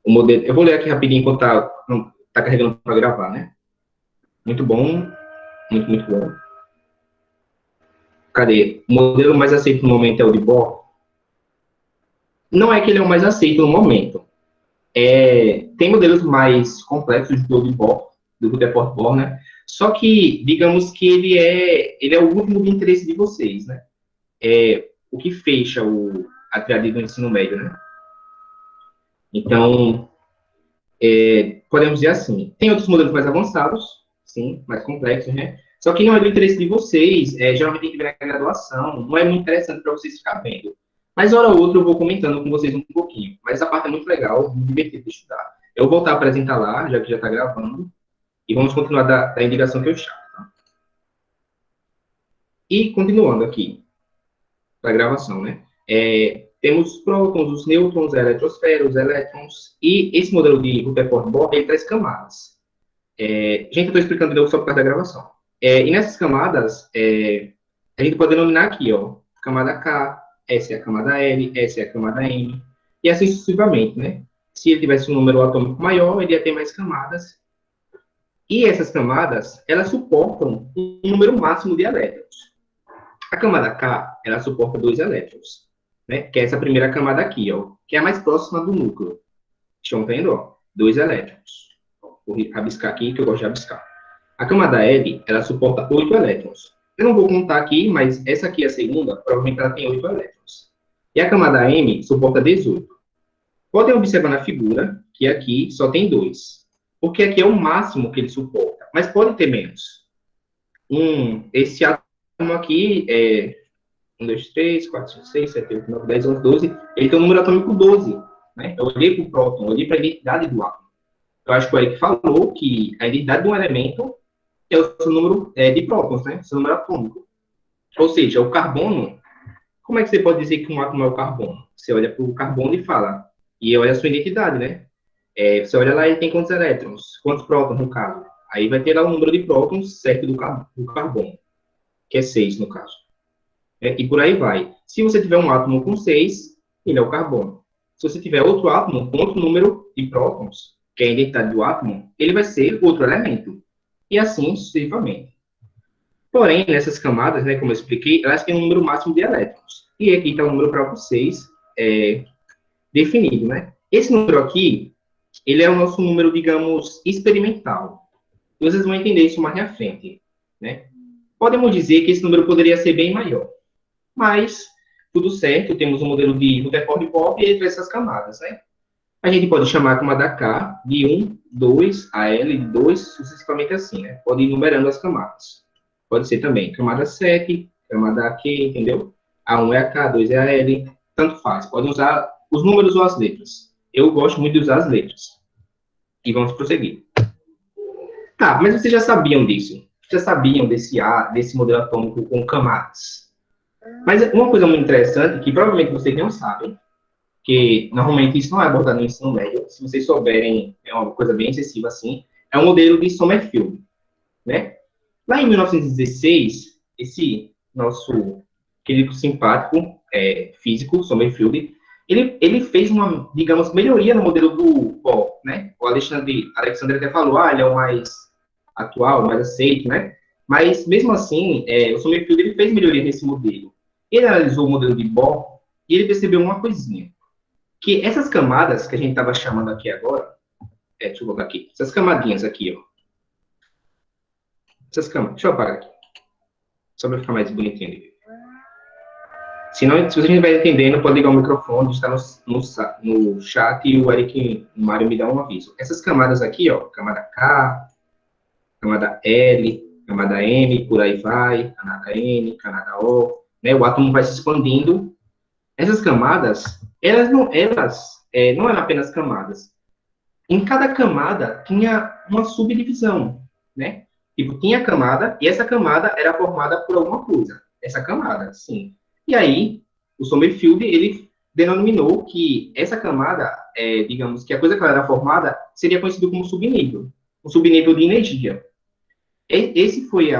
o modelo... Eu vou ler aqui rapidinho enquanto tá carregando para gravar, né? Muito bom. Muito bom. Cadê? O modelo mais aceito no momento é o de Bohr. Não é que ele é o mais aceito no momento. Tem modelos mais complexos do de Bohr, do Rutherford Bohr, né? Só que, digamos que ele é o último de interesse de vocês, né? O que fecha a triade do ensino médio, né? Então, podemos dizer assim, tem outros modelos mais avançados, sim, mais complexos, né? Só que não é do interesse de vocês, geralmente tem que ver na graduação, não é muito interessante para vocês ficar vendo. Mas, hora ou outra, eu vou comentando com vocês um pouquinho. Mas essa parte é muito legal, muito divertido de estudar. Eu vou voltar a apresentar lá, já que já está gravando, e vamos continuar da indicação que eu chamo. Tá? E, continuando aqui, da gravação, né? Temos os prótons, os nêutrons, a eletrosfera, os elétrons, e esse modelo de Rutherford Bohr, ele traz camadas. Gente, eu estou explicando de novo só por causa da gravação. E nessas camadas, a gente pode denominar aqui, ó, camada K, essa é a camada L, essa é a camada M, e assim sucessivamente, né? Se ele tivesse um número atômico maior, ele ia ter mais camadas. E essas camadas, elas suportam um número máximo de elétrons. A camada K, ela suporta 2 elétrons, né? Que é essa primeira camada aqui, ó, que é a mais próxima do núcleo. Estão vendo, ó? 2 elétrons. Vou rabiscar aqui, que eu gosto de rabiscar. A camada L, ela suporta 8 elétrons. Eu não vou contar aqui, mas essa aqui é a segunda, provavelmente ela tem 8 elétrons. E a camada M suporta 18. Podem observar na figura que aqui só tem 2. Porque aqui é o máximo que ele suporta. Mas pode ter menos. Esse átomo aqui 1, 2, 3, 4, 5, 6, 7, 8, 9, 10, 11, 12. Ele tem um número atômico 12. Né? Eu olhei para o próton, olhei para a identidade do átomo. Eu acho que o Eric falou que a identidade de um elemento é o seu número de prótons, né? Seu número atômico. Ou seja, o carbono, como é que você pode dizer que um átomo é o carbono? Você olha para o carbono e fala, e olha a sua identidade, né? Você olha lá, ele tem quantos elétrons? Quantos prótons, no caso? Aí vai ter lá o número de prótons certo do carbono, que é 6, no caso. E por aí vai. Se você tiver um átomo com 6, ele é o carbono. Se você tiver outro átomo com outro número de prótons, que é a identidade do átomo, ele vai ser outro elemento. E assim sucessivamente. Porém, nessas camadas, né, como eu expliquei, elas têm um número máximo de elétrons. E aqui está o número para vocês definido, né? Esse número aqui, ele é o nosso número, digamos, experimental. E vocês vão entender isso mais à frente, né? Podemos dizer que esse número poderia ser bem maior. Mas, tudo certo, temos um modelo de Rutherford Bohr e entre essas camadas, né? A gente pode chamar a camada K de 1, 2, a L de 2, sucessivamente assim, né? Pode ir numerando as camadas. Pode ser também camada 7, camada Q, entendeu? A1 é a K, a 2 é a L, tanto faz. Podem usar os números ou as letras. Eu gosto muito de usar as letras. E vamos prosseguir. Tá, mas vocês já sabiam disso? Já sabiam desse modelo atômico com camadas? Mas uma coisa muito interessante, que provavelmente vocês não sabem, que normalmente isso não é abordado no ensino médio, se vocês souberem, é uma coisa bem excessiva assim, é o modelo de Sommerfeld, né? Lá em 1916, esse nosso querido simpático físico, Sommerfeld, ele fez uma, digamos, melhoria no modelo do Bohr, né? O Alexandre até falou, ele é o mais atual, o mais aceito, né? Mas, mesmo assim, o Sommerfeld ele fez melhoria nesse modelo. Ele analisou o modelo de Bohr e ele percebeu uma coisinha, que essas camadas que a gente estava chamando aqui agora, deixa eu botar aqui, essas camadinhas aqui, ó. Essas camadas, deixa eu apagar aqui, só para ficar mais bonitinho. Se vocês não estiver entendendo, pode ligar o microfone, está no chat e o Eric e o Mário me dão um aviso. Essas camadas aqui, ó, camada K, camada L, camada M, por aí vai, camada N, camada O, né, o átomo vai se expandindo. Essas camadas, elas não eram apenas camadas. Em cada camada tinha uma subdivisão, né? Tipo, tinha camada, e essa camada era formada por alguma coisa. Essa camada, sim. E aí, o Sommerfeld, ele denominou que essa camada, digamos, que a coisa que ela era formada, seria conhecido como subnível. Um subnível de energia. Esse foi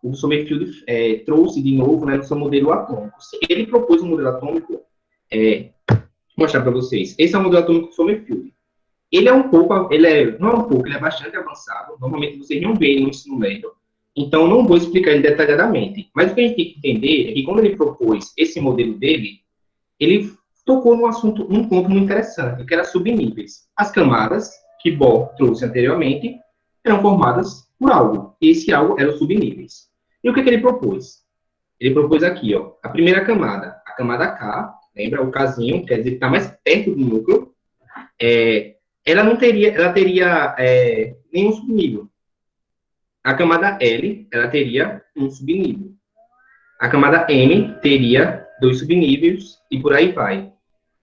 o Sommerfeld trouxe de novo, né, no seu modelo atômico. Ele propôs um modelo atômico, vou mostrar para vocês. Esse é o modelo atômico do Sommerfeld. Ele é um pouco, ele é, não é um pouco, ele é bastante avançado. Normalmente vocês não veem no ensino médio. Então, não vou explicar ele detalhadamente. Mas o que a gente tem que entender é que quando ele propôs esse modelo dele, ele tocou num assunto, num ponto muito interessante, que era subníveis. As camadas que Bohr trouxe anteriormente eram formadas por algo. E esse algo eram subníveis. E o que, que ele propôs? Ele propôs aqui, ó, a primeira camada, a camada K, lembra o Kzinho, quer dizer, está mais perto do núcleo, ela não teria, ela teria nenhum subnível. A camada L, ela teria um subnível. A camada M teria dois subníveis e por aí vai.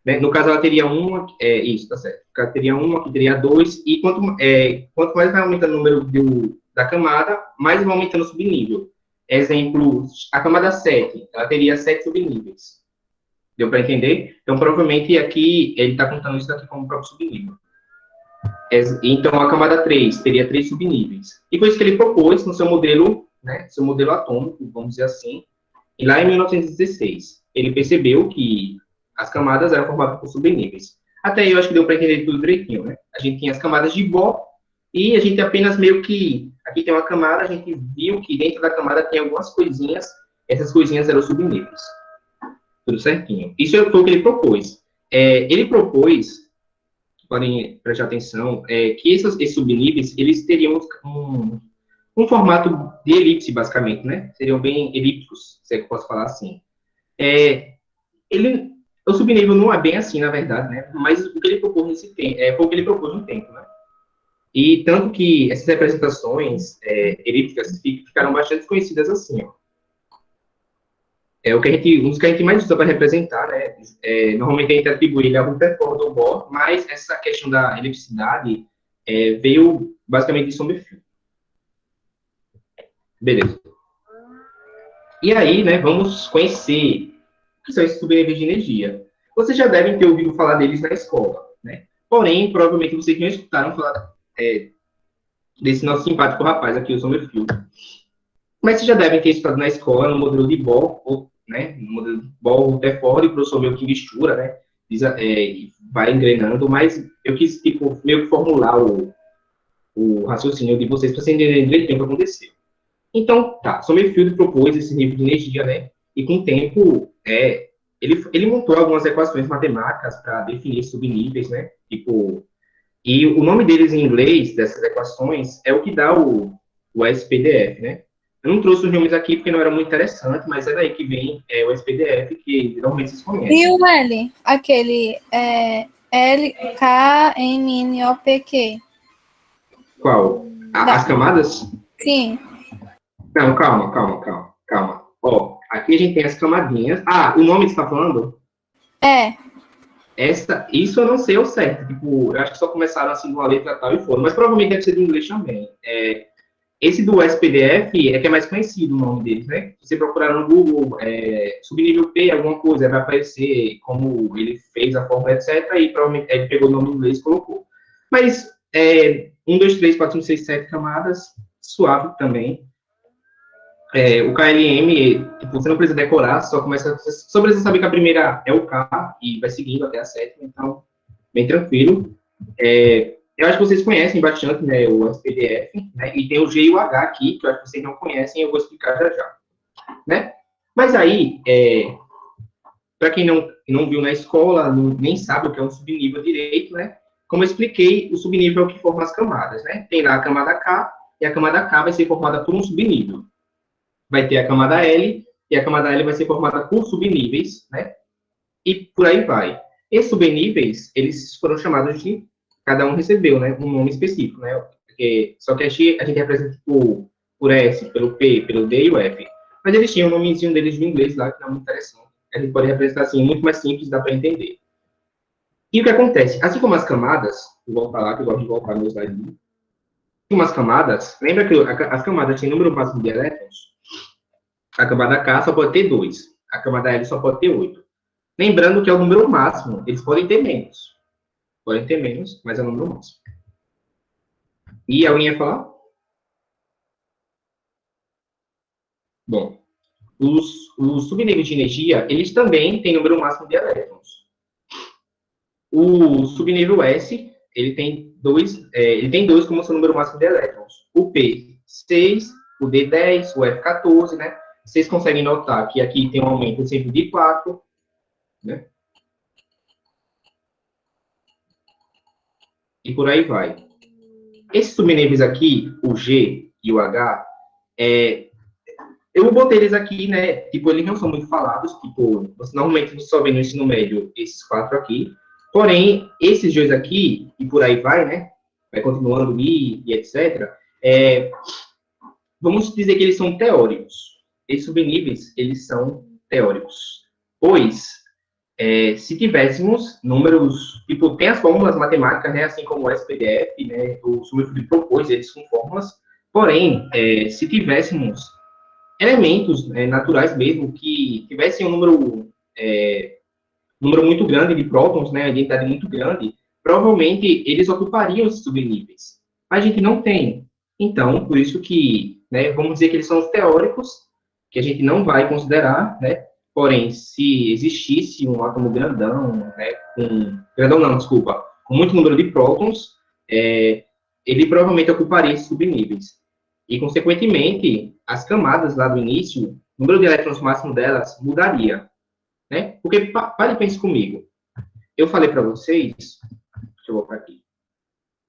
Né? No caso, ela teria uma, isso, tá certo. Ela teria uma, que teria dois, e quanto mais vai aumentando o número da camada, mais vai aumentando o subnível. Exemplo, a camada 7, ela teria 7 subníveis. Deu para entender? Então, provavelmente, aqui, ele está contando isso aqui como próprio subnível. Então, a camada 3 teria 3 subníveis. E foi isso que ele propôs no seu modelo, né, seu modelo atômico, vamos dizer assim, e lá em 1916. Ele percebeu que as camadas eram formadas por subníveis. Até aí eu acho que deu para entender tudo direitinho, né? A gente tinha as camadas de Bohr e a gente apenas meio que... Aqui tem uma camada, a gente viu que dentro da camada tem algumas coisinhas, essas coisinhas eram subníveis. Tudo certinho. Isso foi o que ele propôs. Ele propôs, podem prestar atenção, que esses subníveis, eles teriam um formato de elipse, basicamente, né? Seriam bem elípticos, se é que eu posso falar assim. O subnível não é bem assim, na verdade, né? Mas o que ele propôs nesse tempo, foi o que ele propôs no tempo, né? E tanto que essas representações elípticas ficaram bastante conhecidas assim, ó. Um dos que a gente mais usa para representar, né? Normalmente a gente atribui ele a Rutherford ou Bohr, mas essa questão da elipticidade veio basicamente de Sommerfeld. Beleza. E aí, né, vamos conhecer o que são esses subníveis de energia. Vocês já devem ter ouvido falar deles na escola, né? Porém, provavelmente vocês não escutaram falar desse nosso simpático rapaz aqui, o Sommerfeld. Mas vocês já devem ter estudado na escola, no modelo de Bohr, né? No modelo de Bohr, Rutherford, e o professor meio que mistura, né? Vai engrenando, mas eu quis, tipo, meio que formular o raciocínio de vocês para vocês entenderem direitinho o que aconteceu. Então, tá, Sommerfeld propôs esse nível de energia, né? E com o tempo, ele montou algumas equações matemáticas para definir subníveis, né? Tipo, e o nome deles em inglês, dessas equações, é o que dá o SPDF, né? Eu não trouxe os nomes aqui porque não era muito interessante, mas é daí que vem o SPDF, que normalmente vocês conhecem. E o L? Aquele LKMNOPQ. Qual? As camadas? Sim. Não, calma. Ó, aqui a gente tem as camadinhas. Ah, o nome que você está falando? Isso eu não sei ao certo. Tipo, eu acho que só começaram assim de uma letra tal e foram, mas provavelmente deve ser de inglês também. Esse do SPDF é que é mais conhecido o nome deles, né? Se você procurar no Google, subnível P, alguma coisa, vai aparecer como ele fez a fórmula, etc. E provavelmente ele pegou o nome em inglês e colocou. Mas 1, 2, 3, 4, 5, 6, 7 camadas, suave também. O KLM, tipo, você não precisa decorar, só precisa saber que a primeira é o K e vai seguindo até a sétima, então, bem tranquilo. Eu acho que vocês conhecem bastante, né, o SPDF, né, e tem o G e o H aqui, que eu acho que vocês não conhecem, eu vou explicar já já, né? Mas aí, para quem não viu na escola, nem sabe o que é um subnível direito, né? Como eu expliquei, o subnível é o que forma as camadas, né? Tem lá a camada K, e a camada K vai ser formada por um subnível. Vai ter a camada L, e a camada L vai ser formada por subníveis, né? E por aí vai. Esses subníveis, eles foram chamados de... Cada um recebeu, né? Um nome específico, né? Só que a gente representa por S, pelo P, pelo D e o F. Mas eles tinham um nomezinho deles de inglês lá, que não é muito interessante. A gente pode representar assim, muito mais simples, dá para entender. E o que acontece? Assim como as camadas, vou voltar lá, que eu gosto de voltar no slide. Como as camadas, lembra que as camadas têm número máximo de elétrons? A camada K só pode ter 2. A camada L só pode ter 8. Lembrando que é o número máximo. Eles podem ter menos. Podem ter menos, mas é o número máximo. E alguém ia falar? Bom, os subníveis de energia, eles também têm número máximo de elétrons. O subnível S ele tem dois como seu número máximo de elétrons. O P6, o D10, o F14, né? Vocês conseguem notar que aqui tem um aumento sempre de 4, né? E por aí vai. Esses subníveis aqui, o G e o H, eu botei eles aqui, né? Tipo, eles não são muito falados. Tipo, normalmente você só vê no ensino médio esses 4 aqui. Porém, esses dois aqui, e por aí vai, né? Vai continuando e etc. Vamos dizer que eles são teóricos. Esses subníveis, eles são teóricos. Pois, se tivéssemos números, tipo, tem as fórmulas matemáticas, né, assim como o SPDF, né, o subnível propôs eles com fórmulas, porém, se tivéssemos elementos naturais mesmo, que tivessem número muito grande de prótons, né, uma densidade muito grande, provavelmente eles ocupariam esses subníveis. A gente não tem. Então, por isso que, né, vamos dizer que eles são os teóricos, que a gente não vai considerar, né, porém, se existisse um átomo grandão, né, grandão não, desculpa, com muito número de prótons, ele provavelmente ocuparia esses subníveis. E, consequentemente, as camadas lá do início, o número de elétrons máximo delas mudaria, né? Porque, pare e pense comigo. Eu falei para vocês, deixa eu voltar aqui,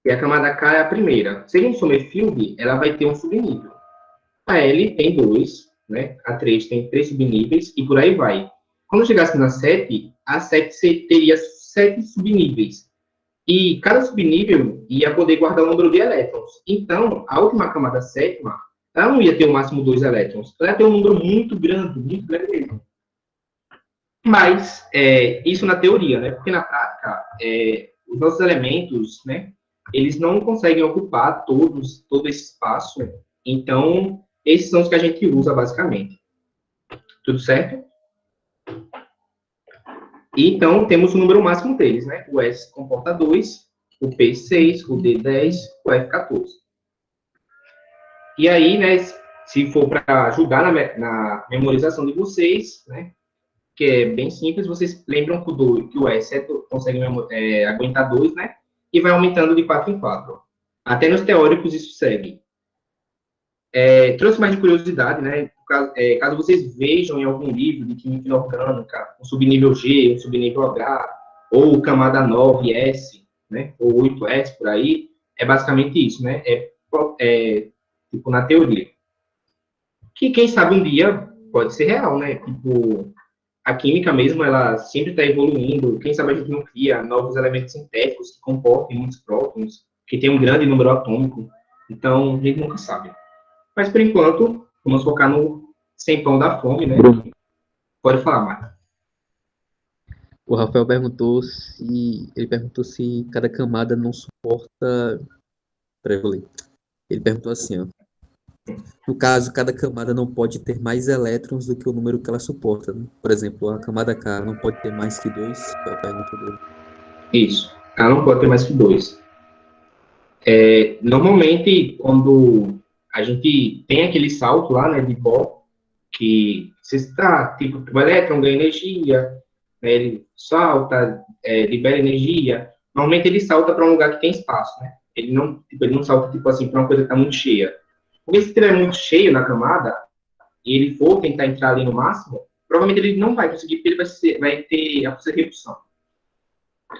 que a camada K é a primeira. Segundo Sommerfeld, ela vai ter um subnível. A L tem 2, né? A 3 tem 3 subníveis, e por aí vai. Quando chegasse na 7, a 7 teria 7 subníveis. E cada subnível ia poder guardar o número de elétrons. Então, a última camada sétima, ela não ia ter o máximo 2 elétrons. Ela ia ter um número muito grande mesmo. Mas, isso na teoria, né? Porque na prática, os nossos elementos, né? Eles não conseguem ocupar todo esse espaço. Então, esses são os que a gente usa, basicamente. Tudo certo? E, então, temos o número máximo deles, né? O S comporta 2, o P6, o D10, o F14. E aí, né, se for para ajudar na memorização de vocês, né, que é bem simples, vocês lembram que o S consegue aguentar 2, né, e vai aumentando de 4 em 4. Até nos teóricos isso segue. Trouxe mais de curiosidade, né, caso vocês vejam em algum livro de química inorgânica, um subnível G, um subnível H, ou camada 9S, né, ou 8S, por aí, é basicamente isso, né, tipo, na teoria. Que, quem sabe, um dia pode ser real, né, tipo, a química mesmo, ela sempre está evoluindo, quem sabe a gente não cria novos elementos sintéticos que comportem muitos prótons, que tem um grande número atômico, então, a gente nunca sabe. Mas, por enquanto, vamos focar no sem pão da fome, né? Pode falar, Marta. O Rafael perguntou se cada camada não suporta. Peraí, eu ler. Ele perguntou assim, ó. No caso, cada camada não pode ter mais elétrons do que o número que ela suporta, né? Por exemplo, a camada K não pode ter mais que 2, foi a pergunta dele. Isso. Ela não pode ter mais que 2. Normalmente, quando a gente tem aquele salto lá, né, de Bohr, que você está, tipo, o elétron ganha energia, né, ele salta, libera energia, normalmente ele salta para um lugar que tem espaço, né? Ele não salta, tipo assim, para uma coisa que está muito cheia. Porque se estiver muito cheio na camada, e ele for tentar entrar ali no máximo, provavelmente ele não vai conseguir, porque ele vai ter a força de repulsão.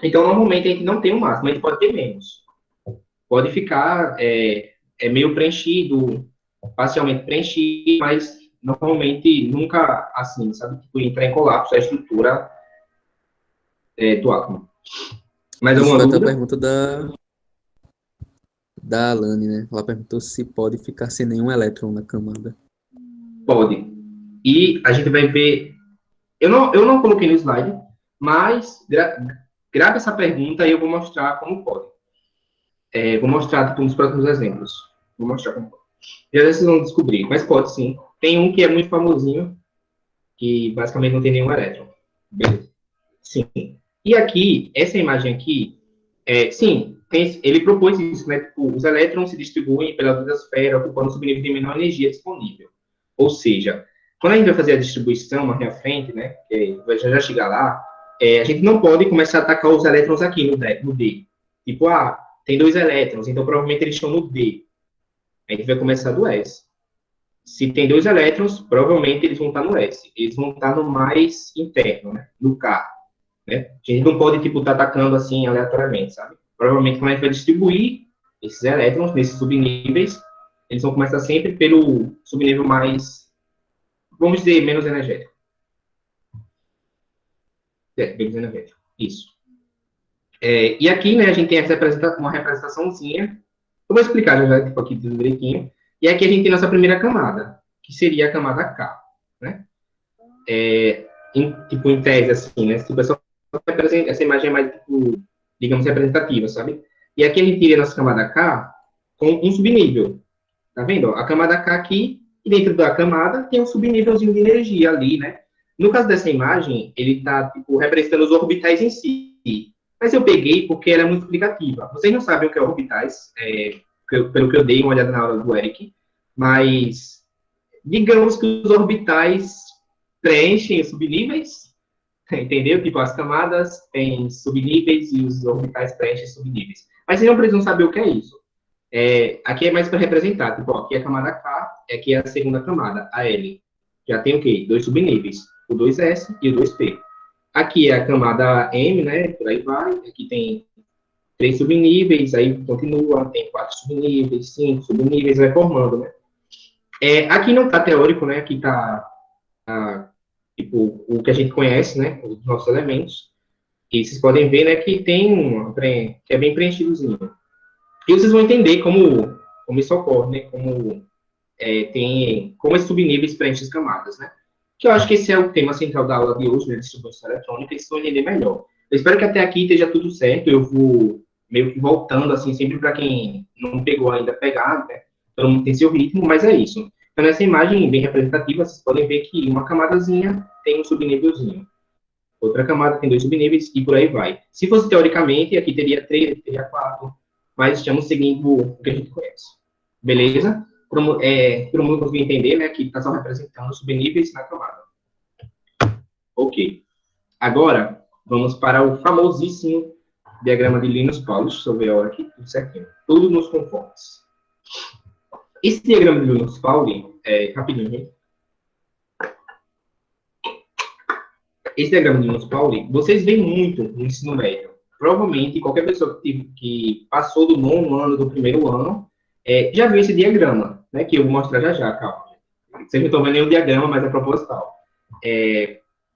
Então, normalmente, a gente não tem o máximo, a gente pode ter menos. Pode ficar meio preenchido, parcialmente preenchido, mas normalmente nunca assim, sabe? Tipo, entrar em colapso a estrutura do átomo. Mais Isso alguma foi até a dúvida? pergunta da Alane, né? Ela perguntou se pode ficar sem nenhum elétron na camada. Pode. E a gente vai ver... Eu não coloquei no slide, mas grave essa pergunta e eu vou mostrar como pode. Vou mostrar tipo, nos próximos exemplos. Vou mostrar como pode. Já vocês vão descobrir, mas pode sim. Tem um que é muito famosinho, que basicamente não tem nenhum elétron. Beleza. Sim. E aqui, essa imagem aqui, sim, ele propôs isso, né? Tipo, os elétrons se distribuem pela esfera, ocupando o subnível de menor energia disponível. Ou seja, quando a gente vai fazer a distribuição mais à frente, né? Vai já chegar lá, a gente não pode começar a atacar os elétrons aqui no D. Tipo, tem 2 elétrons, então provavelmente eles estão no D. A gente vai começar do S. Se tem 2 elétrons, provavelmente eles vão estar no S. Eles vão estar no mais interno, né? No K. Né? A gente não pode, tipo, estar atacando assim aleatoriamente, sabe? Provavelmente, quando a gente vai distribuir esses elétrons nesses subníveis, eles vão começar sempre pelo subnível mais, vamos dizer, menos energético. Menos energético. Isso. E aqui, né, a gente tem essa uma representaçãozinha. Eu vou explicar já, tipo, aqui direitinho. E aqui a gente tem nossa primeira camada, que seria a camada K, né? Em tese, assim, né? Tipo, essa imagem é mais, tipo, digamos, representativa, sabe? E aqui a gente teria a nossa camada K com um subnível. Tá vendo? A camada K aqui, e dentro da camada tem um subnívelzinho de energia ali, né? No caso dessa imagem, ele está, tipo, representando os orbitais em si. Mas eu peguei porque ela é muito explicativa. Vocês não sabem o que é orbitais, pelo que eu dei uma olhada na aula do Eric, mas digamos que os orbitais preenchem os subníveis, entendeu? Tipo, as camadas têm subníveis e os orbitais preenchem subníveis. Mas vocês não precisam saber o que é isso. Aqui é mais para representar. Tipo, aqui é a camada K, aqui é a segunda camada, a L. Já tem o quê? 2 subníveis, o 2S e o 2P. Aqui é a camada M, né? Por aí vai. Aqui tem 3 subníveis, aí continua, tem 4 subníveis, 5 subníveis, vai formando, né? Aqui não está teórico, né? Aqui está tipo, o que a gente conhece, né? Os nossos elementos. E vocês podem ver, né, que tem que é bem preenchidozinho. E vocês vão entender como isso ocorre, né? Como esses subníveis preenchem as camadas, né? Que eu acho que esse é o tema central da aula de hoje, né? Distribuição eletrônica, e vocês vão entender melhor. Eu espero que até aqui esteja tudo certo. Eu vou meio que voltando, assim, sempre para quem não pegou ainda pegar, né? Todo mundo tem seu ritmo, mas é isso. Então, nessa imagem bem representativa, vocês podem ver que uma camadazinha tem um subnívelzinho. Outra camada tem 2 subníveis e por aí vai. Se fosse teoricamente, aqui teria 3, aqui teria 4, mas estamos seguindo o que a gente conhece. Beleza? Todo mundo conseguiu entender, né, que está só representando os subníveis na camada. Ok. Agora, vamos para o famosíssimo diagrama de Linus-Pauling. Deixa eu ver a hora aqui, tudo certinho. Tudo nos conformes. Esse diagrama de Linus-Pauling, rapidinho, gente. Esse diagrama de Linus-Pauling, vocês veem muito no ensino médio. Provavelmente, qualquer pessoa que passou do 9º ano, do 1º ano, já viu esse diagrama, né, que eu vou mostrar já, calma. Vocês não estão vendo nem o diagrama, mas é proposital.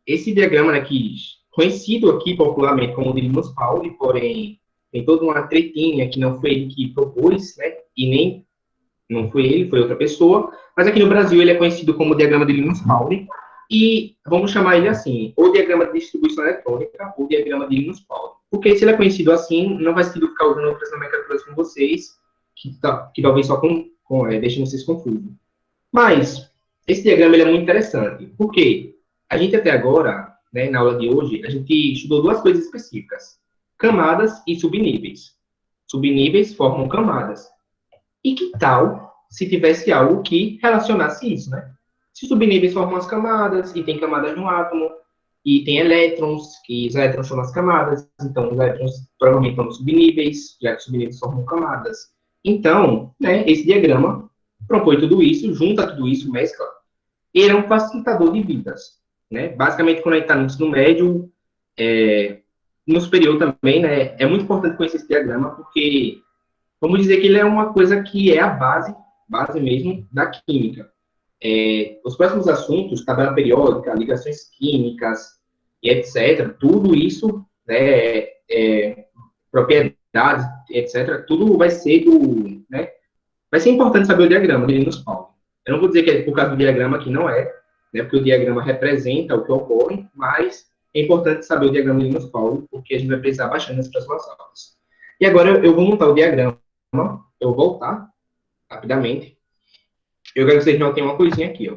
Esse diagrama, né, que conhecido aqui popularmente como de Linus-Pauling, porém, tem toda uma tretinha que não foi ele que propôs, né, e nem não foi ele, foi outra pessoa, mas aqui no Brasil ele é conhecido como diagrama de Linus-Pauling, e vamos chamar ele assim, ou diagrama de distribuição eletrônica, ou diagrama de Linus-Pauling. Porque se ele é conhecido assim, não vai sentido ficar usando outras nomenclaturas com vocês, que talvez só deixem vocês confusos. Mas, esse diagrama ele é muito interessante, porque a gente até agora, né, na aula de hoje, a gente estudou 2 coisas específicas, camadas e subníveis. Subníveis formam camadas. E que tal se tivesse algo que relacionasse isso, né? Se subníveis formam as camadas, e tem camadas no átomo, e tem elétrons, que os elétrons são as camadas, então os elétrons provavelmente estão nos subníveis, já que os subníveis formam camadas. Então, né, esse diagrama propõe tudo isso, junta tudo isso, mescla. Ele é um facilitador de vidas, né? Basicamente, quando a gente está no ensino médio, no superior também, né, é muito importante conhecer esse diagrama, porque vamos dizer que ele é uma coisa que é a base mesmo da química. Os próximos assuntos, tabela periódica, ligações químicas, e etc., tudo isso, né, propriedades, etc., tudo vai ser né, vai ser importante saber o diagrama de Linus-Pauling. Eu não vou dizer que é por causa do diagrama que não é, né, porque o diagrama representa o que ocorre, mas é importante saber o diagrama de Linus-Pauling, porque a gente vai precisar bastante nas próximas aulas. E agora eu vou montar o diagrama, eu vou voltar rapidamente. Eu quero que vocês notem uma coisinha aqui, ó.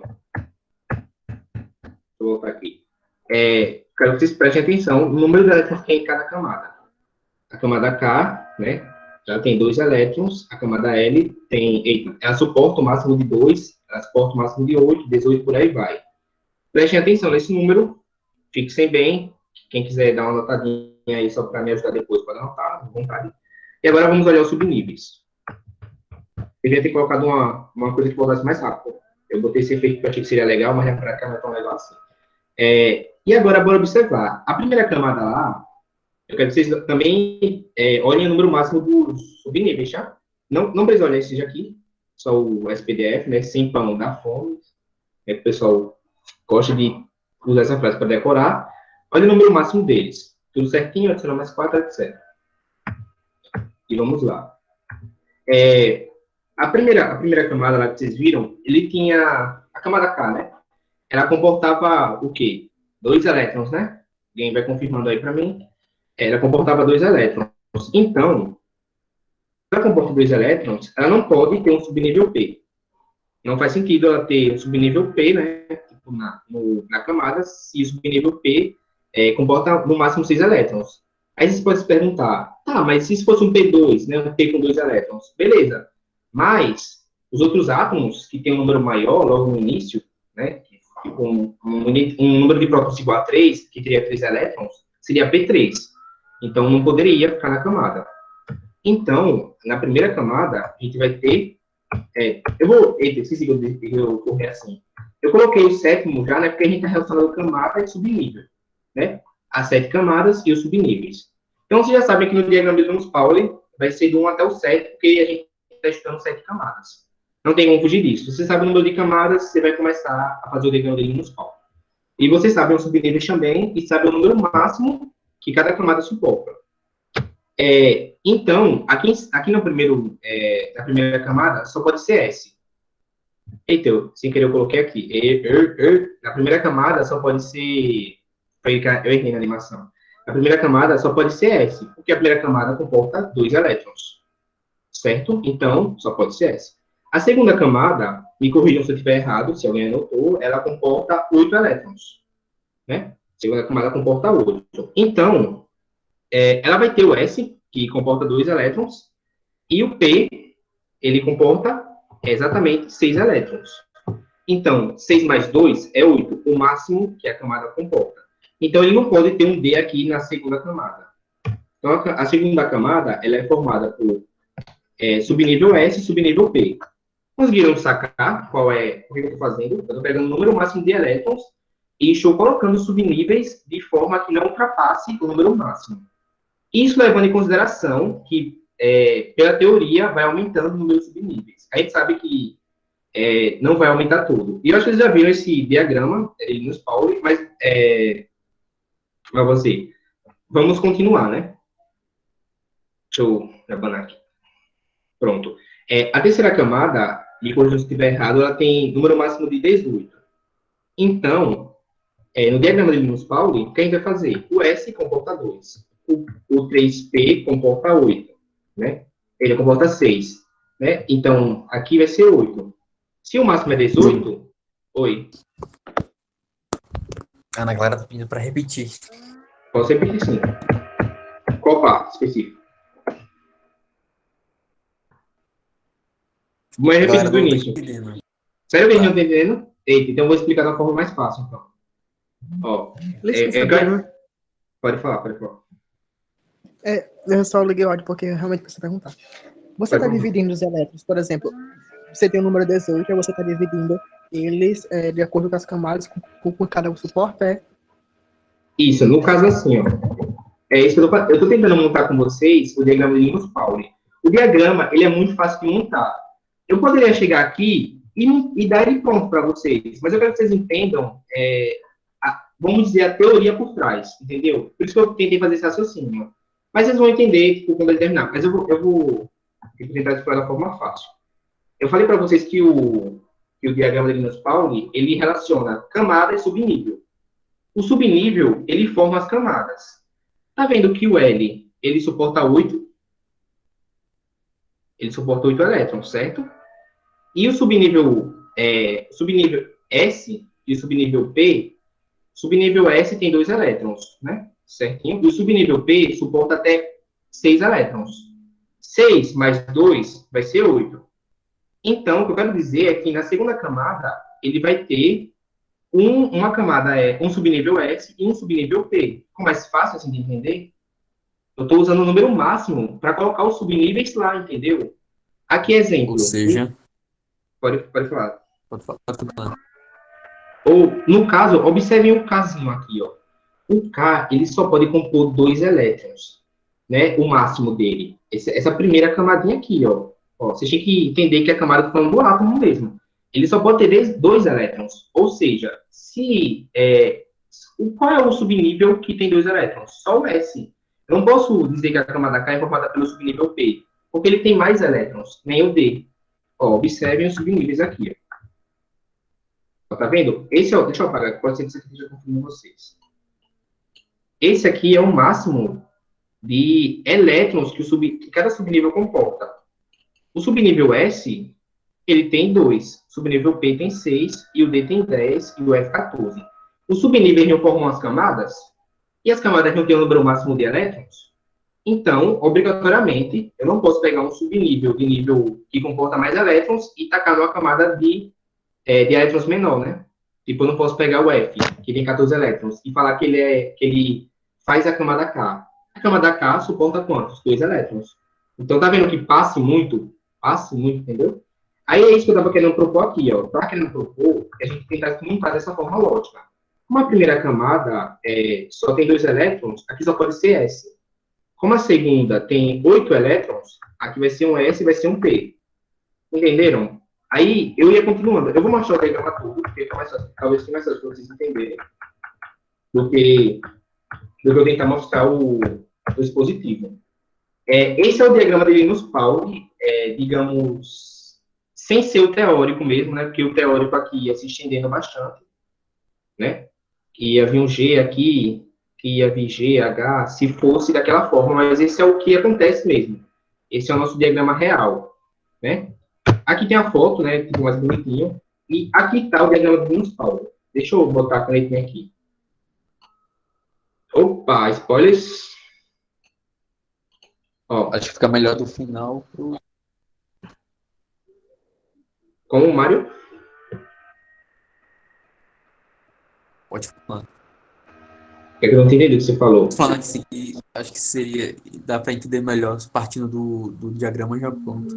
Vou voltar aqui. Quero que vocês prestem atenção no número de elétrons que tem em cada camada. A camada K, né, já tem 2 elétrons. A camada L ela suporta o máximo de 2, ela suporta o máximo de 8, 18, por aí vai. Prestem atenção nesse número, fixem bem. Quem quiser dar uma anotadinha aí só para me ajudar depois, pode anotar, à vontade. E agora vamos olhar os subníveis. Devia ter colocado uma coisa que voltasse mais rápido. Eu botei esse efeito que eu achei que seria legal, mas na prática não é tão legal assim. E agora, bora observar. A primeira camada lá, eu quero que vocês também olhem o número máximo dos subníveis, tá? Não precisa olhar esse aqui, só o SPDF, né? Sem pão dá fome. Que o pessoal gosta de usar essa frase para decorar. Olha o número máximo deles. Tudo certinho, adicionar mais 4, etc. E vamos lá. A primeira camada lá que vocês viram, ele tinha a camada K, né? Ela comportava o quê? 2 elétrons, né? Alguém vai confirmando aí para mim. Ela comportava 2 elétrons. Então, se ela comporta 2 elétrons, ela não pode ter um subnível P. Não faz sentido ela ter um subnível P, né? Tipo, na camada, se o subnível P comporta no máximo 6 elétrons. Aí você pode se perguntar, tá, mas se fosse um P2, né? Um P com 2 elétrons, beleza. Mas os outros átomos que tem um número maior logo no início, né? Tipo um número de prótons igual a 3, que teria 3 elétrons, seria P3. Então, não poderia ficar na camada. Então, na primeira camada, a gente vai ter... esqueci que eu corri assim. Eu coloquei o sétimo já, né? Porque a gente está relacionando camada e subnível, né? As 7 camadas e os subníveis. Então, vocês já sabem que no diagrama de Linus-Pauling vai ser do 1 até o 7, porque a gente está estudando 7 camadas. Não tem como fugir disso. Você sabe o número de camadas, você vai começar a fazer o diagrama de Linus-Pauling. E você sabe os subníveis também, e sabe o número máximo que cada camada suporta. Então, aqui no na primeira camada, só pode ser S. Eita, sem querer eu coloquei aqui. Na primeira camada, só pode ser... Eu errei na animação. A primeira camada só pode ser S, porque a primeira camada comporta 2 elétrons. Certo? Então, só pode ser S. A segunda camada, me corrijam se eu estiver errado, se alguém anotou, ela comporta 8 elétrons. Né? A segunda camada comporta 8. Então, ela vai ter o S, que comporta 2 elétrons, e o P, ele comporta exatamente 6 elétrons. Então, 6 mais 2 é 8, o máximo que a camada comporta. Então, ele não pode ter um D aqui na segunda camada. Então, a segunda camada, ela é formada por subnível S e subnível P. Conseguiram sacar o que eu estou fazendo? Eu estou pegando o número máximo de elétrons e estou colocando subníveis de forma que não ultrapasse o número máximo. Isso levando em consideração que, pela teoria, vai aumentando o número de subníveis. A gente sabe que não vai aumentar tudo. E eu acho que vocês já viram esse diagrama, Linus Pauling, mas para você. Vamos continuar, né? Deixa eu abanar aqui. Pronto. A terceira camada, e quando eu estiver errado, ela tem número máximo de 18. Então, no diagrama de Linus Pauling, o que a gente vai fazer? O S comporta 2. O 3P comporta 8. Né? Ele comporta 6. Né? Então, aqui vai ser 8. Se o máximo é 18... Oi. A Ana Clara tá pedindo para repetir. Posso repetir, sim. Qual parte específica? Vou repetir do início. Sério que a gente não está entendendo? Eita, então eu vou explicar da forma mais fácil, então. Ó, pode falar. Eu só liguei o áudio porque realmente precisa perguntar. Você está dividindo os elétrons, por exemplo, você tem o número 18 e você está dividindo eles de acordo com as camadas, com cada suporte, Isso, no caso assim, ó. Isso eu estou tentando montar com vocês o diagrama de Linus Pauling. O diagrama, ele é muito fácil de montar. Eu poderia chegar aqui e dar ele pronto para vocês, mas eu quero que vocês entendam, vamos dizer, a teoria por trás, entendeu? Por isso que eu tentei fazer esse raciocínio. Mas vocês vão entender quando ele terminar. Mas eu vou tentar explicar da forma fácil. Eu falei para vocês que o diagrama de Linus Pauling, ele relaciona camada e subnível. O subnível, ele forma as camadas. Tá vendo que o L, ele suporta 8? Ele suporta 8 elétrons, certo? E o subnível S e o subnível P, subnível S tem 2 elétrons, né? Certinho? E o subnível P suporta até 6 elétrons. 6 mais 2 vai ser 8. Então, o que eu quero dizer é que na segunda camada, ele vai ter uma camada, um subnível S e um subnível P. Ficou mais fácil assim de entender? Eu estou usando o número máximo para colocar os subníveis lá, entendeu? Aqui, exemplo. Ou seja, Pode falar. pode falar. Ou, no caso, observem o casinho aqui, ó. O K, ele só pode compor 2 elétrons, né? O máximo dele. Essa primeira camadinha aqui, ó. Ó, vocês têm que entender que a camada está falando do átomo mesmo. Ele só pode ter 2 elétrons. Ou seja, qual é o subnível que tem 2 elétrons? Só o S. Eu não posso dizer que a camada K é formada pelo subnível P, porque ele tem mais elétrons, nem o D. Ó, observem os subníveis aqui, ó. Tá vendo? Deixa eu apagar, pode ser que isso aqui esteja confundindo vocês. Esse aqui é o máximo de elétrons que cada subnível comporta. O subnível S, ele tem 2. O subnível P tem 6, e o D tem 10, e o F 14. Os subníveis não formam as camadas, e as camadas não têm o número máximo de elétrons. Então, obrigatoriamente, eu não posso pegar um subnível de nível que comporta mais elétrons e tacar numa camada de elétrons menor, né? Tipo, eu não posso pegar o F, que tem 14 elétrons, e falar que ele faz a camada K. A camada K suporta quantos? 2 elétrons. Então, tá vendo que passe muito, entendeu? Aí é isso que eu estava querendo propor aqui, ó. Para querendo propor, a gente tentar montar dessa forma lógica. Como a primeira camada só tem 2 elétrons, aqui só pode ser S. Como a segunda tem 8 elétrons, aqui vai ser um S e vai ser um P. Entenderam? Aí, eu ia continuando. Eu vou mostrar o diagrama todo, porque fica mais fácil, talvez fique mais fácil para vocês entenderem, do que eu tentar mostrar o dispositivo. Esse é o diagrama de Linus Pauling, digamos, sem ser o teórico mesmo, né? Porque o teórico aqui ia se estendendo bastante, né? Ia vir um G aqui, que ia vir G, H, se fosse daquela forma, mas esse é o que acontece mesmo. Esse é o nosso diagrama real, né? Aqui tem a foto, né? Ficou mais bonitinho. E aqui está o diagrama de Linus Pauling. Deixa eu botar a canetinha aqui. Opa, spoilers. Ó, Acho que fica melhor do final pro. como o Mário. Pode falar. É que eu não entendi o que você falou. Falando assim, acho que seria. Dá para entender melhor partindo do diagrama já pronto.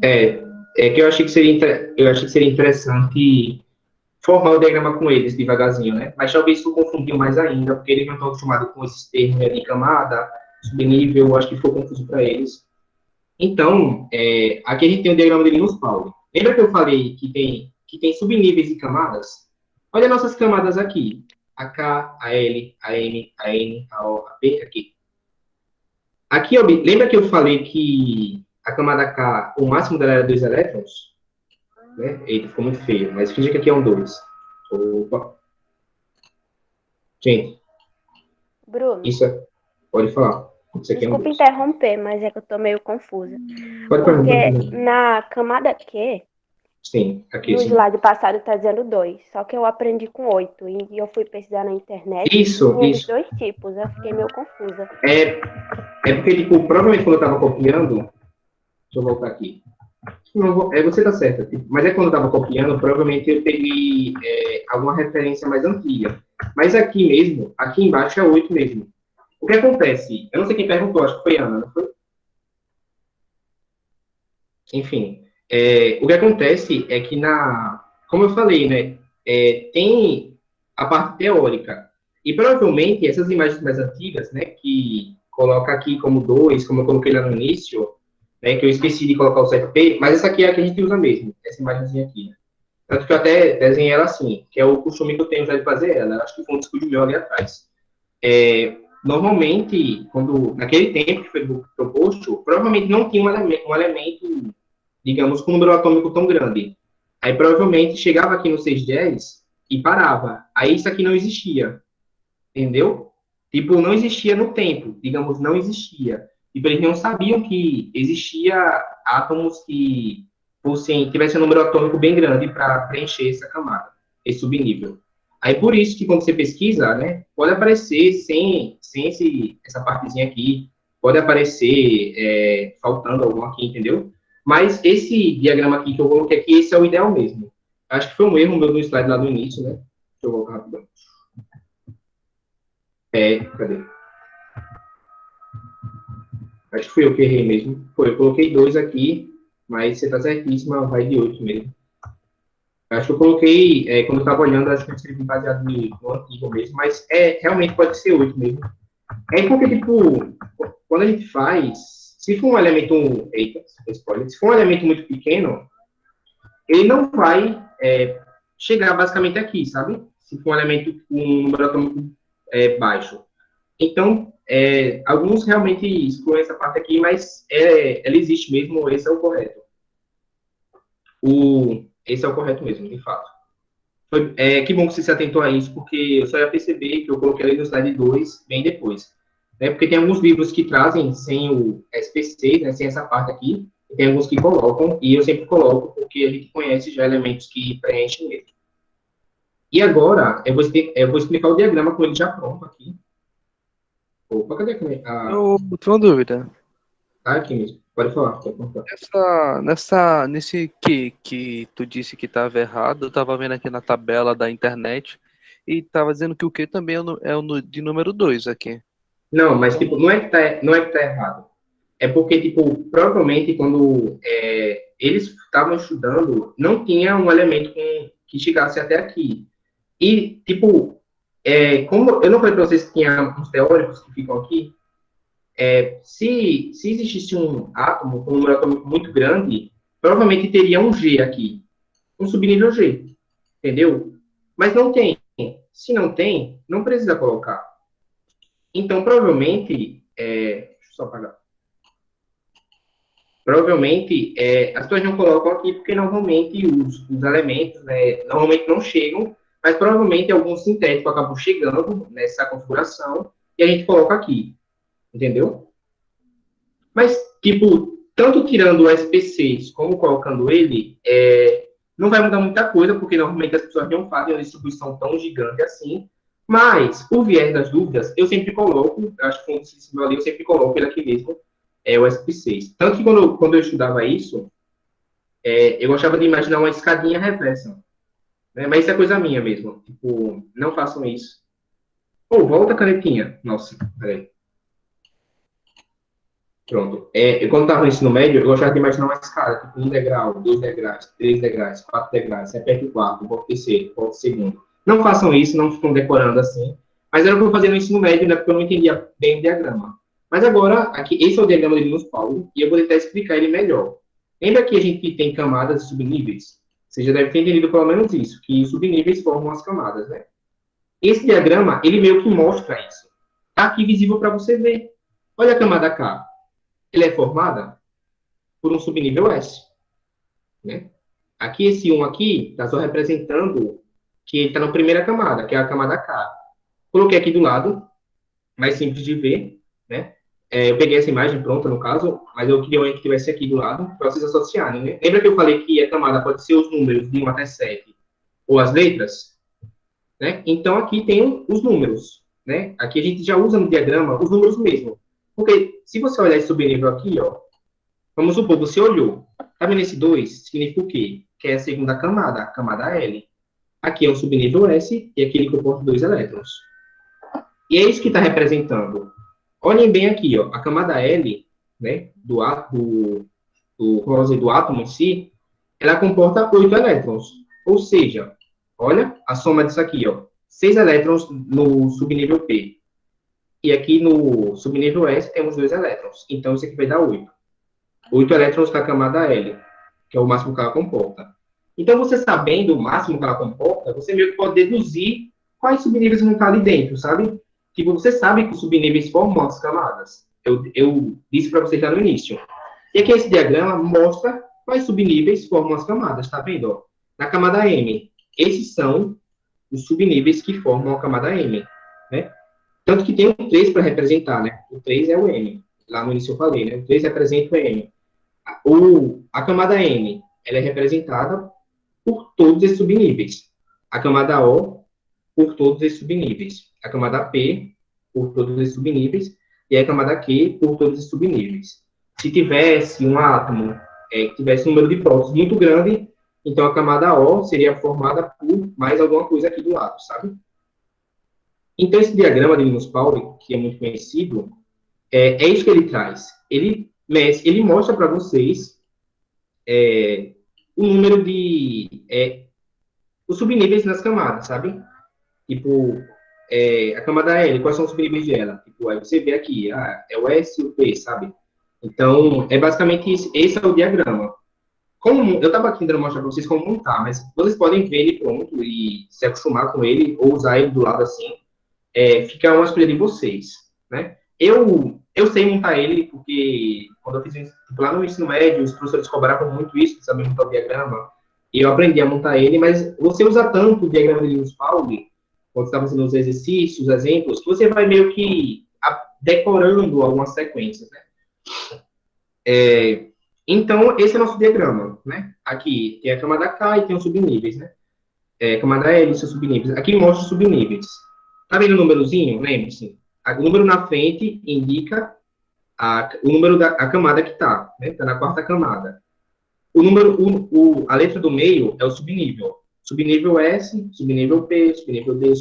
É que eu achei que seria interessante formar o diagrama com eles devagarzinho, né? Mas talvez isso confundiu mais ainda, porque eles não estão acostumados com esses termos de camada, subnível, acho que ficou confuso para eles. Então, aqui a gente tem o diagrama de Linus Pauling. Lembra que eu falei que tem subníveis e camadas? Olha nossas camadas aqui. A K, a L, a M, a N, a O, a P, aqui. Aqui, lembra que eu falei que a camada K, o máximo dela era 2 elétrons? Né? Eita, ficou muito feio, mas finge que aqui é um 2. Opa. Gente, Bruno, isso pode falar. Isso aqui é um desculpa 2. interromper, mas é que eu tô meio confusa. Pode perguntar. Porque na camada Q, Sim, aqui, no sim. slide passado tá dizendo 2, só que eu aprendi com 8 e eu fui pesquisar na internet e Isso. tinha os 2 tipos, eu fiquei meio confusa. É porque, tipo, provavelmente quando eu estava copiando, deixa eu voltar aqui. Não, você tá certa, tipo, mas quando eu estava copiando, provavelmente eu peguei alguma referência mais antiga. Mas aqui mesmo, aqui embaixo é 8 mesmo. O que acontece? Eu não sei quem perguntou, acho que foi a Ana, não foi? Enfim, o que acontece é que como eu falei, né, tem a parte teórica. E provavelmente essas imagens mais antigas, né, que coloca aqui como 2, como eu coloquei lá no início, né, que eu esqueci de colocar o 7P, mas essa aqui é a que a gente usa mesmo, essa imagenzinha aqui. Né? Tanto que eu até desenhei ela assim, que é o costume que eu tenho já de fazer ela. Acho que foi um descuido meu ali atrás. Normalmente, naquele tempo que foi proposto, provavelmente não tinha um elemento, digamos, com um número atômico tão grande. Aí provavelmente chegava aqui no 610 e parava. Aí isso aqui não existia. Entendeu? Tipo, não existia no tempo. Digamos, não existia. Tipo, eles não sabiam que existia átomos que tivessem um número atômico bem grande para preencher essa camada, esse subnível. Aí, por isso que quando você pesquisa, né, pode aparecer sem essa partezinha aqui, pode aparecer faltando algum aqui, entendeu? Mas esse diagrama aqui que eu coloquei aqui, esse é o ideal mesmo. Acho que foi um erro meu no slide lá do início, né? Deixa eu voltar rapidão. Cadê? Acho que fui eu que errei mesmo. Foi, eu coloquei 2 aqui, mas você tá certíssima, vai de 8 mesmo. Acho que eu coloquei, quando eu estava olhando, acho que eu escrevi baseado no antigo mesmo, mas realmente pode ser 8 mesmo. É porque, tipo, quando a gente faz, se for um elemento, eita, spoiler, se for um elemento muito pequeno, ele não vai chegar basicamente aqui, sabe? Se for um elemento com um número atômico baixo. Então, alguns realmente excluem essa parte aqui, mas ela existe mesmo, esse é o correto. Esse é o correto mesmo, de fato. Que bom que você se atentou a isso, porque eu só ia perceber que eu coloquei ali no slide 2 bem depois. Né? Porque tem alguns livros que trazem sem o SPC, né, sem essa parte aqui, e tem alguns que colocam, e eu sempre coloco, porque a gente conhece já elementos que preenchem mesmo. E agora, eu vou explicar o diagrama com ele já pronto aqui. Opa, cadê Eu tenho uma dúvida. aqui mesmo. Pode falar, pode contar. Nesse que tu disse que estava errado, eu estava vendo aqui na tabela da internet e estava dizendo que o Q também é de número 2 aqui. Não, mas tipo, não é que tá errado. É porque, tipo, provavelmente quando eles estavam estudando, não tinha um elemento que chegasse até aqui. E, tipo, como eu não falei para vocês que tinha uns teóricos que ficam aqui, se existisse um átomo com um número atômico muito grande, provavelmente teria um G aqui, um subnível G, entendeu? Mas não tem. Se não tem, não precisa colocar. Então, provavelmente, deixa eu só apagar. Provavelmente, as pessoas não colocam aqui porque normalmente os elementos, né, normalmente não chegam, mas provavelmente algum sintético acabou chegando nessa configuração e a gente coloca aqui, entendeu? Mas, tipo, tanto tirando o SP6 como colocando ele, não vai mudar muita coisa, porque normalmente as pessoas não fazem uma distribuição tão gigante assim, mas, por viés das dúvidas, eu sempre coloco, acho que como ali, eu sempre coloco ele aqui mesmo, o SP6. Tanto que quando eu estudava isso, eu gostava de imaginar uma escadinha reversa. Né? Mas isso é coisa minha mesmo. Tipo, não façam isso. Volta a canetinha. Nossa, peraí. Pronto. Eu, quando estava no ensino médio, eu gostava de imaginar uma escada, tipo 1 degrau, 2 degraus, 3 degraus, 4 degraus. Você aperta o quarto, volta o terceiro, volta o segundo. Não façam isso, não ficam decorando assim. Mas era o que eu fazia no ensino médio, né? Porque eu não entendia bem o diagrama. Mas agora, aqui, esse é o diagrama de Linus Pauling, e eu vou tentar explicar ele melhor. Lembra que a gente tem camadas e subníveis? Você já deve ter entendido pelo menos isso, que os subníveis formam as camadas, né? Esse diagrama, ele meio que mostra isso. Está aqui visível para você ver. Olha a camada K. Ela é formada por um subnível S. Né? Aqui, esse 1 aqui, está só representando que ele está na primeira camada, que é a camada K. Coloquei aqui do lado, mais simples de ver, né? Eu peguei essa imagem pronta, no caso, mas eu queria que tivesse aqui do lado, para vocês associarem, né? Lembra que eu falei que a camada pode ser os números de 1 até 7, ou as letras? Né? Então, aqui tem os números, né? Aqui a gente já usa no diagrama os números mesmo. Porque, se você olhar esse subnível aqui, ó, vamos supor, você olhou, tá vendo esse 2? Significa o quê? Que é a segunda camada, a camada L. Aqui é o subnível S, e aqui ele comporta 2 elétrons. E é isso que está representando. Olhem bem aqui, ó, a camada L, né, do átomo em si, ela comporta 8 elétrons. Ou seja, olha a soma disso aqui, ó, 6 elétrons no subnível P. E aqui no subnível S temos 2 elétrons. Então, isso aqui vai dar 8. 8 elétrons na camada L, que é o máximo que ela comporta. Então, você sabendo o máximo que ela comporta, você meio que pode deduzir quais subníveis vão estar ali dentro, sabe? Tipo, você sabe que os subníveis formam as camadas. Eu disse para você já no início. E aqui esse diagrama mostra quais subníveis formam as camadas, tá vendo? Ó? Na camada M, esses são os subníveis que formam a camada M, né? Tanto que tem um 3 para representar, né? O 3 é o M. Lá no início eu falei, né? O 3 representa o M. A camada M, ela é representada por todos esses subníveis. A camada O, por todos esses subníveis. A camada P, por todos esses subníveis. E a camada Q, por todos esses subníveis. Se tivesse um átomo que tivesse um número de prótons muito grande, então a camada O seria formada por mais alguma coisa aqui do lado, sabe? Então, esse diagrama de Linus Pauling, que é muito conhecido, É isso que ele traz. Ele mostra para vocês o número de os subníveis nas camadas, sabe? Tipo, a camada L, quais são os subníveis dela? Tipo, aí você vê aqui, é o S e o P, sabe? Então, é basicamente isso. Esse é o diagrama. Eu estava aqui tentando mostrar para vocês como montar, mas vocês podem ver ele pronto e se acostumar com ele, ou usar ele do lado assim. Fica uma escolha de vocês, né? Eu sei montar ele porque quando eu fiz tipo, lá no ensino médio, os professores cobravam muito isso, saber montar o diagrama, e eu aprendi a montar ele, mas você usa tanto o diagrama de Linus Pauling, quando você está fazendo os exercícios, os exemplos, que você vai meio que decorando algumas sequências, né? Então, esse é o nosso diagrama, né? Aqui tem a camada K e tem os subníveis, né? Camada L e seus subníveis. Aqui mostra os subníveis. Tá vendo o númerozinho? Lembre-se. O número na frente indica o número da camada que tá, né? Tá na quarta camada. A letra do meio é o subnível. Subnível S, subnível P, subnível D,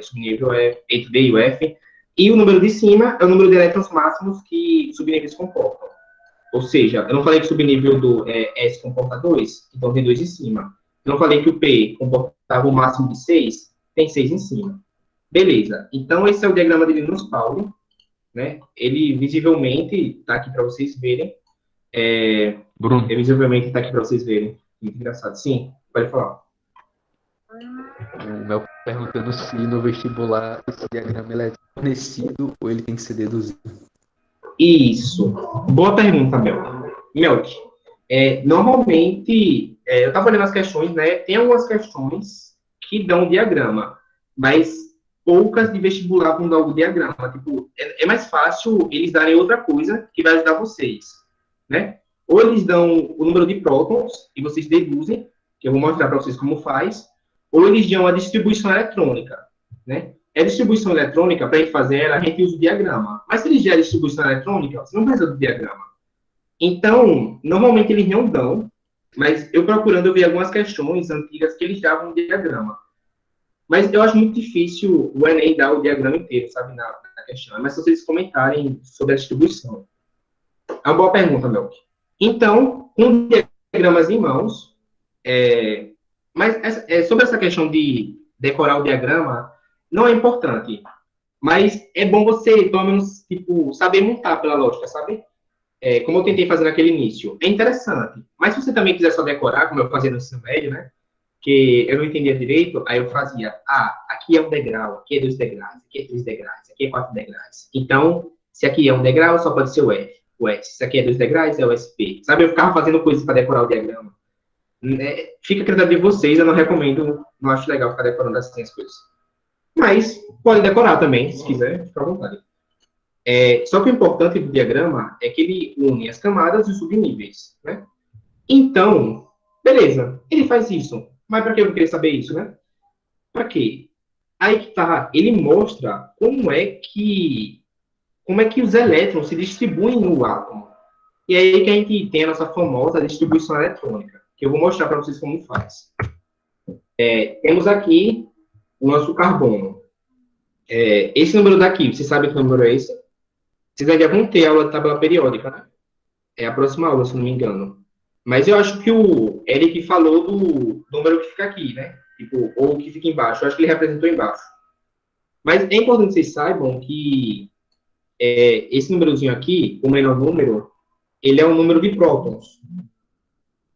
subnível E, entre D e o F. E o número de cima é o número de elétrons máximos que subníveis comportam. Ou seja, eu não falei que o subnível do S comporta 2, então tem 2 em cima. Eu não falei que o P comportava o máximo de 6, tem 6 em cima. Beleza. Então, esse é o diagrama de Linus Pauling, né? Ele visivelmente está aqui para vocês verem. Bruno. Ele visivelmente está aqui para vocês verem. Muito engraçado. Sim, pode falar. O Mel perguntando se no vestibular esse diagrama ele é fornecido ou ele tem que ser deduzido. Isso. Boa pergunta, Melk. Normalmente, eu estava olhando as questões, né? Tem algumas questões que dão diagrama, mas poucas de vestibular vão dar o diagrama. Tipo, é mais fácil eles darem outra coisa que vai ajudar vocês, né? Ou eles dão o número de prótons e vocês deduzem, que eu vou mostrar para vocês como faz, ou eles dão a distribuição eletrônica, né? A distribuição eletrônica, para a gente fazer ela, a gente usa o diagrama. Mas se eles der a distribuição eletrônica, você não precisa do diagrama. Então, normalmente eles não dão, mas eu procurando, eu vi algumas questões antigas que eles davam um diagrama. Mas eu acho muito difícil o Enem dar o diagrama inteiro, sabe, na questão. Mas se vocês comentarem sobre a distribuição. É uma boa pergunta, Melk. Então, com diagramas em mãos, mas sobre essa questão de decorar o diagrama, não é importante. Mas é bom você, pelo menos, tipo, saber montar pela lógica, sabe? Como eu tentei fazer naquele início. É interessante. Mas se você também quiser só decorar, como eu fazia no ensino médio, né? Que eu não entendia direito, aí eu fazia, aqui é um degrau, aqui é 2 degraus, aqui é 3 degraus, aqui é 4 degraus. Então, se aqui é um degrau, só pode ser o F. O S. Se aqui é 2 degraus, é o SP. Sabe, eu ficava fazendo coisas para decorar o diagrama. Fica a critério de vocês, eu não recomendo, não acho legal ficar decorando assim as coisas. Mas, pode decorar também, se quiser, fica à vontade. Só que o importante do diagrama é que ele une as camadas e os subníveis, né? Então, beleza, ele faz isso. Mas para que eu vou querer saber isso, né? Para quê? Aí que tá, ele mostra como é que os elétrons se distribuem no átomo. E aí que a gente tem a nossa famosa distribuição eletrônica, que eu vou mostrar para vocês como faz. Temos aqui o nosso carbono. Esse número daqui, você sabe que número é esse? Vocês ainda vão ter aula de tabela periódica, né? É a próxima aula, se não me engano. Mas eu acho que o Eric falou do número que fica aqui, né? Tipo, ou que fica embaixo. Eu acho que ele representou embaixo. Mas é importante que vocês saibam que esse númerozinho aqui, o menor número, ele é o número de prótons.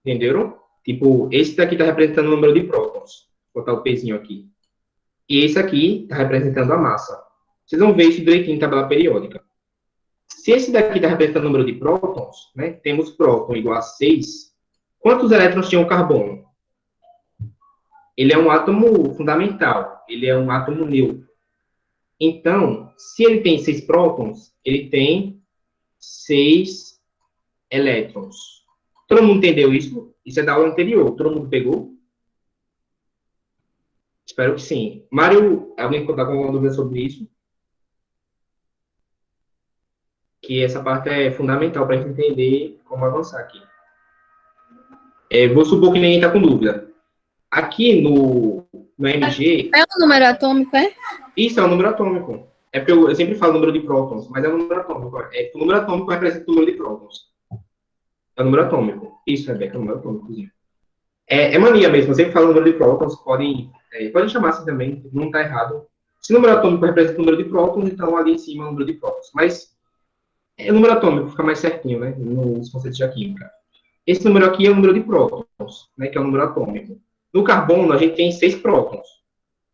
Entenderam? Tipo, esse daqui está representando o número de prótons. Vou botar o pezinho aqui. E esse aqui está representando a massa. Vocês vão ver isso direitinho em tabela periódica. Se esse daqui está representando o número de prótons, né, temos próton igual a 6. Quantos elétrons tinha o carbono? Ele é um átomo fundamental. Ele é um átomo neutro. Então, se ele tem 6 prótons, ele tem 6 elétrons. Todo mundo entendeu isso? Isso é da aula anterior. Todo mundo pegou? Espero que sim. Mário, alguém está com alguma dúvida sobre isso? Que essa parte é fundamental para a gente entender como avançar aqui. Vou supor que ninguém está com dúvida. Aqui no MG... É o número atômico, é? Isso é o número atômico. É porque eu sempre falo número de prótons, mas é o número atômico. O número atômico representa o número de prótons. É o número atômico. Isso, Rebeca, é o número atômico. É mania mesmo, eu sempre falo o número de prótons, podem chamar assim também, não está errado. Se o número atômico representa o número de prótons, então ali em cima é o número de prótons. Mas o número atômico fica mais certinho, né, nos conceitos de química. Esse número aqui é o número de prótons, né, que é o número atômico. No carbono, a gente tem 6 prótons.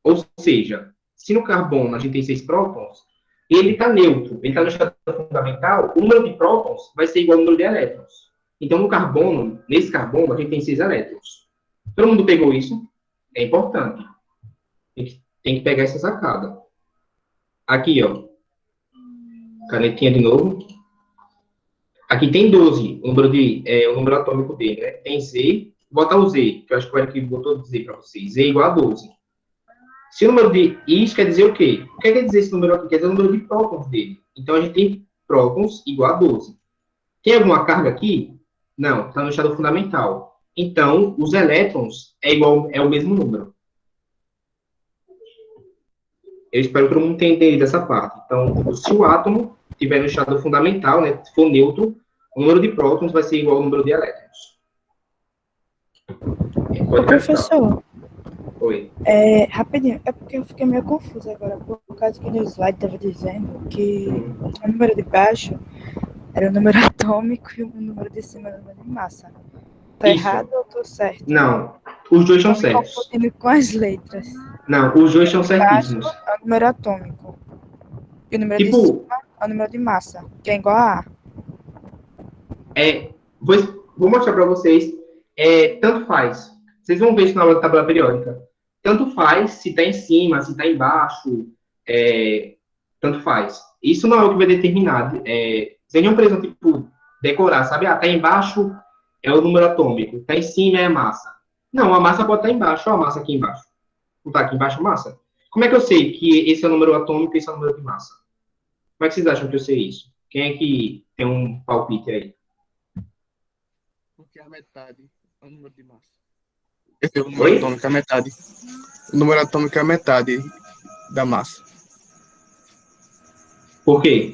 Ou seja, se no carbono a gente tem 6 prótons, ele está neutro, ele está no estado fundamental, o número de prótons vai ser igual ao número de elétrons. Então, no carbono, nesse carbono, a gente tem 6 elétrons. Todo mundo pegou isso? É importante. Tem que pegar essa sacada. Aqui, ó. Canetinha de novo. Aqui tem 12, o número atômico dele, né? Tem Z, vou botar o Z, que eu acho que o Eric botou Z para vocês. Z igual a 12. Se o número de... Isso quer dizer o quê? O que quer dizer esse número aqui? Quer dizer o número de prótons dele. Então, a gente tem prótons igual a 12. Tem alguma carga aqui? Não, está no estado fundamental. Então, os elétrons é o mesmo número. Eu espero que todo mundo tenha entendido essa parte. Então, se o átomo estiver no estado fundamental, né, se for neutro, o número de prótons vai ser igual ao número de elétrons. Ô, professor, Oi. Rapidinho, é porque eu fiquei meio confusa agora, por causa que no slide estava dizendo que o número de baixo era o número atômico e o número de cima era o número de massa. Tá Isso. errado ou tô certo? Não, os dois estão Tô me certos. confundindo com as letras. Não, os dois estão certíssimos. Baixo é o número atômico. E o número de Tipo, cima é o número de massa, que é igual a A. vou mostrar para vocês. Tanto faz. Vocês vão ver isso na aula da tabela periódica. Tanto faz se está em cima, se está embaixo. Tanto faz. Isso não é o que vai determinar. Vocês não precisam, tipo, decorar, sabe? Ah, tá embaixo é o número atômico, tá em cima é a massa. Não, a massa pode estar embaixo. Olha a massa aqui embaixo. Não tá aqui embaixo a massa? Como é que eu sei que esse é o número atômico e esse é o número de massa? Como é que vocês acham que eu sei isso? Quem é que tem um palpite aí? Porque a metade é o número de massa. O número atômico é a metade. O número atômico é a metade da massa. Por quê?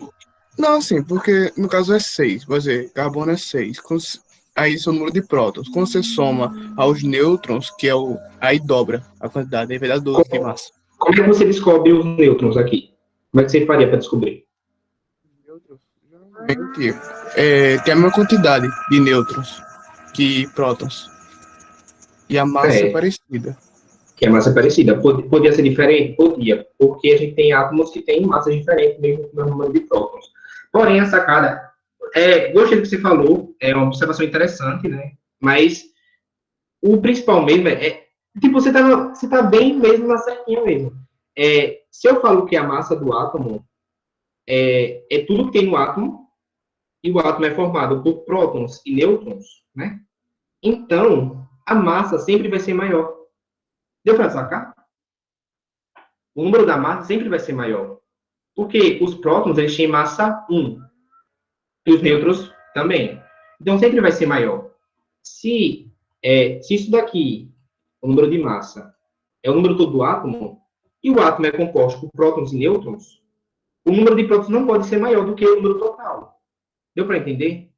Não, assim, porque no caso é 6. Por exemplo, carbono é 6. Aí esse é o número de prótons. Quando você soma aos nêutrons, que é aí dobra a quantidade, aí vai dar 12 de massa. Como é que você descobre os nêutrons aqui? Como é que você faria para descobrir? Tem a mesma quantidade de nêutrons que prótons. E a massa é parecida. Que a massa é parecida. Podia ser diferente? Podia. Porque a gente tem átomos que têm massas diferentes, mesmo com o número de prótons. Porém, a sacada... gostei do que você falou. É uma observação interessante, né? Mas o principal mesmo tipo, você tá bem mesmo na certinha mesmo. Se eu falo que a massa do átomo é tudo que tem no átomo, e o átomo é formado por prótons e nêutrons, né? Então, a massa sempre vai ser maior. Deu para sacar? O número da massa sempre vai ser maior. Porque os prótons, eles têm massa 1. E os nêutrons também. Então, sempre vai ser maior. Se isso daqui, o número de massa, é o número todo do átomo, e o átomo é composto por prótons e nêutrons, o número de prótons não pode ser maior do que o número total. Deu para entender?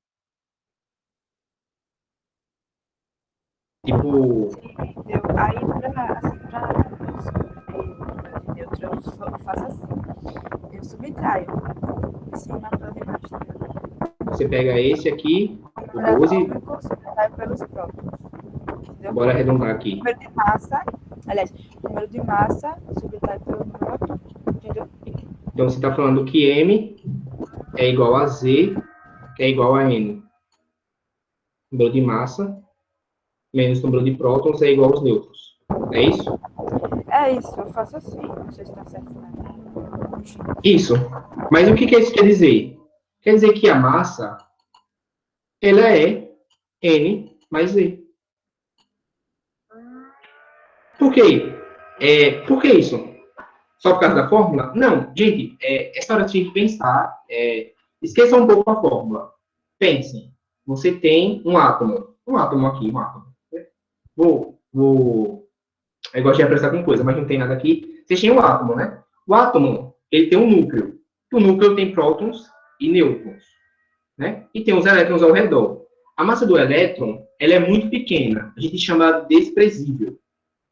Tipo... Aí, para nêutrons, eu faço assim. Eu subtraio. De cima para baixo. Você pega esse aqui, o 12... Subtraio pelos prótons. Entendeu? Bora arredondar aqui. Número de massa, aliás, número de massa subtrai pelo número atômico. Entendeu? Então, você está falando que M é igual a Z, que é igual a N. Número de massa menos número de prótons é igual aos nêutrons. É isso? É isso, eu faço assim. Não sei se está certo. Né? Isso. Mas o que isso quer dizer? Quer dizer que a massa, ela é N mais Z. Por quê? Por que isso? Só por causa da fórmula? Não, gente, essa hora você tem que pensar. Esqueça um pouco a fórmula. Pensem. Você tem um átomo. Um átomo aqui, um átomo. Eu gosto de representar com coisa, mas não tem nada aqui. Vocês têm um átomo, né? O átomo, ele tem um núcleo. O núcleo tem prótons e nêutrons, né? E tem os elétrons ao redor. A massa do elétron, ela é muito pequena. A gente chama ela de desprezível.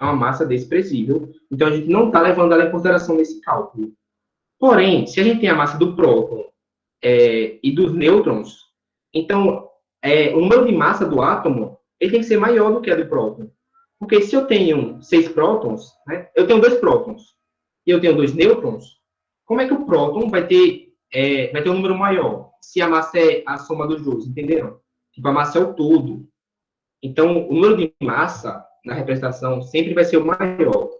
É uma massa desprezível. Então, a gente não está levando ela em consideração nesse cálculo. Porém, se a gente tem a massa do próton e dos nêutrons, então, o número de massa do átomo, ele tem que ser maior do que a do próton. Porque se eu tenho 6 prótons, né, eu tenho 2 prótons, e eu tenho 2 nêutrons, como é que o próton vai ter um número maior? Se a massa é a soma dos dois, entenderam? Tipo, a massa é o todo. Então, o número de massa na representação sempre vai ser o maior.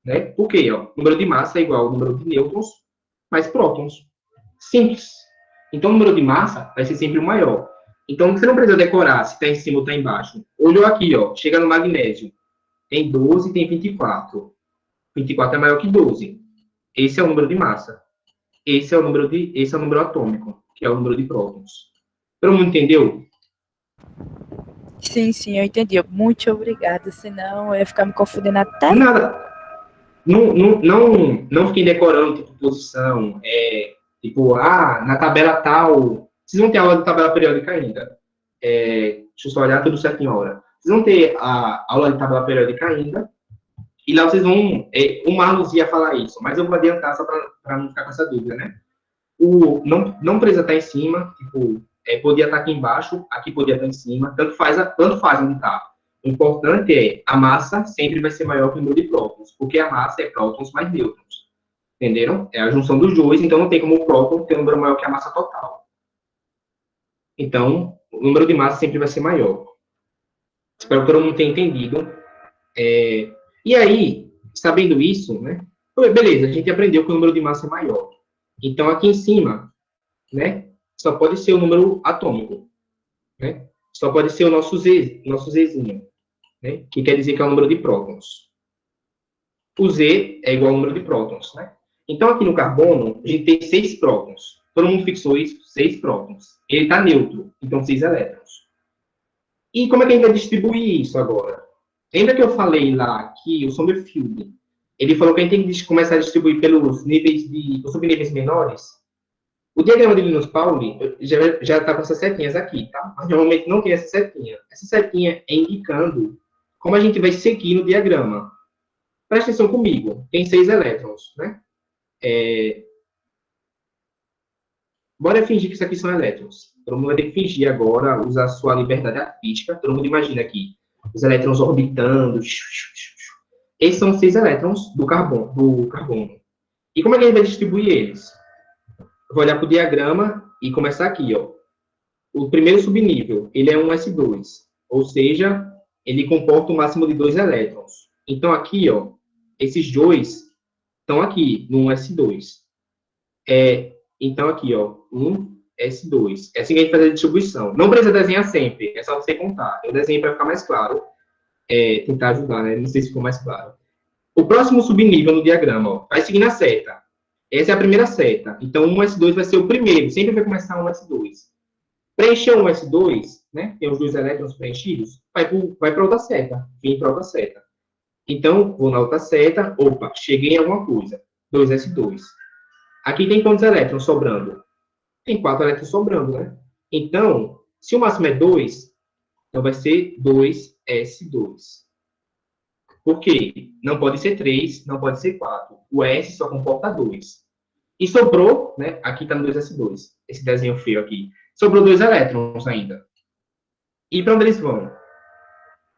Né? Por quê? Ó? O número de massa é igual ao número de nêutrons mais prótons. Simples. Então, o número de massa vai ser sempre o maior. Então, você não precisa decorar se está em cima ou está embaixo. Olhou aqui, ó, chega no magnésio. Tem 12, tem 24. 24 é maior que 12. Esse é o número de massa. Esse é o número atômico, que é o número de prótons. Todo mundo entendeu? Sim, eu entendi. Muito obrigada, senão eu ia ficar me confundindo até. Nada. Não fiquem decorando, tipo, posição. Tipo, na tabela tal. Vocês vão ter aula de tabela periódica ainda. Deixa eu só olhar tudo certo em hora. Vocês vão ter a aula de tabela periódica ainda. E lá vocês vão. O Marlos ia falar isso, mas eu vou adiantar só para não ficar com essa dúvida, né? Não precisa estar em cima, tipo, podia estar aqui embaixo, aqui podia estar em cima, tanto faz onde está. O importante é a massa sempre vai ser maior que o número de prótons, porque a massa é prótons mais nêutrons. Entenderam? É a junção dos dois, então não tem como o próton ter um número maior que a massa total. Então, o número de massa sempre vai ser maior. Espero que todo mundo tenha entendido. E aí, sabendo isso, né? Beleza, a gente aprendeu que o número de massa é maior. Então, aqui em cima, né? Só pode ser o número atômico, né? Só pode ser o nosso Zzinho, né? Que quer dizer que é o número de prótons. O Z é igual ao número de prótons, né? Então, aqui no carbono, a gente tem 6 prótons. Todo mundo fixou isso, 6 prótons. Ele está neutro, então 6 elétrons. E como é que a gente vai distribuir isso agora? Lembra que eu falei lá que o Sommerfeld, ele falou que a gente tem que começar a distribuir pelos os subníveis menores? O diagrama de Linus-Pauling já está com essas setinhas aqui, tá? Mas normalmente não tem essa setinha. Essa setinha é indicando como a gente vai seguir no diagrama. Presta atenção comigo. Tem 6 elétrons, né? Bora fingir que isso aqui são elétrons. Todo mundo vai ter que fingir agora, usar a sua liberdade artística. Todo mundo imagina aqui os elétrons orbitando. Esses são 6 elétrons do carbono. E como é que a gente vai distribuir eles? Eu vou olhar para o diagrama e começar aqui, ó. O primeiro subnível, ele é um S2, ou seja, ele comporta o máximo de 2 elétrons. Então, aqui, ó, esses dois estão aqui, no S2. Então, aqui, ó, 1S2. É assim que a gente faz a distribuição. Não precisa desenhar sempre, é só você contar. Eu desenhei para ficar mais claro, tentar ajudar, né? Não sei se ficou mais claro. O próximo subnível no diagrama, ó, vai seguir na seta. Essa é a primeira seta. Então, 1S2 vai ser o primeiro. Sempre vai começar 1S2. Preencheu 1S2, né? Tem os 2 elétrons preenchidos. Vai para outra seta. Vem para outra seta. Então, vou na outra seta. Opa, cheguei em alguma coisa. 2S2. Aqui tem quantos elétrons sobrando? Tem 4 elétrons sobrando, né? Então, se o máximo é 2, então vai ser 2S2. Por quê? Não pode ser 3, não pode ser 4. O S só comporta 2. E sobrou, né? Aqui está no 2S2. Esse desenho feio aqui. Sobrou 2 elétrons ainda. E para onde eles vão?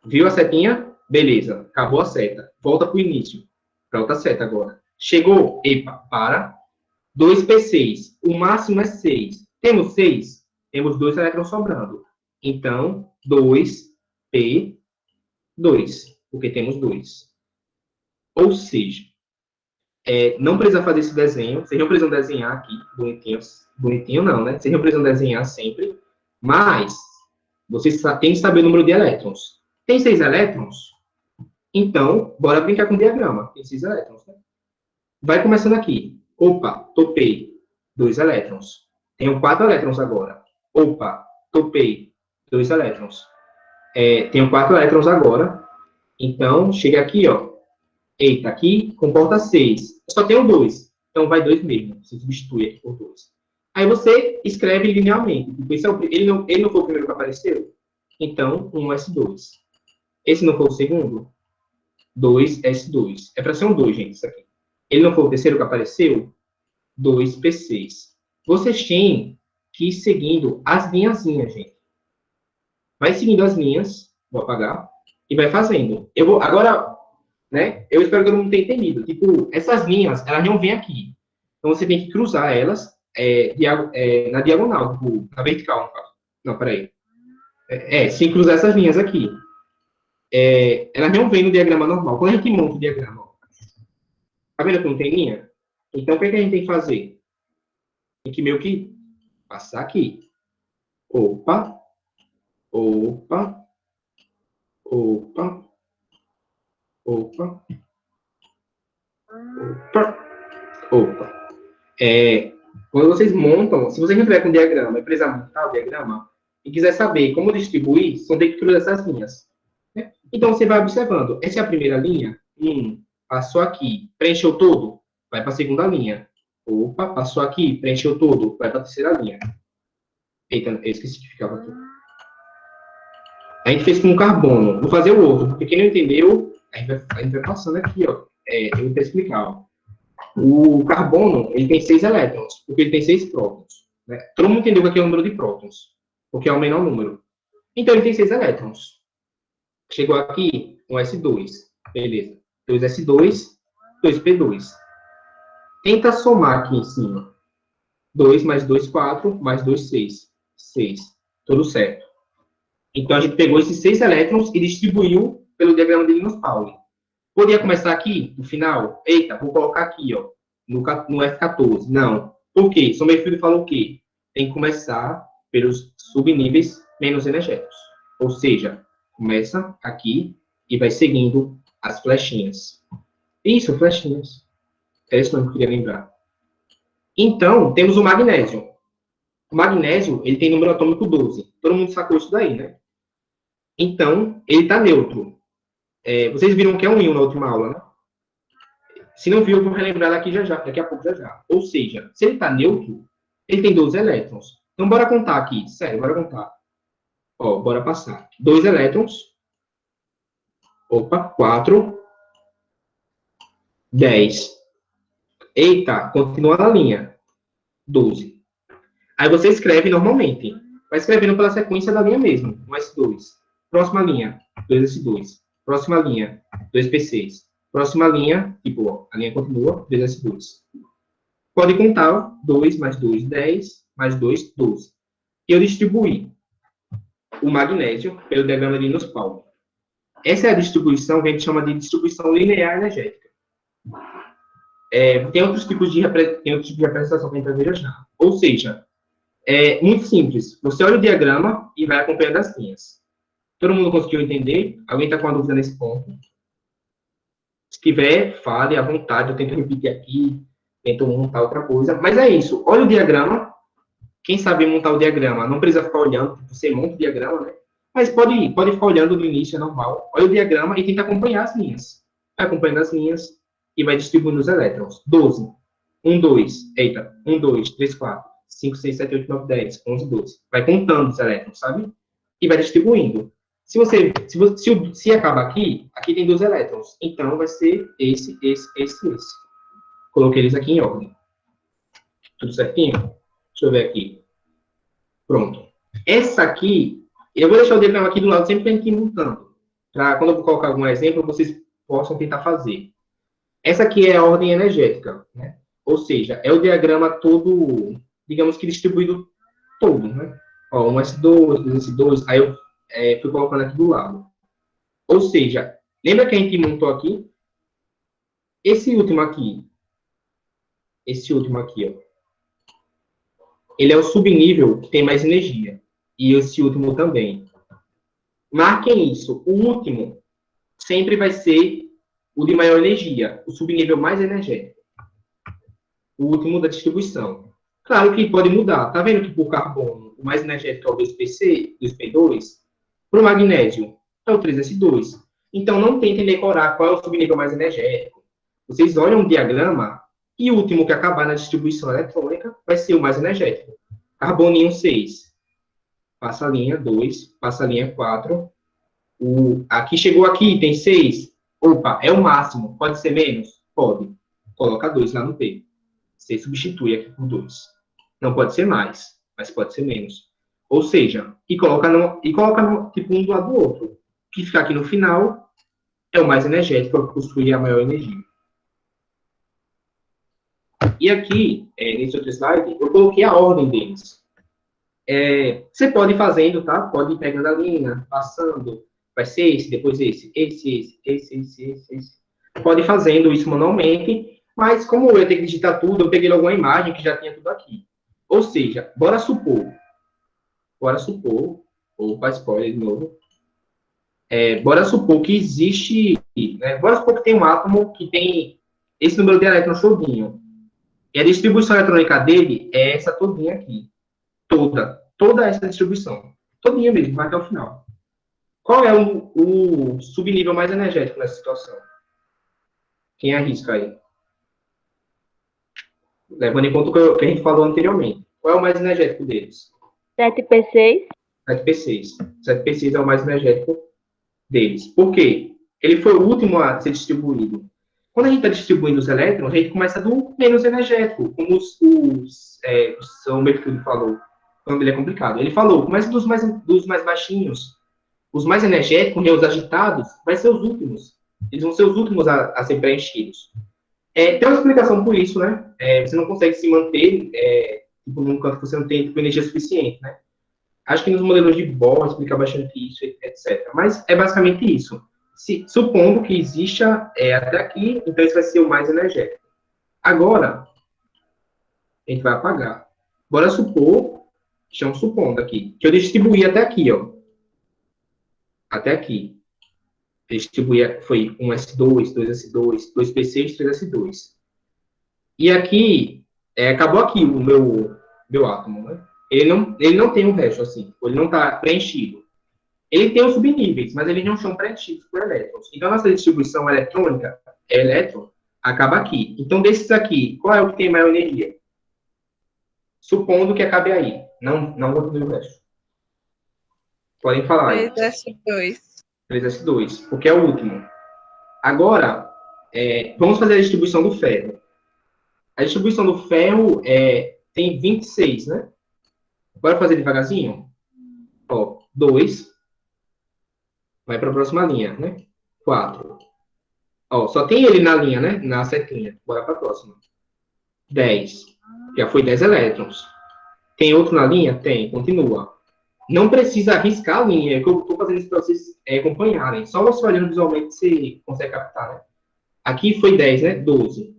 Viu a setinha? Beleza. Acabou a seta. Volta para o início. Para outra seta agora. Chegou? Epa, para. 2P6. O máximo é 6. Temos 6? Temos 2 elétrons sobrando. Então, 2P2. Porque temos 2. Ou seja, não precisa fazer esse desenho. Vocês não precisam desenhar aqui, bonitinho não, né? Vocês não precisam desenhar sempre, mas vocês têm que saber o número de elétrons. Tem 6 elétrons? Então, bora brincar com o diagrama. Tem 6 elétrons, né? Vai começando aqui. Opa, topei 2 elétrons. Tenho 4 elétrons agora. Opa, topei 2 elétrons. Tenho 4 elétrons agora. Então, chega aqui, ó. Eita, aqui comporta 6. Eu só tenho 2. Então, vai 2 mesmo. Você substitui aqui por 2. Aí você escreve linearmente. Tipo, ele não foi o primeiro que apareceu? Então, 1S2. Esse não foi o segundo? 2S2. É para ser um 2, gente, isso aqui. Ele não foi o terceiro que apareceu? 2P6. Vocês têm que ir seguindo as linhazinhas, gente. Vai seguindo as linhas, vou apagar, e vai fazendo. Eu vou, agora, né, eu espero que todo mundo tenha entendido. Tipo, essas linhas, elas não vêm aqui. Então, você tem que cruzar elas na diagonal, tipo, na vertical, no caso. Não, peraí. Sem cruzar essas linhas aqui. Elas não vêm no diagrama normal. Quando a gente monta o diagrama, ó, tá vendo que não tem linha? Então, o que a gente tem que fazer? Tem que meio que passar aqui. Opa. Opa. Opa. Opa. Opa. Opa. Quando vocês montam, se vocês não tiver com o diagrama e precisar montar o diagrama, e quiser saber como distribuir, só tem que cruzar essas linhas. Né? Então, você vai observando. Essa é a primeira linha. Passou aqui. Preencheu todo? Vai para a segunda linha. Opa, passou aqui. Preencheu todo? Vai para a terceira linha. Eita, eu esqueci que ficava aqui. A gente fez com carbono. Vou fazer o outro. Porque quem não entendeu, a gente vai passando aqui, ó. Eu vou explicar, ó. O carbono, ele tem 6 elétrons, porque ele tem 6 prótons. Né? Todo mundo entendeu que aqui é o número de prótons, porque é o menor número. Então, ele tem 6 elétrons. Chegou aqui, um S2. Beleza. 2S2, 2P2. Tenta somar aqui em cima. 2 mais 2, 4, mais 2, 6. 6. Tudo certo. Então, a gente pegou esses 6 elétrons e distribuiu pelo diagrama de Linus-Pauling. Podia começar aqui, no final? Eita, vou colocar aqui, ó, no F14. Não. Por quê? Sommerfeld falou o quê? Tem que começar pelos subníveis menos energéticos. Ou seja, começa aqui e vai seguindo as flechinhas. Isso, flechinhas. É isso que eu queria lembrar. Então, temos o magnésio. O magnésio, ele tem número atômico 12. Todo mundo sacou isso daí, né? Então, ele está neutro. Vocês viram que é um íon na última aula, né? Se não viu, eu vou relembrar daqui a pouco já. Ou seja, se ele está neutro, ele tem 12 elétrons. Então, bora contar aqui. Sério, bora contar. Ó, bora passar. 2 elétrons. Opa, 4. 10. Eita, continua na linha. 12. Aí você escreve normalmente. Vai escrevendo pela sequência da linha mesmo. 1S2. Próxima linha, 2S2. Próxima linha, 2P6. Próxima linha, tipo, ó, a linha continua, 2S2. Pode contar, 2 mais 2, 10, mais 2, 12. E eu distribuí o magnésio pelo diagrama de Linus-Pauling. Essa é a distribuição que a gente chama de distribuição linear energética. Tem outros tipos de representação que a gente vai ver já. Ou seja, é muito simples. Você olha o diagrama e vai acompanhando as linhas. Todo mundo conseguiu entender? Alguém está com uma dúvida nesse ponto? Se tiver, fale à vontade. Eu tento repetir aqui, tento montar outra coisa. Mas é isso. Olha o diagrama. Quem sabe montar o diagrama não precisa ficar olhando. Você monta o diagrama, né? Mas pode ficar olhando no início, é normal. Olha o diagrama e tenta acompanhar as linhas. Vai acompanhando as linhas e vai distribuindo os elétrons. 12. 1, 2. Eita. 1, 2, 3, 4. 5, 6, 7, 8, 9, 10. 11, 12. Vai contando os elétrons, sabe? E vai distribuindo. Se acaba aqui tem 2 elétrons. Então, vai ser esse. Coloquei eles aqui em ordem. Tudo certinho? Deixa eu ver aqui. Pronto. Essa aqui, eu vou deixar o diagrama aqui do lado, sempre tem que ir montando. Para quando eu vou colocar algum exemplo, vocês possam tentar fazer. Essa aqui é a ordem energética, né? Ou seja, é o diagrama todo, digamos que distribuído todo, né? Ó, 1S2, 2S2, aí eu fui colocando aqui do lado. Ou seja, lembra que a gente montou aqui? Esse último aqui, ó. Ele é o subnível que tem mais energia. E esse último também. Marquem isso. O último sempre vai ser o de maior energia. O subnível mais energético. O último da distribuição. Claro que pode mudar. Tá vendo que por carbono o mais energético é o 2PC, 2P2? Para o magnésio é o 3S2. Então, não tentem decorar qual é o subnível mais energético. Vocês olham o diagrama E o último que acabar na distribuição eletrônica vai ser o mais energético. Carboninho 6. Passa a linha 2, passa a linha 4. Aqui chegou aqui, tem 6. Opa, é o máximo. Pode ser menos? Pode. Coloca 2 lá no P. Você substitui aqui por 2. Não pode ser mais, mas pode ser menos. Ou seja, e coloca tipo um do lado do outro. O que fica aqui no final é o mais energético, para construir a maior energia. E aqui, nesse outro slide, eu coloquei a ordem deles. Você pode ir fazendo, tá? Pode ir pegando a linha, passando. Vai ser esse, depois esse. Pode ir fazendo isso manualmente, mas como eu ia ter que digitar tudo, eu peguei logo uma imagem que já tinha tudo aqui. Ou seja, bora supor, opa, spoiler de novo. Bora supor que existe, né? Bora supor que tem um átomo que tem esse número de elétrons todinho. E a distribuição eletrônica dele é essa todinha aqui. Toda essa distribuição. Todinha mesmo, vai até o final. Qual é o subnível mais energético nessa situação? Quem arrisca aí? Levando em conta o que a gente falou anteriormente. Qual é o mais energético deles? 7p6. 7p6. 7p6 é o mais energético deles. Por quê? Ele foi o último a ser distribuído. Quando a gente está distribuindo os elétrons, a gente começa do menos energético, como o São Bertoldo falou. O nome dele é complicado. Ele falou, começa dos mais baixinhos. Os mais energéticos, os agitados, vai ser os últimos. Eles vão ser os últimos a ser preenchidos. Tem uma explicação por isso, né? Você não consegue se manter num canto que você não tem energia suficiente, né? Acho que nos modelos de Bohr explica bastante isso, etc. Mas é basicamente isso. Supondo que exista até aqui, então esse vai ser o mais energético. Agora, a gente vai apagar. Bora supor, estamos supondo aqui, que eu distribuí até aqui, ó. Até aqui. Eu distribuí, foi 1s2, 2s2, 2p6, 3s2. E aqui, acabou aqui o meu átomo, né? Ele não tem um resto, assim. Ele não está preenchido. Ele tem os subníveis, mas eles não são preenchidos por elétrons. Então, a nossa distribuição eletrônica, elétron, acaba aqui. Então, desses aqui, qual é o que tem maior energia? Supondo que acabe aí. Não continue o resto. Podem falar aí. 3s2. 3s2, porque é o último. Agora, vamos fazer a distribuição do ferro. A distribuição do ferro tem 26, né? Bora fazer devagarzinho? Ó, 2. Vai para a próxima linha, né? 4. Ó, só tem ele na linha, né? Na setinha. Bora para a próxima. 10. Já foi 10 elétrons. Tem outro na linha? Tem. Continua. Não precisa arriscar a linha, que eu estou fazendo isso para vocês acompanharem. Só você olhando visualmente você consegue captar, né? Aqui foi 10, né? 12.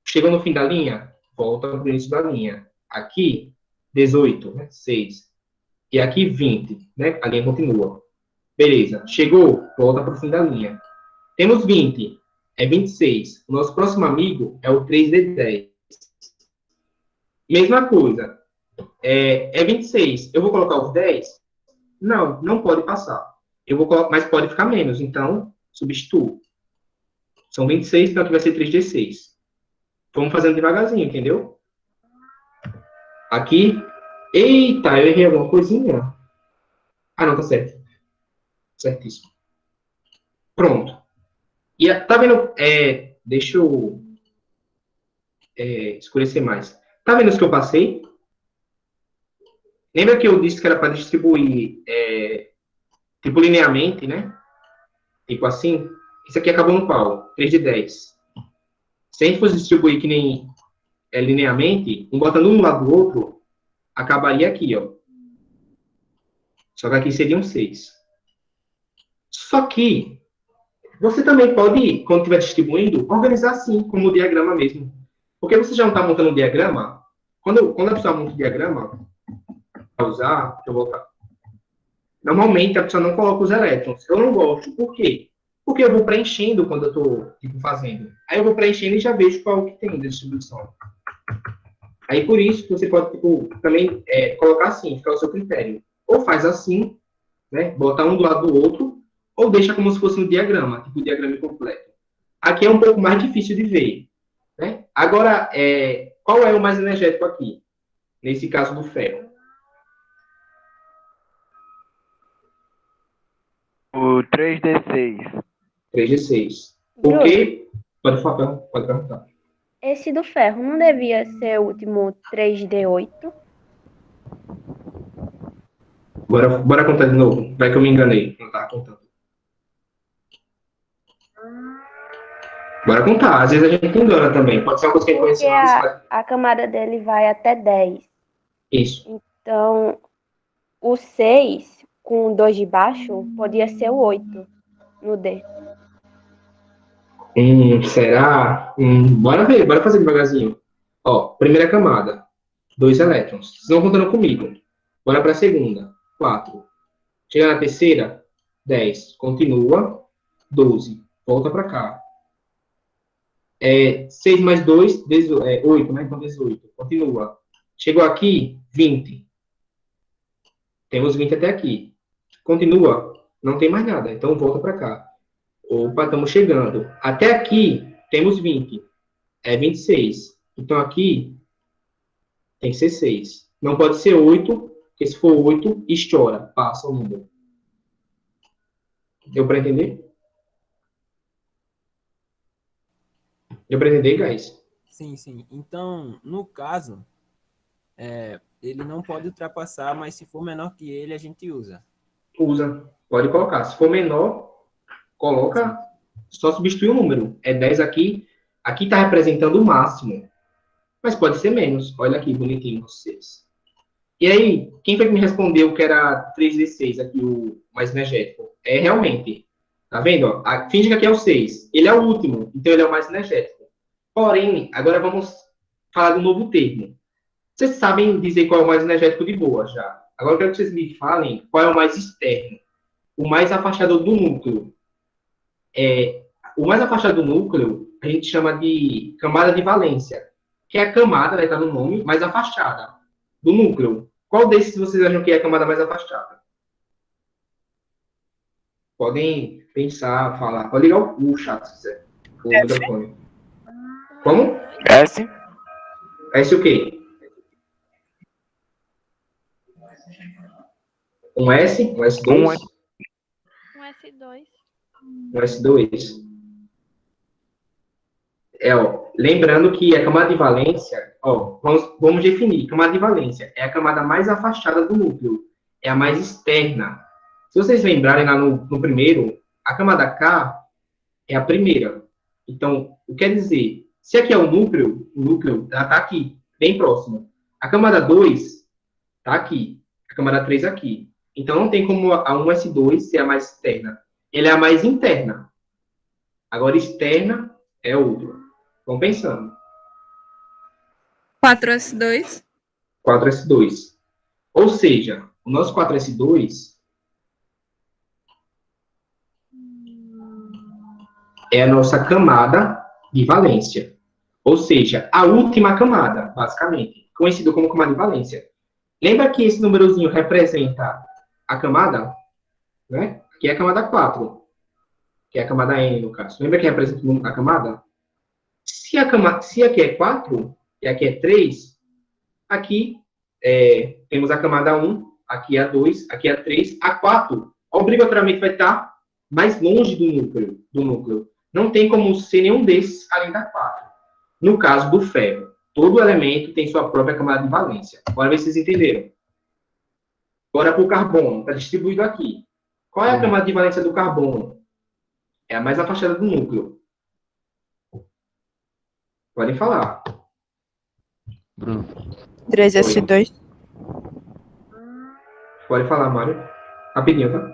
Chegou no fim da linha, volta para o início da linha. Aqui, 18, né? 6. E aqui, 20, né? A linha continua. Beleza. Chegou, volta para o fim da linha. Temos 20, 26. O nosso próximo amigo é o 3d10. Mesma coisa. 26. Eu vou colocar os 10? Não pode passar. Eu vou colocar, mas pode ficar menos. Então, substituo. São 26, então aqui vai ser 3d6. Vamos fazendo devagarzinho, entendeu? Aqui. Eita, eu errei alguma coisinha. Ah, não, tá certo. Certíssimo. Pronto. E tá vendo? Deixa eu escurecer mais. Tá vendo os que eu passei? Lembra que eu disse que era para distribuir tipo linearmente, né? Tipo assim. Isso aqui acabou no qual? 3 de 10. Se a gente fosse distribuir que nem linearmente, um botando um lado do outro, acabaria aqui, ó. Só que aqui seriam 6. Só que você também pode, quando estiver distribuindo, organizar assim, como o diagrama mesmo. Porque você já não está montando um diagrama. Quando a pessoa monta um diagrama, para usar, deixa eu voltar. Normalmente a pessoa não coloca os elétrons. Eu não gosto. Por quê? Porque eu vou preenchendo quando eu estou fazendo. Aí eu vou preenchendo e já vejo qual que tem da distribuição. Aí por isso você pode também colocar assim, ficar ao seu critério. Ou faz assim, né? Botar um do lado do outro, ou deixa como se fosse um diagrama, tipo um diagrama completo. Aqui é um pouco mais difícil de ver. né? Agora, qual é o mais energético aqui? Nesse caso do ferro. O 3D6. 3d6. Bruno, Porque... Pode perguntar. esse do ferro não devia ser o último 3D8? Bora contar de novo. Vai que eu me enganei. Não tava contando. Bora contar. Às vezes a gente engana também. Pode ser uma coisa que a gente Porque conhece antes. a camada dele vai até 10. Isso. Então, o 6 com 2 de baixo podia ser o 8 no D. Será? Bora ver. Bora fazer devagarzinho. Ó, primeira camada. 2 elétrons. Vocês estão contando comigo. Bora para a segunda. 4. Chega na terceira. 10. Continua. 12. Volta para cá. 6 mais 2, 8, né? Então 18. Continua. Chegou aqui, 20. Temos 20 até aqui. Continua. Não tem mais nada. Então volta para cá. Opa, estamos chegando. Até aqui, temos 20. É 26. Então aqui, tem que ser 6. Não pode ser 8, porque se for 8, estoura. Passa o número. Deu para entender? Deu para entender, guys? Sim, sim. Então, no caso, ele não pode ultrapassar, mas se for menor que ele, a gente usa. Usa. Pode colocar. Se for menor, coloca, só substitui o número. É 10 aqui. Aqui está representando o máximo. Mas pode ser menos. Olha aqui, bonitinho, vocês. E aí, quem foi que me respondeu que era 3d6 aqui, o mais energético? É realmente. Tá vendo? Ó? Finge que aqui é o 6. Ele é o último, então ele é o mais energético. Porém, agora vamos falar de um novo termo. Vocês sabem dizer qual é o mais energético de boa já. Agora eu quero que vocês me falem qual é o mais externo. O mais afastado do núcleo. O mais afastado do núcleo, a gente chama de camada de valência. Que é a camada, né, tá no nome, mais afastada do núcleo. Qual desses vocês acham que é a camada mais afastada? Podem pensar, falar. Pode ligar o chat, se quiser. O microfone. Como? S. S o quê? Um S? Um S2? Um S2. Um S2. Lembrando que a camada de valência, vamos definir. Camada de valência é a camada mais afastada do núcleo. É a mais externa. Se vocês lembrarem lá no primeiro, a camada K é a primeira. Então, o que quer dizer? Se aqui é o núcleo está aqui, bem próximo. A camada 2 está aqui. A camada 3 aqui. Então, não tem como a 1s2 ser a mais externa. Ela é a mais interna. Agora, externa é outra. Vão pensando. 4S2. 4s2. Ou seja, o nosso 4s2 é a nossa camada de valência. Ou seja, a última camada, basicamente. Conhecido como camada de valência. Lembra que esse númerozinho representa a camada? Né? Que é a camada 4. Que é a camada N, no caso. Lembra que representa a camada? Se aqui é 4 e aqui é 3, aqui temos a camada 1, aqui é a 2, aqui é a 3, a 4 obrigatoriamente vai estar mais longe do núcleo. Não tem como ser nenhum desses além da 4. No caso do ferro, todo elemento tem sua própria camada de valência. Bora ver se vocês entenderam. Bora para o carbono, está distribuído aqui. Qual é a camada de valência do carbono? É a mais afastada do núcleo. Podem falar. Bruno. 3S2. Pode falar, Mário. Rapidinho, tá?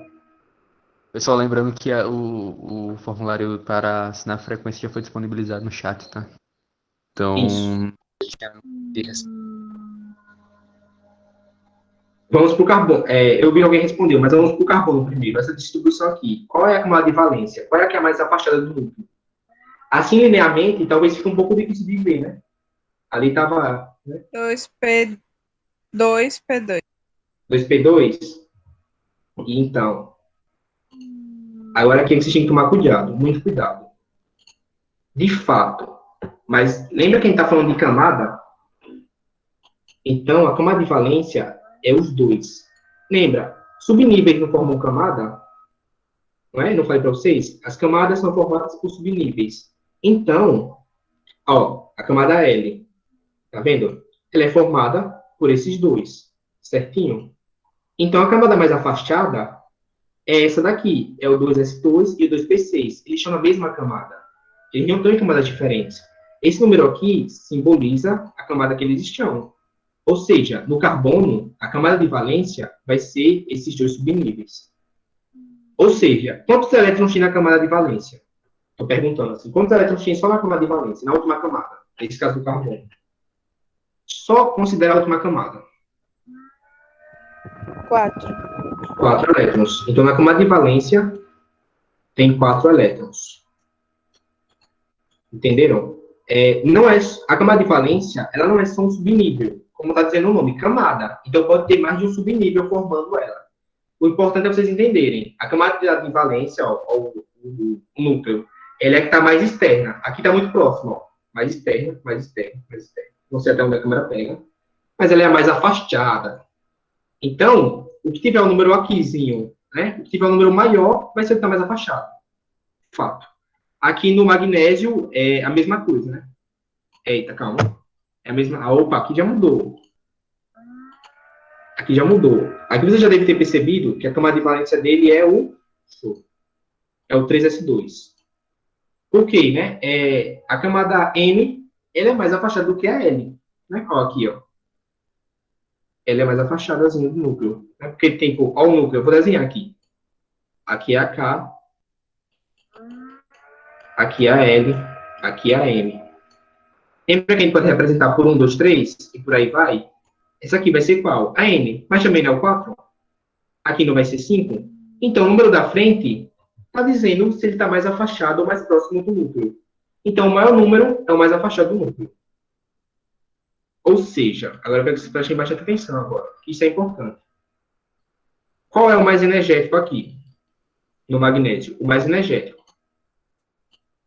Pessoal, lembrando que o formulário para assinar a frequência já foi disponibilizado no chat, tá? Então, vamos para o carbono. Eu vi alguém respondeu, mas vamos para o carbono primeiro. Essa distribuição aqui. Qual é a camada de valência? Qual é a que é a mais afastada do núcleo? Assim, linearmente, talvez fique um pouco difícil de ver, né? Ali estava... Né? 2P2. 2P2? Então... Agora aqui vocês têm que tomar cuidado, muito cuidado. De fato, Mas lembra que a gente está falando de camada? Então, a camada de valência é os dois. Lembra? Subníveis não formam camada? Não é? Não falei para vocês? As camadas são formadas por subníveis. Então, ó, a camada L, tá vendo? Ela é formada por esses dois, certinho? Então, a camada mais afastada é essa daqui, é o 2s2 e o 2p6. Eles são a mesma camada. Eles não estão em camadas diferentes. Esse número aqui simboliza a camada que eles estão. Ou seja, no carbono, a camada de valência vai ser esses dois subníveis. Ou seja, quantos elétrons tem na camada de valência? Estou perguntando assim, quantos elétrons tem só na camada de valência, na última camada? Nesse caso do carbono. Só considera a última camada. 4. 4 elétrons. Então, na camada de valência, tem 4 elétrons. Entenderam? Não é, a camada de valência, ela não é só um subnível, como está dizendo o nome, camada. Então, pode ter mais de um subnível formando ela. O importante é vocês entenderem. A camada de valência, ó, o núcleo, ela é que está mais externa. Aqui está muito próximo, ó. Mais externa, mais externa, mais externa. Não sei até onde a câmera pega. Mas ela é a mais afastada. Então, o que tiver um número aquizinho, né? O que tiver um número maior, vai ser o que está mais afastado. Fato. Aqui no magnésio é a mesma coisa, né? Eita, calma. É a mesma. Opa, aqui já mudou. Aqui já mudou. Aqui você já deve ter percebido que a camada de valência dele é o 3s2. Por quê, né? A camada M, ela é mais afastada do que a L. Né? Ó, aqui, ó. Ela é mais afastadazinha do núcleo. Né? Porque tem, ó, o núcleo. Eu vou desenhar aqui. Aqui é a K. Aqui é a L. Aqui é a M. Lembra que a gente pode representar por 1, 2, 3 e por aí vai? Essa aqui vai ser qual? A N. Mas também não é o 4? Aqui não vai ser 5? Então, o número da frente está dizendo se ele está mais afastado ou mais próximo do núcleo. Então, o maior número é o mais afastado do núcleo. Ou seja, agora eu quero que vocês prestem bastante atenção agora, que isso é importante. Qual é o mais energético aqui? No magnésio. O mais energético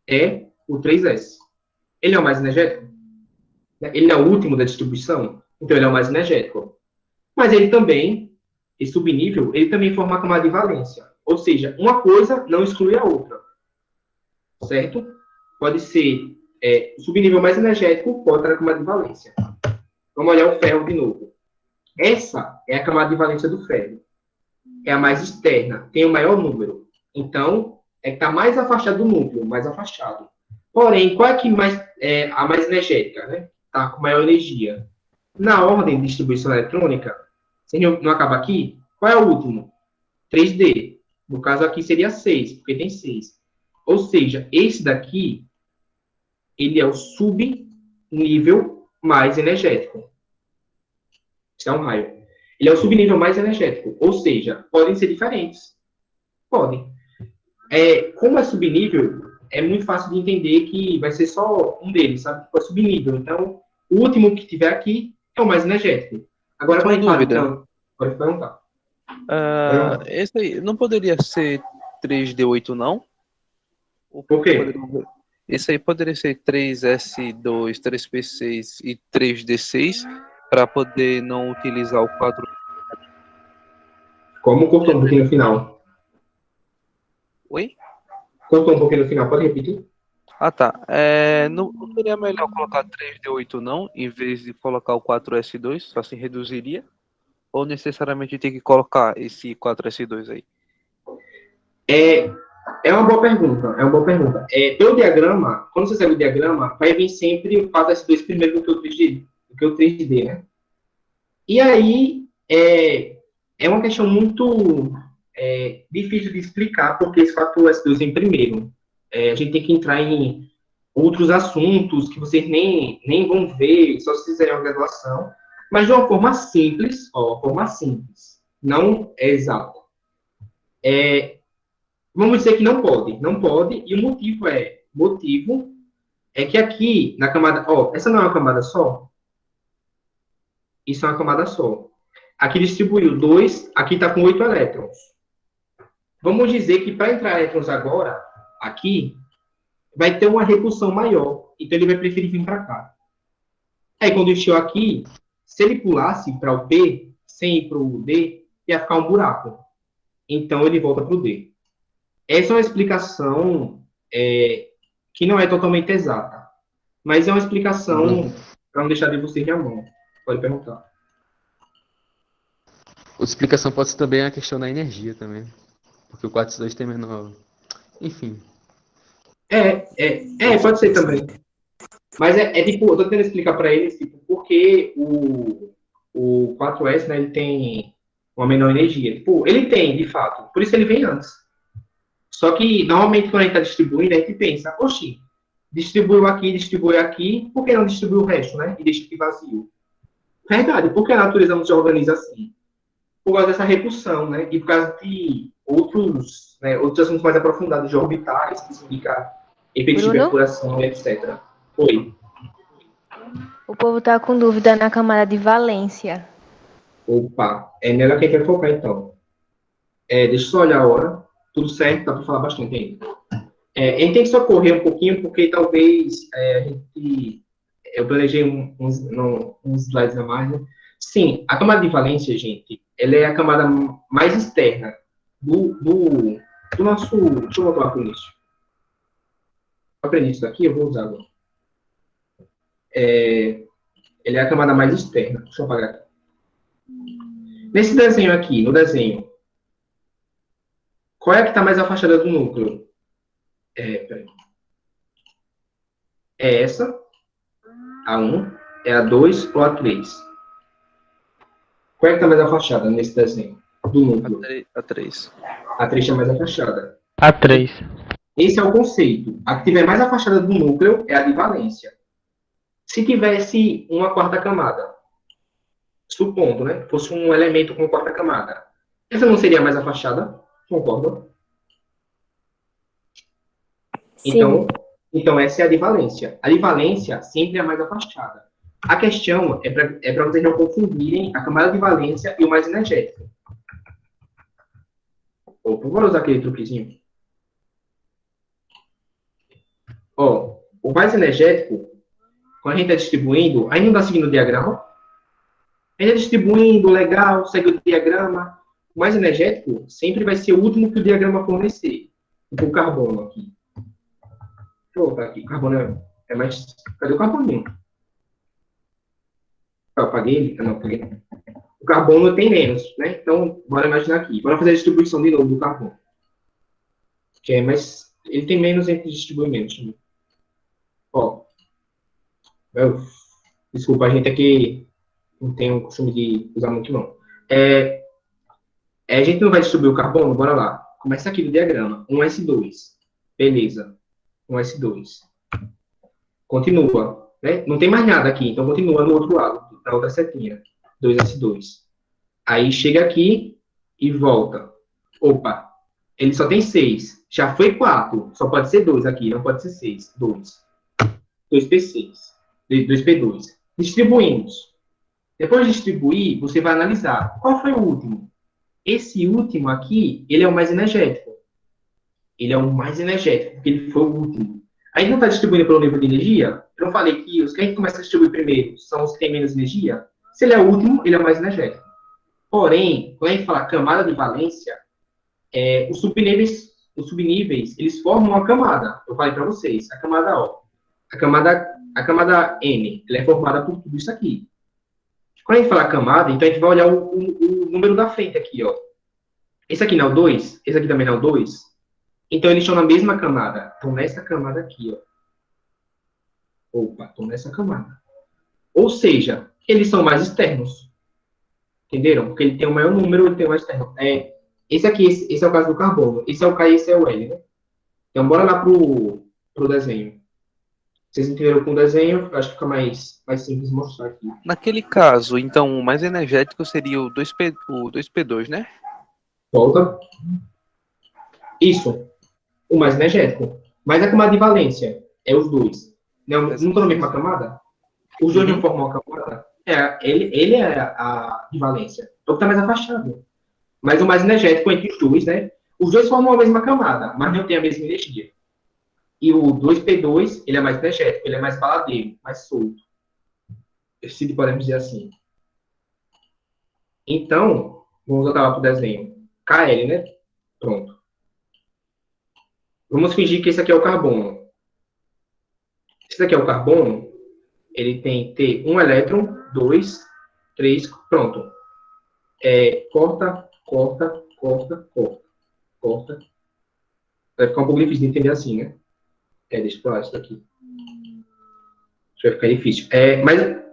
é o 3s. Ele é o mais energético? Ele é o último da distribuição? Então, ele é o mais energético. Mas ele também, esse subnível, ele também forma a camada de valência. Ou seja, uma coisa não exclui a outra. Certo? Pode ser o subnível mais energético, pode estar na camada de valência. Vamos olhar o ferro de novo. Essa é a camada de valência do ferro. É a mais externa, tem o maior número. Então, é que está mais afastado do núcleo, mais afastado. Porém, qual é que a mais energética, né? Está com maior energia. Na ordem de distribuição eletrônica, se não acaba aqui, qual é o último? 3D. No caso aqui seria 6, porque tem 6. Ou seja, esse daqui, ele é o subnível mais energético. Isso é um raio. Ele é o subnível mais energético. Ou seja, podem ser diferentes. Podem. Como é subnível, é muito fácil de entender que vai ser só um deles, sabe? É subnível. Então, o último que tiver aqui é o mais energético. Agora, Uma dúvida. Então, pode perguntar. Esse aí não poderia ser 3D8, não? Por quê? Esse aí poderia ser 3S2, 3P6 e 3D6 para poder não utilizar o 4. Como cortou um pouquinho no final? Oi? Cortou um pouquinho no final, pode repetir? Ah, tá. Não seria melhor colocar 3D8 não, em vez de colocar o 4S2, assim reduziria? Ou necessariamente tem que colocar esse 4S2 aí? É uma boa pergunta, pelo diagrama, quando você segue o diagrama, vai vir sempre o 4S2 primeiro do que o 3D, né? E aí, é uma questão muito difícil de explicar porque esse 4S2 vem primeiro. A gente tem que entrar em outros assuntos que vocês nem vão ver, só se fizerem uma graduação, mas de uma forma simples, não é exata. Vamos dizer que não pode, e o motivo é que aqui, na camada, essa não é uma camada só? Isso é uma camada só. Aqui distribuiu 2, aqui está com 8 elétrons. Vamos dizer que para entrar elétrons agora, aqui, vai ter uma repulsão maior. então ele vai preferir vir para cá. Aí quando ele chegou aqui, se ele pulasse para o B, sem ir para o D, ia ficar um buraco. Então ele volta para o D. Essa é uma explicação que não é totalmente exata, mas é uma explicação para não deixar de vocês na mão. Pode perguntar. Outra explicação pode ser também a questão da energia também. Porque o 4S2 tem menor. Enfim. Pode ser também. Mas tipo, eu tô tentando explicar para eles, tipo, porque o 4S, né, ele tem uma menor energia. Tipo, ele tem, de fato. Por isso ele vem antes. Só que, normalmente, quando a gente está distribuindo, a gente pensa, oxi, distribuiu aqui, por que não distribuiu o resto, né? E deixa aqui vazio. Verdade, por que a natureza não se organiza assim? Por causa dessa repulsão, né? E por causa de outros assuntos mais aprofundados de orbitais, que significa efeito de perfuração, etc. Oi. O povo tá com dúvida na camada de valência. Opa, é nela que a gente vai focar, então. Deixa eu só olhar a hora. Tudo certo, dá para falar bastante ainda. A gente tem que só correr um pouquinho, porque talvez eu planejei uns slides a mais, né? Sim, a camada de valência, gente, ela é a camada mais externa do nosso... Deixa eu voltar para o início. Eu aprendi isso daqui, eu vou usar agora. Ela é a camada mais externa. Deixa eu apagar aqui. Nesse desenho aqui, no desenho, qual é a que está mais afastada do núcleo? Peraí. É essa, a 1, é a 2 ou a 3? Qual é que está mais afastada nesse desenho do núcleo? A 3. A 3 está mais afastada. A 3. Esse é o conceito. A que estiver mais afastada do núcleo é a de valência. Se tivesse uma quarta camada, supondo, né, fosse um elemento com quarta camada, essa não seria mais afastada? Concorda? Então, essa é a de valência. A de valência sempre é a mais afastada. A questão é para vocês não confundirem a camada de valência e o mais energético. Opa, bora usar aquele truquezinho. Ó, o mais energético, quando a gente está distribuindo, aí não está seguindo o diagrama. A gente está distribuindo, legal, segue o diagrama. O mais energético sempre vai ser o último que o diagrama fornecer. Tipo o carbono aqui. Deixa eu voltar aqui. O carbono é mais... Cadê o carboninho? Eu apaguei ele? Não, apaguei. O carbono tem menos, né? Então, bora imaginar aqui. Bora fazer a distribuição de novo do carbono. Que é mais... Ele tem menos, a gente distribui menos. Ó. Desculpa, a gente aqui não tem o costume de usar muito, não. A gente não vai distribuir o carbono? Bora lá. Começa aqui do diagrama. 1s2. Beleza. 1s2. Continua. Né? Não tem mais nada aqui, então continua no outro lado, na outra setinha. 2s2. Aí chega aqui e volta. Opa, ele só tem 6. Já foi 4. Só pode ser 2 aqui, não pode ser 6. 2. 2p6. 2p2. Distribuímos. Depois de distribuir, você vai analisar. Qual foi o último? Esse último aqui, ele é o mais energético. Ele é o mais energético, porque ele foi o último. A gente não está distribuindo pelo nível de energia? Eu não falei que os que a gente começa a distribuir primeiro são os que têm menos energia? Se ele é o último, ele é o mais energético. Porém, quando a gente fala camada de valência, os subníveis, eles formam uma camada. Eu falei para vocês, a camada O. A camada N, ela é formada por tudo isso aqui. Quando a gente fala camada, então a gente vai olhar o número da frente aqui, ó. Esse aqui não é o 2, esse aqui também não é o 2. Então eles estão na mesma camada. Estão nessa camada aqui, ó. Opa, estão nessa camada. Ou seja, eles são mais externos. Entenderam? Porque ele tem o maior número, ele tem o mais externo. Esse aqui, esse é o caso do carbono. Esse é o K e esse é o L, né? Então bora lá pro desenho. Vocês entenderam com o desenho? Acho que fica mais simples mostrar aqui. Naquele caso, então, o mais energético seria o 2P2, né? Volta. Isso. O mais energético. Mas a camada de valência é os dois. Não estão na mesma camada? Os dois não formam uma camada? Ele é a de valência. É o que está mais afastado. Mas o mais energético entre os dois, né? Os dois formam a mesma camada, mas não tem a mesma energia. E o 2p2, ele é mais energético, ele é mais baladeiro, mais solto. Se podemos dizer assim. Então, vamos voltar lá para o desenho. KL, né? Pronto. Vamos fingir que esse aqui é o carbono. Esse daqui é o carbono. Ele tem que ter um elétron, 2, 3, pronto. Corta, corta, corta, corta. Corta. Vai ficar um pouco difícil de entender assim, né? Deixa eu falar isso daqui. Vai ficar difícil.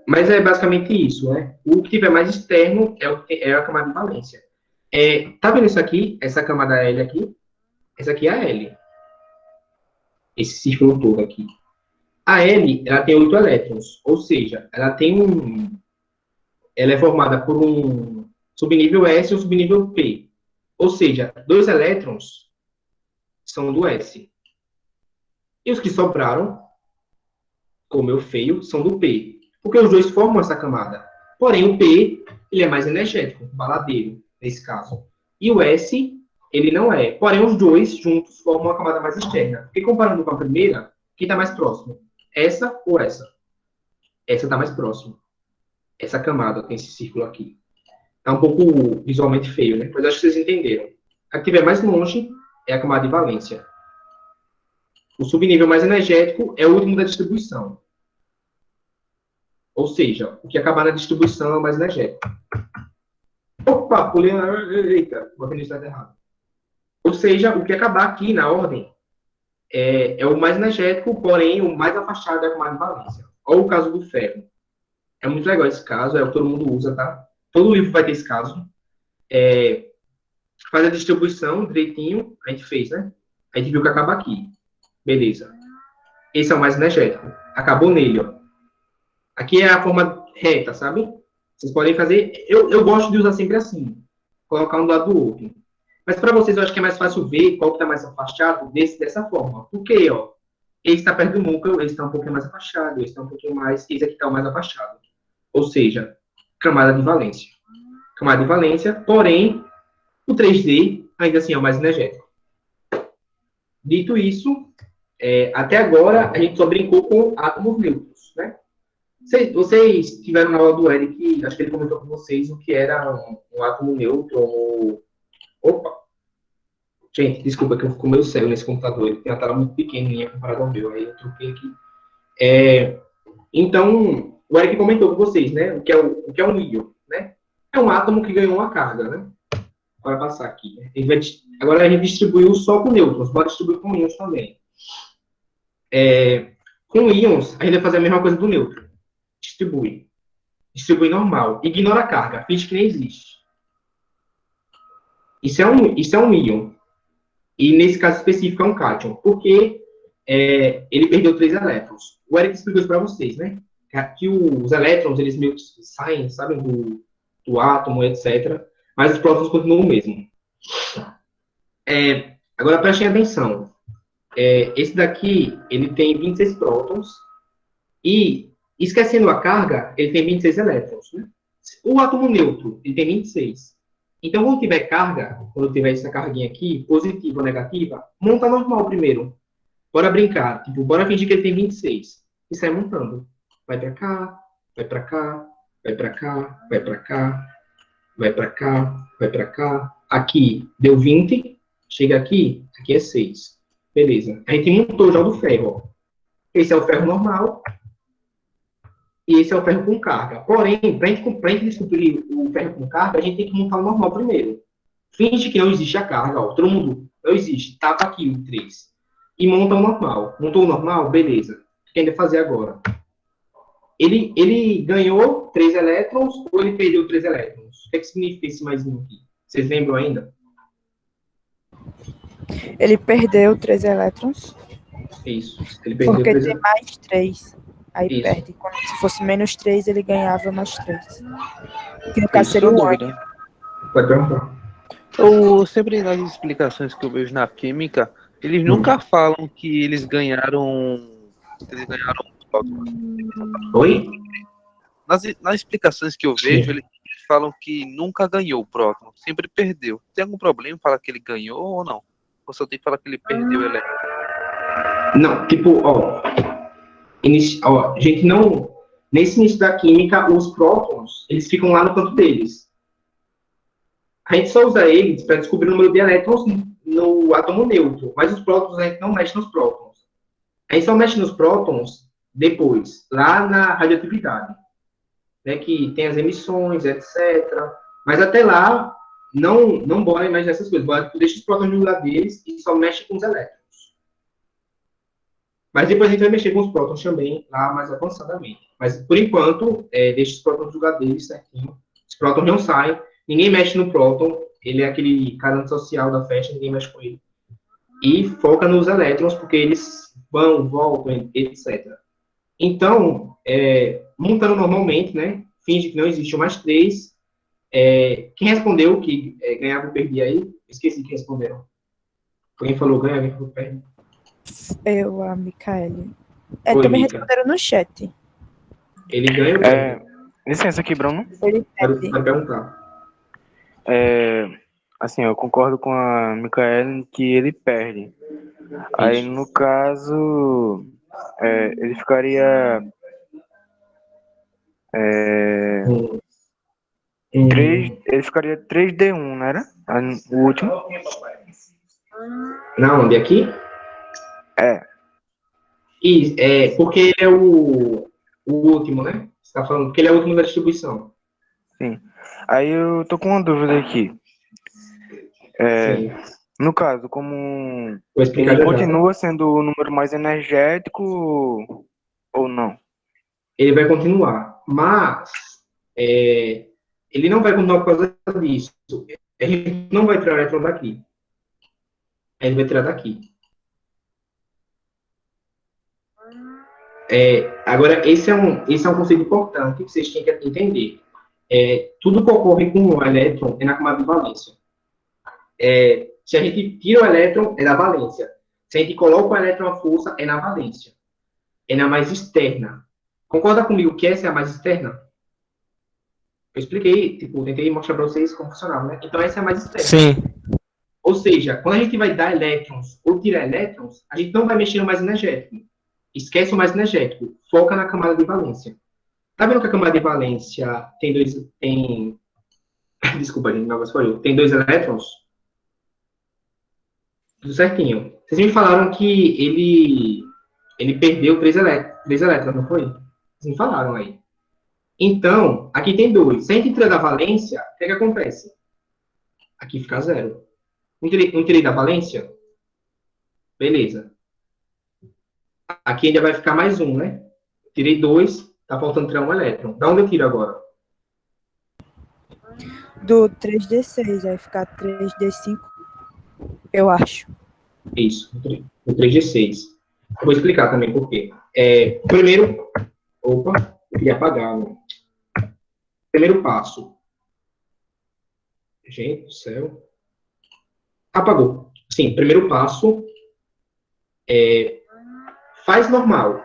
Mas é basicamente isso, né? O que tiver mais externo é a camada de valência. Tá vendo isso aqui? Essa camada L aqui? Essa aqui é a L. Esse círculo todo aqui. A L, ela tem 8 elétrons. Ou seja, ela é formada por um subnível S e um subnível P. Ou seja, 2 elétrons são do S. E os que sobraram, como eu feio, são do P. Porque os dois formam essa camada. Porém, o P, ele é mais energético, baladeiro, nesse caso. E o S, ele não é. Porém, os dois juntos formam a camada mais externa. Porque comparando com a primeira, quem está mais próximo? Essa ou essa? Essa está mais próximo. Essa camada tem esse círculo aqui. Está um pouco visualmente feio, né? Mas acho que vocês entenderam. A que estiver mais longe é a camada de valência. O subnível mais energético é o último da distribuição. Ou seja, o que acabar na distribuição é o mais energético. Opa, pulei. Eita, botei no estado errado. Ou seja, o que acabar aqui na ordem é o mais energético, porém o mais afastado da camada de valência. Olha o caso do ferro. É muito legal esse caso, é o que todo mundo usa, tá? Todo livro vai ter esse caso. Faz a distribuição direitinho, a gente fez, né? A gente viu que acaba aqui. Beleza. Esse é o mais energético. Acabou nele, ó. Aqui é a forma reta, sabe? Vocês podem fazer... Eu gosto de usar sempre assim. Colocar um do lado do outro. Mas para vocês, eu acho que é mais fácil ver qual que está mais afastado dessa forma. Por quê, ó? Esse está perto do núcleo, esse está um pouquinho mais afastado, esse está um pouquinho mais... Esse aqui está o mais afastado. Ou seja, camada de valência. Camada de valência, porém, o 3D ainda assim é o mais energético. Dito isso, até agora a gente só brincou com átomos neutros, né? Vocês tiveram na aula do Eric, acho que ele comentou com vocês o que era um átomo neutro. Opa! Gente, desculpa que eu fico meio cego nesse computador, ele tem uma tela muito pequenininha comparado ao meu, aí eu troquei aqui. Então, o Eric comentou com vocês, né? O que é um íon, né? É um átomo que ganhou uma carga, né? Bora passar aqui. Agora a gente distribuiu só com nêutrons, bora distribuir com íons também. Com íons, a gente vai fazer a mesma coisa do nêutron. Distribui. Distribui normal. Ignora a carga, finge que nem existe. Isso é um íon. E nesse caso específico é um cátion, porque ele perdeu 3 elétrons. O Eric explicou isso para vocês, né? Que os elétrons, eles meio que saem, sabe, do átomo, etc. Mas os prótons continuam o mesmo. Agora prestem atenção. Esse daqui, ele tem 26 prótons. E, esquecendo a carga, ele tem 26 elétrons. Né? O átomo neutro, ele tem 26. Então, quando tiver carga, quando tiver essa carguinha aqui, positiva ou negativa, monta normal primeiro. Bora brincar. Tipo, bora fingir que ele tem 26. E sai montando. Vai pra cá, vai pra cá, vai pra cá, vai pra cá, vai pra cá, vai pra cá. Aqui deu 20. Chega aqui, aqui é 6. Beleza. A gente montou já o do ferro. Ó. Esse é o ferro normal. E esse é o ferro com carga. Porém, para a gente descobrir o ferro com carga, a gente tem que montar o normal primeiro. Finge que não existe a carga. Ó. Todo mundo, não existe. Tapa aqui o 3. E monta o normal. Montou o normal? Beleza. O que ainda fazer agora? Ele ganhou 3 elétrons ou ele perdeu 3 elétrons? O que significa esse mais um aqui? Vocês lembram ainda? Ele perdeu 3 elétrons. Isso. Ele perdeu porque 3 tem mais 3. Aí Isso. perde. Se fosse menos 3, ele ganhava mais 3. Que no caso seria o ânion. Pode perguntar. Sempre nas explicações que eu vejo na química, eles nunca falam que eles ganharam. Oi? Nas explicações que eu vejo, eles falam que nunca ganhou o próton, sempre perdeu. Tem algum problema em falar que ele ganhou ou não? Ou só tem que falar que ele perdeu o elétron? Não, tipo, ó, ó, a gente não... Nesse início da química, os prótons, eles ficam lá no canto deles. A gente só usa eles para descobrir o número de elétrons no átomo neutro, mas os prótons a gente não mexe nos prótons. A gente só mexe nos prótons depois, lá na radioatividade, né, que tem as emissões, etc. Mas até lá, não bora mais nessas coisas. Bora, deixa os prótons no lugar deles e só mexe com os elétrons. Mas depois a gente vai mexer com os prótons também, lá mais avançadamente. Mas, por enquanto, deixa os prótons no lugar deles certinho. Os prótons não saem, ninguém mexe no próton, ele é aquele cara antissocial da festa, ninguém mexe com ele. E foca nos elétrons, porque eles vão, voltam, etc. Então, montando normalmente, né, finge que não existe o mais 3. Quem respondeu que ganhava ou perdia aí? Esqueci quem responderam. Alguém falou ganha, alguém falou perde. Eu, a Micaele. Oi, Também Mica. responderam no chat. Ele ganha ou perde? Licença aqui, Bruno. Ele Pode perde. perguntar. Assim, eu concordo com a Micaele que ele perde. Aí, no caso, ele ficaria... 3, ele ficaria 3D1, não era? O último. Não, onde aqui? Porque ele é o último, né? Você está falando porque ele é o último da distribuição. Sim. Aí eu tô com uma dúvida aqui. No caso, como ele continua sendo o número mais energético ou não? Ele vai continuar, mas ele não vai continuar por causa disso. A gente não vai tirar o elétron daqui. Ele vai tirar daqui. Agora, esse é um conceito importante que vocês têm que entender. Tudo que ocorre com o elétron é na camada de valência. Se a gente tira o elétron, é na valência. Se a gente coloca o elétron à força, é na valência. É na mais externa. Concorda comigo que essa é a mais externa? Eu expliquei, tentei mostrar para vocês como funcionava, né? Então, essa é a mais externa. Sim. Ou seja, quando a gente vai dar elétrons ou tirar elétrons, a gente não vai mexer no mais energético. Esquece o mais energético. Foca na camada de valência. Tá vendo que a camada de valência tem... Desculpa, gente, o negócio foi eu. Tem 2 elétrons? Tudo certinho. Vocês me falaram que ele perdeu 3 elétrons, não foi? Vocês me falaram aí. Então, aqui tem 2. Se a gente tirar da valência, o que acontece? Aqui fica 0. Não tirei da valência? Beleza. Aqui ainda vai ficar mais 1, né? Tirei 2, tá faltando tirar 1 elétron. Da onde eu tiro agora? Do 3D6, vai ficar 3D5, eu acho. Isso, do 3D6. Eu vou explicar também por quê. Primeiro... Opa, eu queria apagar, né? Primeiro passo. Gente do céu. Apagou. Sim, primeiro passo. Faz normal.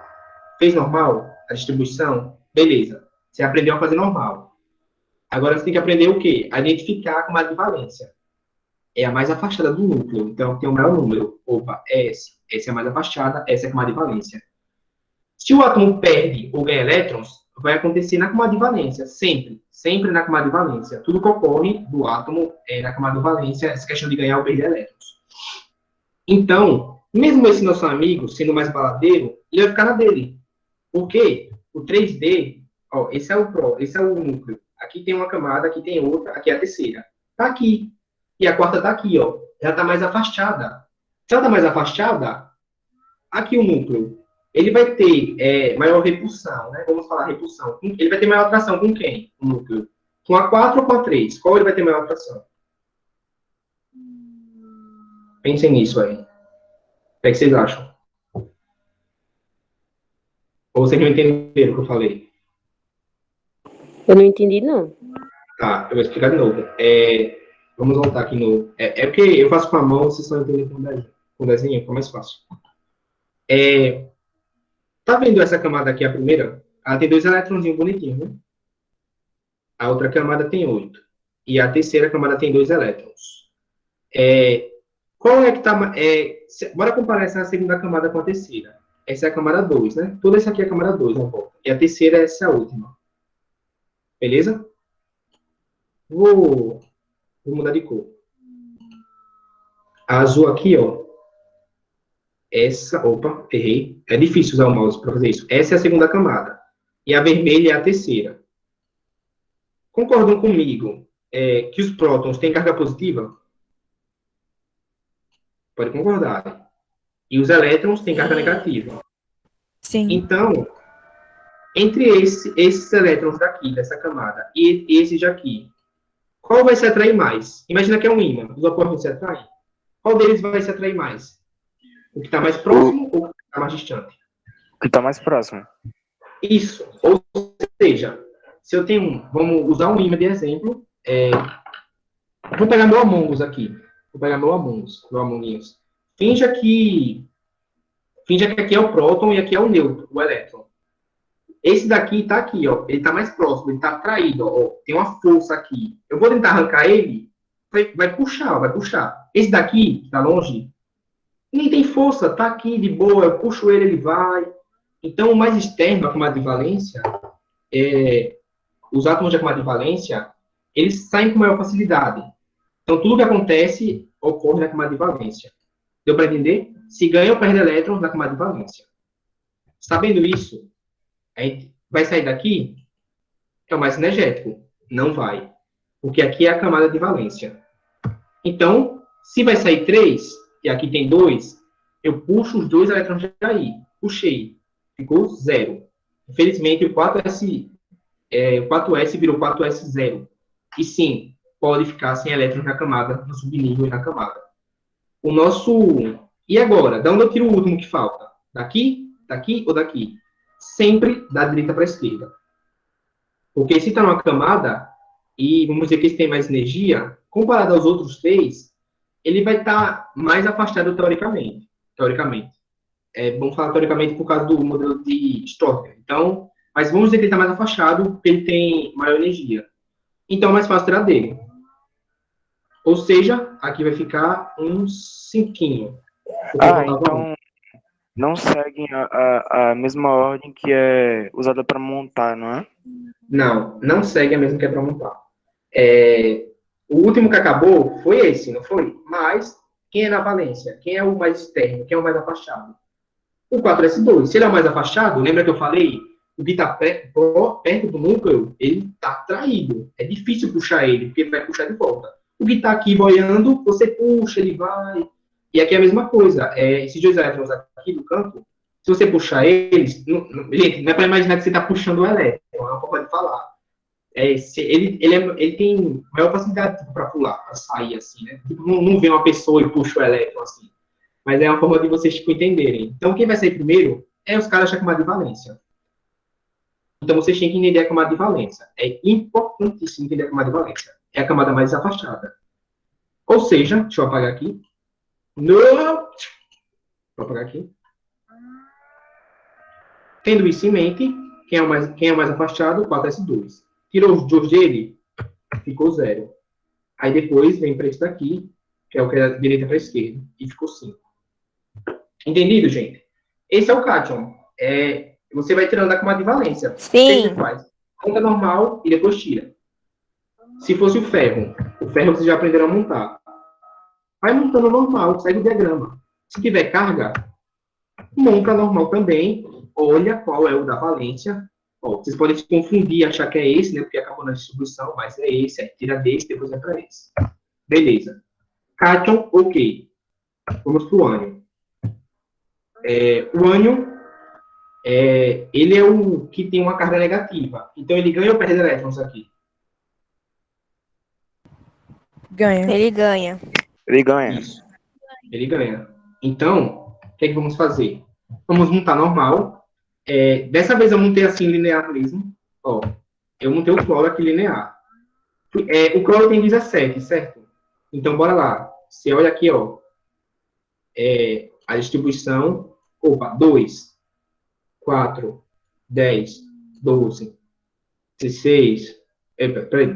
Fez normal a distribuição? Beleza. Você aprendeu a fazer normal. Agora você tem que aprender o quê? A identificar a camada de valência. É a mais afastada do núcleo. Então, tem o maior número. Opa, é essa. Essa é a mais afastada, essa é a camada de valência. Se o átomo perde ou ganha elétrons, vai acontecer na camada de valência. Sempre. Sempre na camada de valência. Tudo que ocorre do átomo na camada de valência, essa questão de ganhar ou perder elétrons. Então, mesmo esse nosso amigo, sendo mais baladeiro, ele vai ficar na dele. Por quê? O 3D, ó, esse é o núcleo. Aqui tem uma camada, aqui tem outra, aqui é a terceira. Tá aqui. E a quarta tá aqui, ó. Ela tá mais afastada. Se ela tá mais afastada, aqui o núcleo. Ele vai ter maior repulsão, né? Vamos falar repulsão. Ele vai ter maior atração com quem? O núcleo. Com a 4 ou com a 3? Qual ele vai ter maior atração? Pensem nisso aí. O que vocês acham? Ou vocês não entenderam o que eu falei? Eu não entendi, não. Tá, eu vou explicar de novo. Vamos voltar aqui no... porque eu faço com a mão, vocês só entendem com o desenho, fica mais fácil. Tá vendo essa camada aqui, a primeira? Ela tem 2 eletrõezinhos bonitinhos, né? A outra camada tem 8. E a terceira camada tem 2 elétrons. Qual é que tá... bora comparar essa segunda camada com a terceira. Essa é a camada 2, né? Toda essa aqui é a camada 2, na volta. E a terceira é essa última. Beleza? Vou mudar de cor. A azul aqui, ó. Opa, errei. É difícil usar o mouse para fazer isso. Essa é a segunda camada. E a vermelha é a terceira. Concordam comigo que os prótons têm carga positiva? Pode concordar. E os elétrons têm carga negativa. Sim. Então, entre esses elétrons daqui, dessa camada, e esses daqui, qual vai se atrair mais? Imagina que é um ímã. Os opostos se atraem. Qual deles vai se atrair mais? O que está mais próximo ou o que está mais distante? O que está mais próximo. Isso. Ou seja, se eu tenho vamos usar um ímã de exemplo. Vou pegar meu Among Us aqui. Vou pegar meu Among Us. Finja que aqui é o próton e aqui é o nêutron, o elétron. Esse daqui está aqui, ó. Ele está mais próximo, ele está atraído, ó. Tem uma força aqui. Eu vou tentar arrancar ele, vai puxar. Esse daqui, que está longe, nem tem força, tá aqui de boa, eu puxo ele vai. Então, o mais externo, a camada de valência, os átomos da camada de valência, eles saem com maior facilidade. Então, tudo que acontece ocorre na camada de valência. Deu para entender? Se ganha ou perde elétrons na camada de valência. Sabendo isso, a gente vai sair daqui, é o mais energético. Não vai. Porque aqui é a camada de valência. Então, se vai sair 3, e aqui tem 2, eu puxo os 2 elétrons daí. Puxei. Ficou 0. Infelizmente, o 4S virou 4S0. E sim, pode ficar sem elétrons na camada, no subnível e na camada. E agora? Da onde eu tiro o último que falta? Daqui, daqui ou daqui? Sempre da direita para a esquerda. Porque se está numa camada, e vamos dizer que esse tem mais energia, comparado aos outros 3, ele vai estar mais afastado teoricamente. É bom falar teoricamente por causa do modelo de Stoffer. Então, mas vamos dizer que ele está mais afastado porque ele tem maior energia. Então, é mais fácil tirar dele. Ou seja, aqui vai ficar um 5. Então não seguem a mesma ordem que é usada para montar, não é? Não segue a mesma que é para montar. O último que acabou foi esse, não foi? Mas, quem é na valência? Quem é o mais externo? Quem é o mais afastado? O 4S2. Se ele é o mais afastado, lembra que eu falei? O que está perto do núcleo, ele está atraído. É difícil puxar ele, porque ele vai puxar de volta. O que está aqui boiando, você puxa, ele vai. E aqui é a mesma coisa. Esses 2 elétrons aqui do canto, se você puxar eles... gente, não é para imaginar que você está puxando o elétron. É uma forma de falar. Ele tem maior facilidade para pular, para sair assim, né? Não vem uma pessoa e puxa o elétron assim. Mas é uma forma de vocês entenderem. Então, quem vai sair primeiro é os caras da camada de valência. Então, vocês têm que entender a camada de valência. É importantíssimo entender a camada de valência. É a camada mais afastada. Ou seja, deixa eu apagar aqui. Vou apagar aqui. Tendo isso em mente, quem é o mais afastado? 4S2. Tirou os 2 dele, ficou 0. Aí depois vem para esse daqui, que é o que é da direita para a esquerda, e ficou 5. Entendido, gente? Esse é o cátion. Você vai tirando da camada de valência. Sim. O que você faz? Conta normal e depois tira. Se fosse o ferro vocês já aprenderam a montar. Vai montando normal, segue o diagrama. Se tiver carga, monta normal também. Olha qual é o da valência. Vocês podem se confundir, achar que é esse, né? Porque acabou na distribuição, mas é esse. Aí tira desse, depois vai para esse. Beleza. Cátion, ok. Vamos para o ânion. O ânion, ele é o que tem uma carga negativa. Então, ele ganha ou perde elétrons aqui? Ganha. Ele ganha. Ele ganha. Isso. Ele ganha. Então, o que é que vamos fazer? Vamos montar normal. Dessa vez eu montei assim linear mesmo. Eu montei o cloro aqui linear. O cloro tem 17, certo? Então, bora lá. Você olha aqui, a distribuição. 2, 4, 10, 12, 16,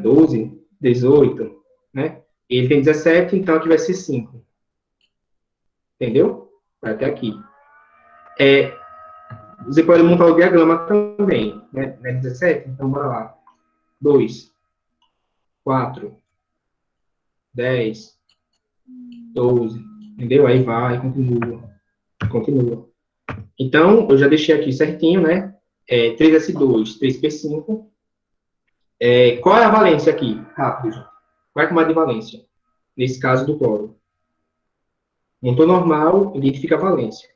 12, 18, né? Ele tem 17, então aqui vai ser 5. Entendeu? Vai até aqui. Você pode montar o diagrama também, né? 17? Então, bora lá. 2, 4, 10, 12, entendeu? Aí vai, continua. Então, eu já deixei aqui certinho, né? 3S2, 3P5. Qual é a valência aqui? Rápido, gente. Qual é a camada de valência? Nesse caso do cloro. Montou normal, identifica a valência.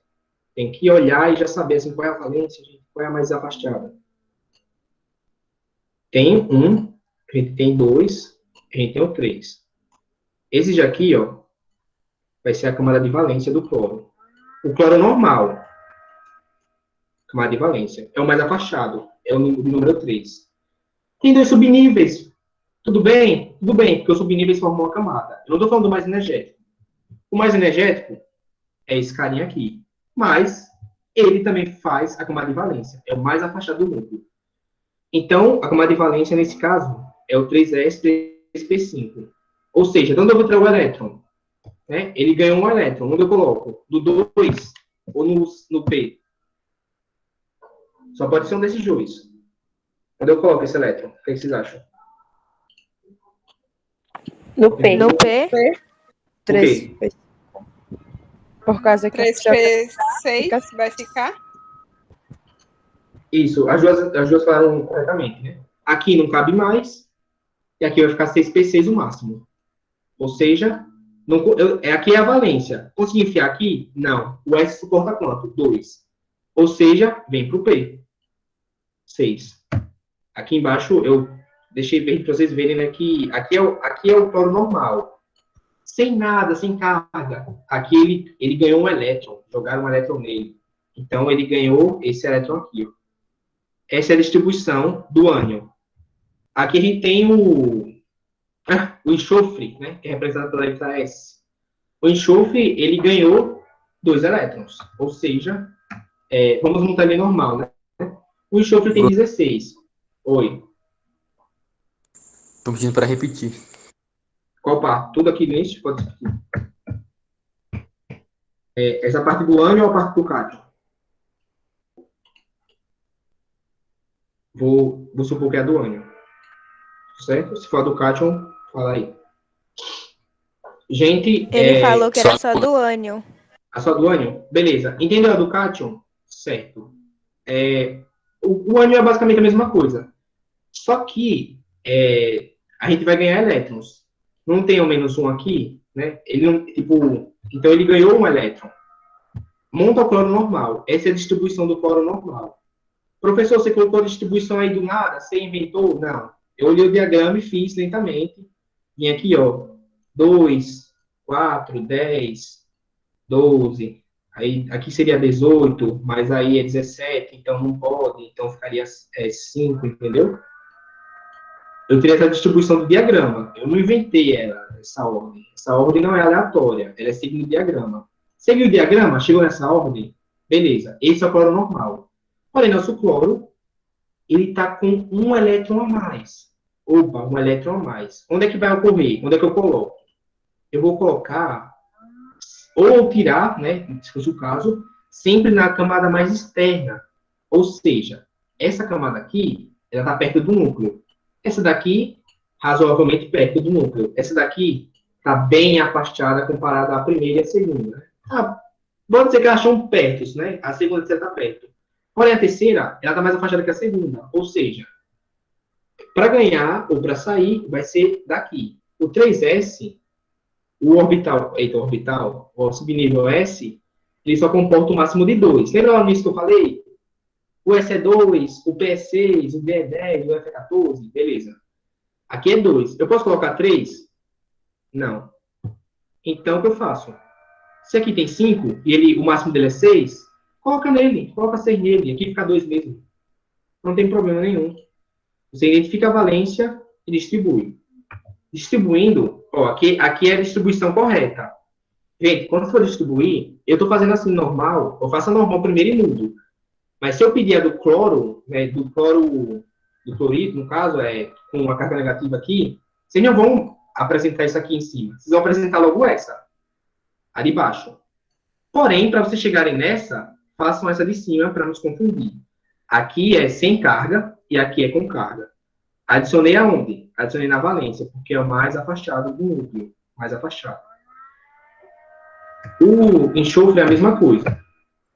Tem que olhar e já saber assim, qual é a valência, gente, qual é a mais afastada. Tem um, a gente tem 2, a gente tem o 3. Esse aqui, ó, vai ser a camada de valência do cloro. O cloro normal, camada de valência, é o mais afastado, é o número 3. Tem 2 subníveis. Tudo bem? Tudo bem, porque os subníveis formam uma camada. Eu não estou falando do mais energético. O mais energético é esse carinha aqui. Mas ele também faz a camada de valência. É o mais afastado do núcleo. Então, a camada de valência, nesse caso, é o 3S, 3P5. Ou seja, de onde eu vou tirar o elétron? Né? Ele ganhou um elétron. Onde eu coloco? Do 2 ou no P? Só pode ser um desses dois. Onde eu coloco esse elétron? O que vocês acham? No P. No P. 3. Por causa que 3P6 vai ficar? Isso, as duas falaram corretamente, né? Aqui não cabe mais, e aqui vai ficar 6P6 o máximo. Ou seja, aqui é a valência. Consegui enfiar aqui? Não. O S suporta quanto? 2. Ou seja, vem para o P. 6. Aqui embaixo eu deixei ver para vocês verem, né, que aqui é o cloro normal. Sem nada, sem carga. Aqui ele ganhou um elétron. Jogaram um elétron nele. Então, ele ganhou esse elétron aqui. Ó. Essa é a distribuição do ânion. Aqui a gente tem o enxofre, né, que é representado pela letra S. O enxofre, ele ganhou 2 elétrons. Ou seja, vamos montar ele normal, né? O enxofre tem 16. Oi. Estou pedindo para repetir. Qual parte? Tudo aqui nesse pode repetir. Essa parte do ânion ou a parte do cátion? Vou supor que é a do ânion. Certo? Se for a do cátion, fala aí. Gente... Ele falou que era só do ânion. A só do ânion? Beleza. Entendeu a do cátion? Certo. O ânion é basicamente a mesma coisa. Só que a gente vai ganhar elétrons. Não tem o -1 aqui, né? Ele não, então ele ganhou um elétron. Monta o cloro normal. Essa é a distribuição do cloro normal. Professor, você colocou a distribuição aí do nada? Você inventou? Não. Eu olhei o diagrama e fiz lentamente. Vim aqui, ó. 2, 4, 10, 12. Aí, aqui seria 18, mas aí é 17, então não pode. Então ficaria 5, entendeu? Eu tirei essa distribuição do diagrama. Eu não inventei essa ordem. Essa ordem não é aleatória. Ela é seguindo o diagrama. Seguiu o diagrama, chegou nessa ordem, beleza. Esse é o cloro normal. Porém, nosso cloro, ele está com um elétron a mais. Opa, um elétron a mais. Onde é que vai ocorrer? Onde é que eu coloco? Eu vou colocar, ou tirar, né, se fosse o caso, sempre na camada mais externa. Ou seja, essa camada aqui, ela está perto do núcleo. Essa daqui, razoavelmente perto do núcleo. Essa daqui está bem afastada comparada à primeira e à segunda. Pode ser que elas estão perto, né? A segunda está perto. Porém, a terceira, ela está mais afastada que a segunda. Ou seja, para ganhar ou para sair, vai ser daqui. O 3S, o subnível S, ele só comporta o máximo de 2. Lembra lá no início que eu falei? O S é 2, o P é 6, o D é 10, o F é 14, beleza. Aqui é 2. Eu posso colocar 3? Não. Então, o que eu faço? Se aqui tem 5, e o máximo dele é 6, coloca nele, coloca 6 nele. Aqui fica 2 mesmo. Não tem problema nenhum. Você identifica a valência e distribui. Distribuindo, ó, aqui é a distribuição correta. Gente, quando for distribuir, eu estou fazendo assim normal, eu faço a normal primeiro e mudo. Mas se eu pedir a do cloro, né, do cloreto, no caso, com a carga negativa aqui, vocês não vão apresentar isso aqui em cima. Vocês vão apresentar logo essa, a de baixo. Porém, para vocês chegarem nessa, façam essa de cima para não se confundir. Aqui é sem carga e aqui é com carga. Adicionei aonde? Adicionei na valência, porque é o mais afastado do núcleo. Mais afastado. O enxofre é a mesma coisa.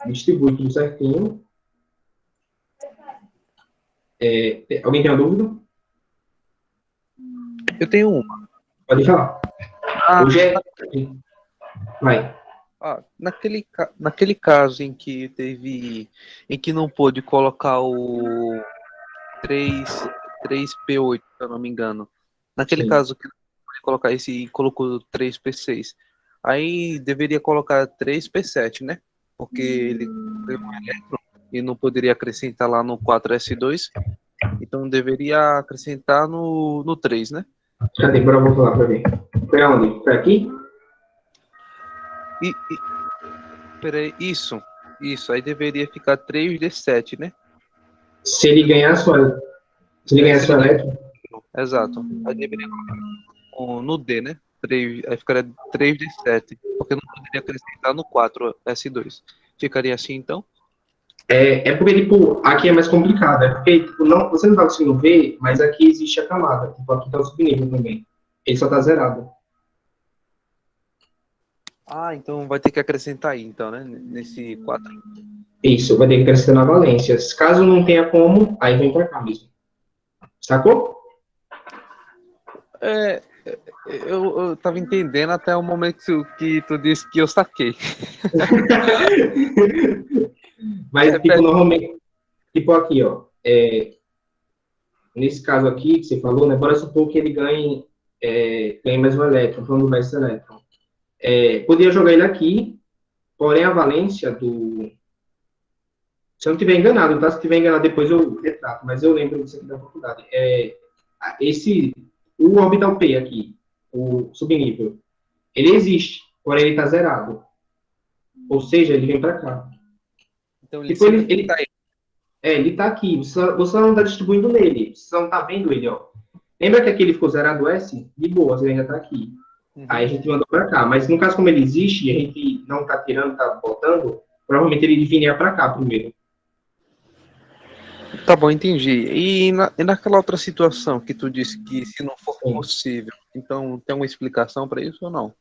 Distribui tudo certinho. Alguém tem uma dúvida? Eu tenho uma. Pode falar. Hoje é... Vai. Naquele caso em que não pôde colocar o 3P8, se eu não me engano. Naquele Sim. caso que não pôde colocar esse e colocou 3P6. Aí deveria colocar 3P7, né? Porque ele tem um elétron e não poderia acrescentar lá no 4S2. Então deveria acrescentar no 3, né? Cadê? Agora eu vou falar para ver. Foi aonde? Foi aqui? Peraí, isso. Aí deveria ficar 3D7, né? Se ele ganhar sua... Se ele ganhar sua elétron... Exato. Aí deveria colocar no D, né? Aí ficaria 3D7. Porque não poderia acrescentar no 4S2. Ficaria assim, então? É porque, tipo, aqui é mais complicado. É porque, tipo, não, você não tá conseguindo ver, mas aqui existe a camada. Tipo, aqui tá o subnível também. Ele só tá zerado. Ah, então vai ter que acrescentar aí, então, né? Nesse 4. Isso, vai ter que acrescentar na valência. Caso não tenha como, aí vem pra cá mesmo. Sacou? Eu tava entendendo até o momento que tu disse que eu saquei. Mas, tipo, normalmente... Tipo, aqui, ó. Nesse caso aqui, que você falou, né? Bora supor que ele ganhe mais um elétron, falando do verso elétron. Podia jogar ele aqui, porém a valência do... Se eu não estiver enganado, tá? Se estiver enganado, depois eu retrato, mas eu lembro disso aqui da faculdade. O orbital P aqui, o subnível, ele existe, porém ele está zerado. Ou seja, ele vem para cá. Então ele tá aí. Ele está aqui, você não está distribuindo nele, você não está vendo ele, ó. Lembra que aqui ele ficou zerado S? De boa, ele ainda está aqui. Aí a gente mandou para cá, mas no caso como ele existe e a gente não está tirando, está botando, provavelmente ele viria para cá primeiro. Tá bom, entendi. E naquela outra situação que tu disse que se não for possível, então tem uma explicação para isso ou não?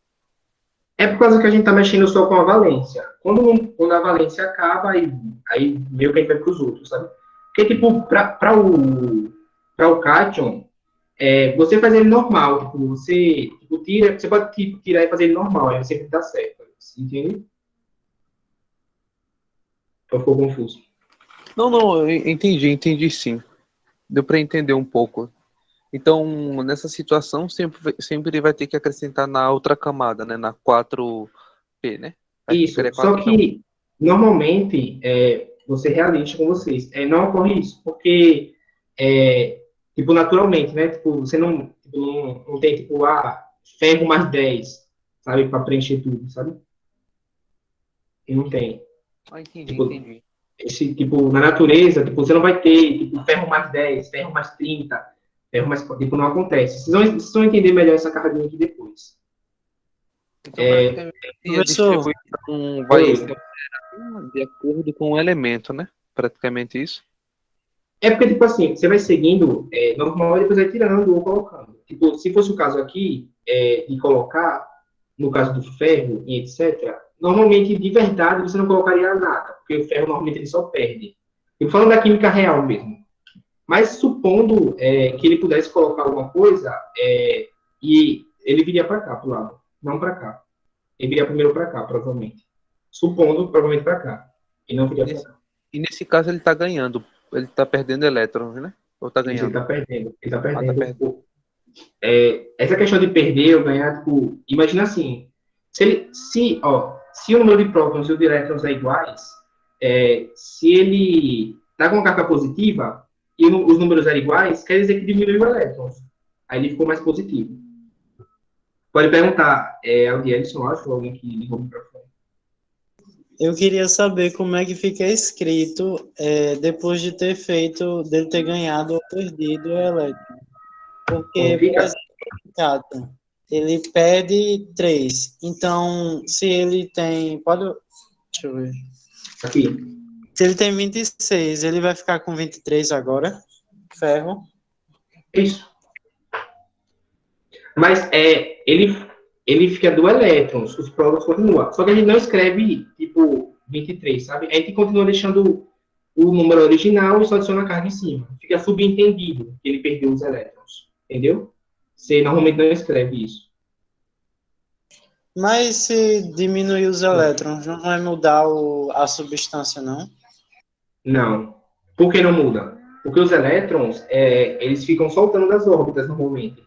É por causa que a gente está mexendo só com a valência. Quando a valência acaba, aí meio que a gente vai para os outros, sabe? Porque, tipo, para o cátion, você faz ele normal. Tipo, você pode tirar e fazer ele normal, aí sempre dá certo. Entende? Ou ficou confuso? Não, eu entendi sim. Deu para entender um pouco. Então, nessa situação, sempre vai ter que acrescentar na outra camada, né? Na 4P, né? Isso, só que, normalmente, vou ser realista com vocês, não ocorre isso, porque, tipo, naturalmente, né? Tipo, você não tem, tipo, ferro mais 10, sabe? Para preencher tudo, sabe? E não tem. Entendi. Tipo, na natureza, tipo, você não vai ter, tipo, ferro mais 10, ferro mais 30, ferro mais... Tipo, não acontece. Vocês vão entender melhor essa carradinha aqui depois. Então, a distribuição vai ser de acordo com o elemento, né? Praticamente isso. É porque, tipo assim, você vai seguindo normal e depois vai tirando ou colocando. Tipo, se fosse o caso aqui, de colocar, no caso do ferro e etc., normalmente, de verdade, você não colocaria nada, porque o ferro, normalmente, ele só perde. Eu falando da química real mesmo. Mas, supondo que ele pudesse colocar alguma coisa, e ele viria para cá, pro lado, não para cá. Ele viria primeiro para cá, provavelmente. Supondo, provavelmente para cá. E não viria para cá. E nesse caso, ele está ganhando. Ele está perdendo elétrons, né? Ou está ganhando? Ele está perdendo. Ele está perdendo. Essa questão de perder ou ganhar, tipo, imagina assim, se o número de prótons e o de elétrons é iguais, se ele está com carga positiva e os números eram iguais, quer dizer que diminuiu elétrons. Aí ele ficou mais positivo. Pode perguntar ao Edson, acho, ou alguém que ligou o microfone. Eu queria saber como é que fica escrito depois de dele ter ganhado ou perdido o elétron. Porque, por exemplo, ele perde 3. Então, se ele tem... Deixa eu ver. Aqui. Se ele tem 26, ele vai ficar com 23 agora. Ferro. Isso. Mas ele fica do elétrons, os prótons continuam. Só que a gente não escreve, tipo, 23, sabe? A gente continua deixando o número original e só adiciona a carga em cima. Fica subentendido que ele perdeu os elétrons. Entendeu? Você normalmente não escreve isso. Mas se diminuir os elétrons, não vai mudar a substância, não? Não. Por que não muda? Porque os elétrons, eles ficam soltando das órbitas normalmente.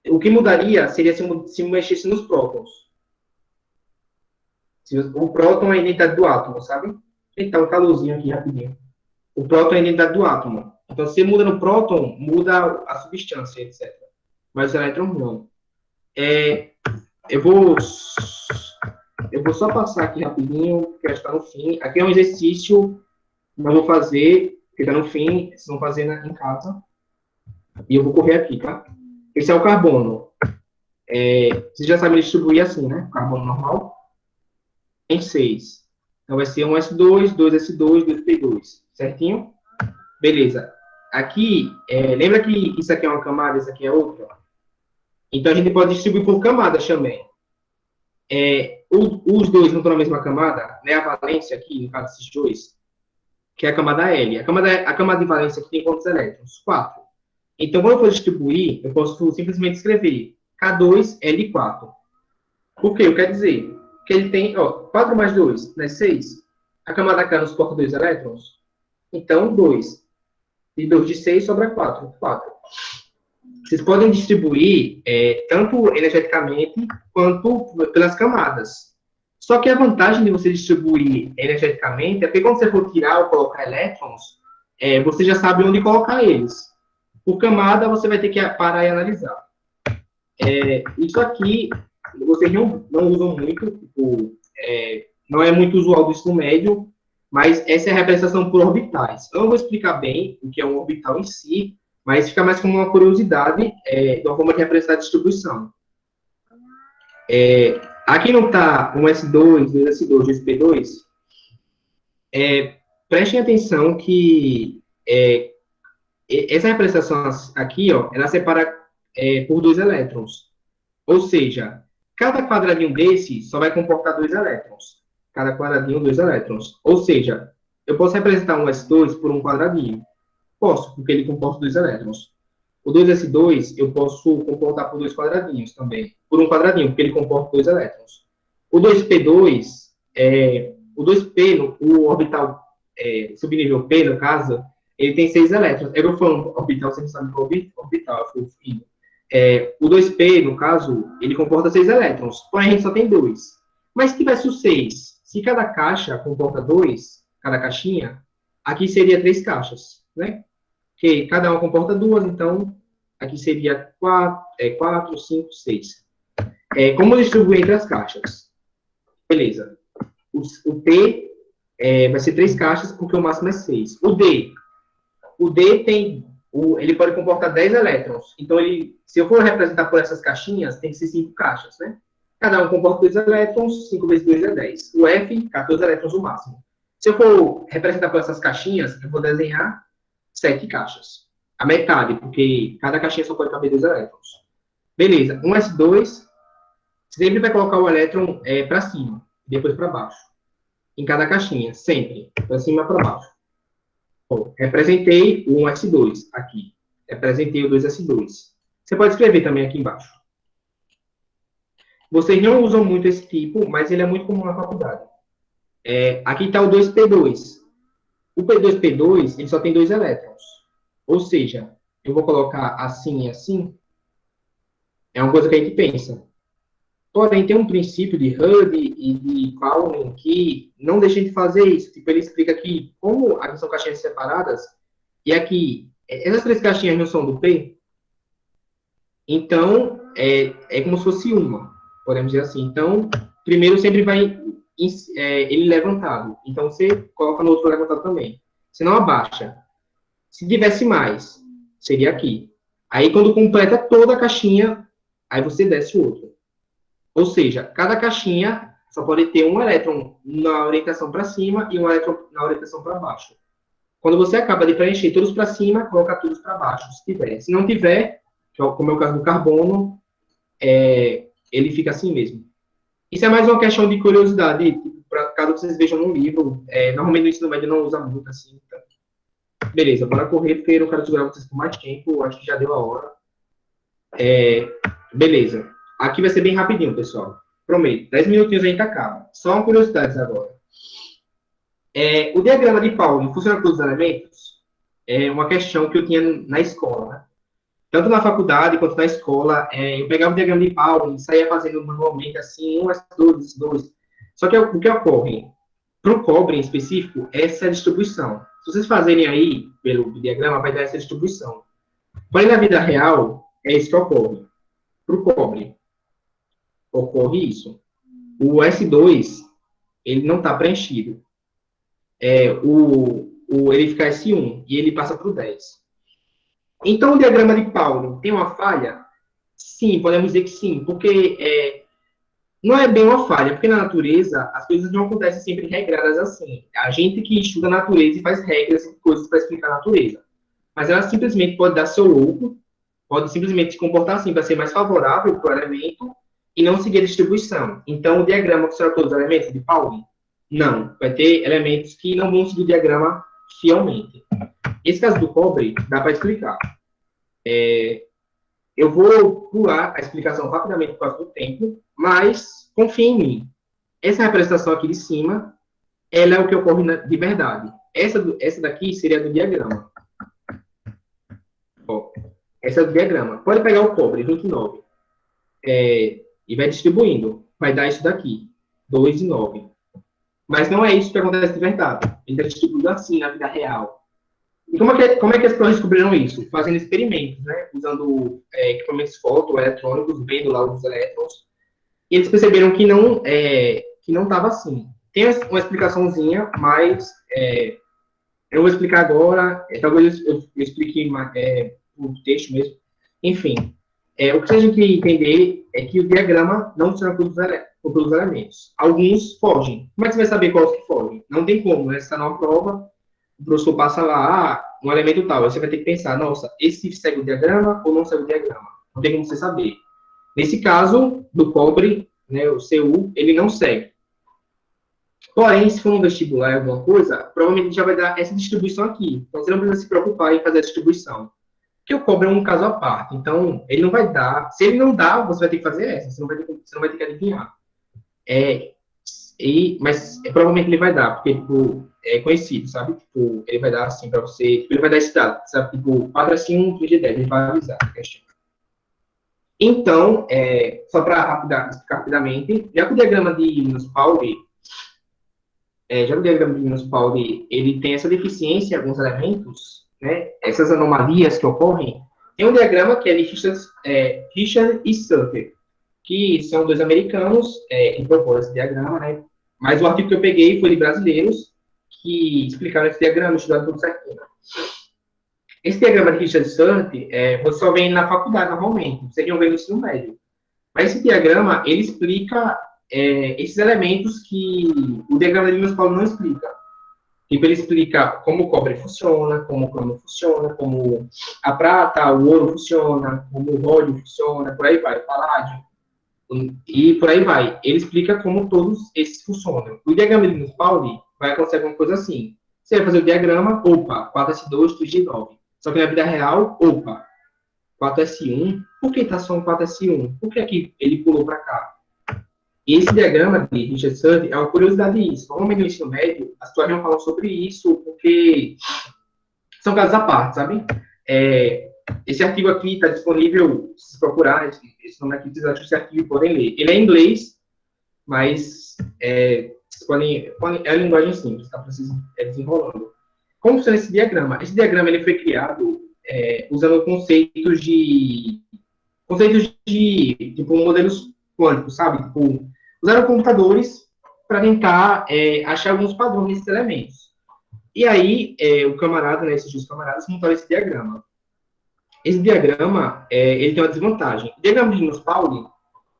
O que mudaria seria se mexesse nos prótons. O próton é a identidade do átomo, sabe? Então, um calorzinho aqui rapidinho. O próton é a identidade do átomo. Então, se você muda no próton, muda a substância, etc. Mas os elétrons não. Eu vou só passar aqui rapidinho, porque já está no fim. Aqui é um exercício, não vou fazer, porque está no fim, vocês vão fazer em casa. E eu vou correr aqui, tá? Esse é o carbono. Vocês já sabem distribuir assim, né? Carbono normal. Em 6. Então, vai ser um S2, 2S2, 2P2. Certinho? Beleza. Aqui, lembra que isso aqui é uma camada, isso aqui é outra? Então, a gente pode distribuir por camadas também. Os dois não estão na mesma camada, né? A valência aqui, no caso desses dois, que é a camada L. A camada de valência aqui tem quantos elétrons? 4. Então, quando eu for distribuir, eu posso simplesmente escrever K2L4. Por quê? Eu quero dizer que ele tem, 4 mais 2, né? 6. A camada K nos suporta 2 elétrons. Então, 2. E 2 de 6 sobra 4. 4. Vocês podem distribuir tanto energeticamente quanto pelas camadas. Só que a vantagem de você distribuir energeticamente é que quando você for tirar ou colocar elétrons, você já sabe onde colocar eles. Por camada, você vai ter que parar e analisar. Isso aqui, vocês não usam muito, tipo, não é muito usual do ensino médio, mas essa é a representação por orbitais. Eu não vou explicar bem o que é um orbital em si, mas fica mais como uma curiosidade de uma forma de representar a distribuição. Aqui não está um S2, 2S2, 2P2. Prestem atenção que essa representação aqui, ela separa por 2 elétrons. Ou seja, cada quadradinho desse só vai comportar 2 elétrons. Cada quadradinho, 2 elétrons. Ou seja, eu posso representar um S2 por um quadradinho. Posso, porque ele comporta 2 elétrons. O 2S2 eu posso comportar por 2 quadradinhos também. Por um quadradinho, porque ele comporta 2 elétrons. O 2P2, o 2P, o orbital subnível P, no caso, ele tem 6 elétrons. Eu falo orbital, você não sabe qual orbital. O 2P, no caso, ele comporta 6 elétrons. Porém, a gente só tem 2. Mas se tivesse o 6, se cada caixa comporta 2, cada caixinha, aqui seria 3 caixas, né? Que cada uma comporta 2, então aqui seria 4, 5, 6. Como eu distribuo entre as caixas? Beleza. O P vai ser 3 caixas, porque o máximo é 6. O D tem, ele pode comportar 10 elétrons. Então, se eu for representar por essas caixinhas, tem que ser 5 caixas, né? Cada um comporta 2 elétrons, 5 vezes 2 é 10. O F, 14 elétrons no máximo. Se eu for representar por essas caixinhas, eu vou desenhar 7 caixas. A metade, porque cada caixinha só pode caber 2 elétrons. Beleza. Um S2 sempre vai colocar o elétron para cima, depois para baixo. Em cada caixinha, sempre. Para cima e para baixo. Bom, representei o 1S2 aqui. Representei o 2S2. Você pode escrever também aqui embaixo. Vocês não usam muito esse tipo, mas ele é muito comum na faculdade. Aqui está o 2P2. O P2P2, ele só tem 2 elétrons. Ou seja, eu vou colocar assim e assim. É uma coisa que a gente pensa. Porém, tem um princípio de Hud e de Pauling que não deixa de fazer isso. Tipo, ele explica aqui como aqui são caixinhas separadas, e aqui, essas 3 caixinhas não são do P, então, é como se fosse uma, podemos dizer assim. Então, primeiro sempre vai ele levantado. Então, você coloca no outro levantado também. Você não abaixa. Se tivesse mais, seria aqui. Aí, quando completa toda a caixinha, aí você desce o outro. Ou seja, cada caixinha só pode ter um elétron na orientação para cima e um elétron na orientação para baixo. Quando você acaba de preencher todos para cima, coloca todos para baixo, se tiver. Se não tiver, como é o caso do carbono, ele fica assim mesmo. Isso é mais uma questão de curiosidade, tipo, para caso vocês vejam no livro. Normalmente no ensino médio não usa muito assim. Então. Beleza, bora correr, porque eu não quero segurar vocês por mais tempo, acho que já deu a hora. Beleza. Aqui vai ser bem rapidinho, pessoal. Prometo. 10 minutinhos a gente acaba. Só uma curiosidade agora. O diagrama de Pauli funciona com os elementos? É uma questão que eu tinha na escola, né? Tanto na faculdade quanto na escola, eu pegava o diagrama de Pauli e saía fazendo manualmente assim, 1, 2, 2. Só que o que ocorre? Para o cobre em específico, essa é a distribuição. Se vocês fazerem aí, pelo diagrama, vai dar essa distribuição. Porém, na vida real, é isso que ocorre. Para o cobre, ocorre isso. O S2, ele não está preenchido. Ele fica S1 e ele passa para o 10. Então, o diagrama de Pauli tem uma falha? Sim, podemos dizer que sim, porque não é bem uma falha, porque na natureza as coisas não acontecem sempre regradas assim. A gente que estuda a natureza e faz regras e coisas para explicar a natureza. Mas ela simplesmente pode dar seu louco, pode simplesmente se comportar assim para ser mais favorável para o elemento e não seguir a distribuição. Então, o diagrama funciona com todos os elementos de Pauli? Não. Vai ter elementos que não vão seguir o diagrama fielmente. Esse caso do cobre, dá para explicar. Eu vou pular a explicação rapidamente por causa do tempo, mas confie em mim. Essa representação aqui de cima, ela é o que ocorre de verdade. Essa daqui seria do diagrama. Ó, essa é do diagrama. Pode pegar o cobre, 29. E vai distribuindo. Vai dar isso daqui, 2 e 9. Mas não é isso que acontece de verdade. Ele está distribuído assim na vida real. E como é que as pessoas descobriram isso? Fazendo experimentos, né? Usando equipamentos fotoeletrônicos, vendo lá os elétrons. E eles perceberam que não estava assim. Tem uma explicaçãozinha, mas eu vou explicar agora. Talvez eu explique por texto mesmo. Enfim, o que a gente tem que entender é que o diagrama não funciona com todos os elementos. Alguns fogem. Como é que você vai saber quais que fogem? Não tem como, né? Você está numa prova, o professor passa lá, um elemento tal. Aí você vai ter que pensar, nossa, esse segue o diagrama ou não segue o diagrama? Não tem como você saber. Nesse caso, do cobre, né, o CU, ele não segue. Porém, se for um vestibular alguma coisa, provavelmente já vai dar essa distribuição aqui. Então, você não precisa se preocupar em fazer a distribuição. Porque o cobre é um caso à parte. Então, ele não vai dar. Se ele não dá, você vai ter que fazer essa. Você não vai ter que adivinhar. Mas provavelmente ele vai dar, porque, tipo, é conhecido, sabe? Tipo, ele vai dar assim para você. Tipo, ele vai dar esse dado, sabe? Tipo, 4 assim, 1, 3 de 10. Ele vai avisar a questão. Então, só para explicar rapidamente, já que o diagrama de Linus-Pauling, ele tem essa deficiência em alguns elementos, né? Essas anomalias que ocorrem, tem um diagrama que é de Richard e Sutter, que são 2 americanos que propõem esse diagrama, né? Mas o artigo que eu peguei foi de brasileiros que explicaram esse diagrama, estudaram tudo certinho. Esse diagrama de Richard e Sutter, você só vê na faculdade, normalmente, vocês não vê no ensino médio. Mas esse diagrama, ele explica esses elementos que o diagrama de Linus-Pauling não explica. Tipo, ele explica como o cobre funciona, como o cromo funciona, como a prata, o ouro funciona, como o ródio funciona, por aí vai, o paládio. E por aí vai. Ele explica como todos esses funcionam. O diagrama de Linus-Pauling vai acontecer alguma coisa assim. Você vai fazer o diagrama, opa, 4S2, 3G9. Só que na vida real, opa, 4S1. Por que está só um 4S1? Por que aqui ele pulou para cá? E esse diagrama de Richard Sutter é uma curiosidade disso. Normalmente no ensino médio, as pessoas não falam sobre isso, porque são casos à parte, sabe? Esse artigo aqui está disponível, se vocês procurarem, esse nome aqui, vocês acham esse artigo e podem ler. Ele é em inglês, mas vocês podem, é a linguagem simples, tá? Para vocês desenrolando. Como funciona esse diagrama? Esse diagrama ele foi criado usando conceitos de tipo, modelos quânticos, sabe? Tipo, usaram computadores para tentar achar alguns padrões desses elementos. E aí, o camarada, né, esses dois camaradas, montaram esse diagrama. Esse diagrama, ele tem uma desvantagem. O diagrama de Linus-Pauling,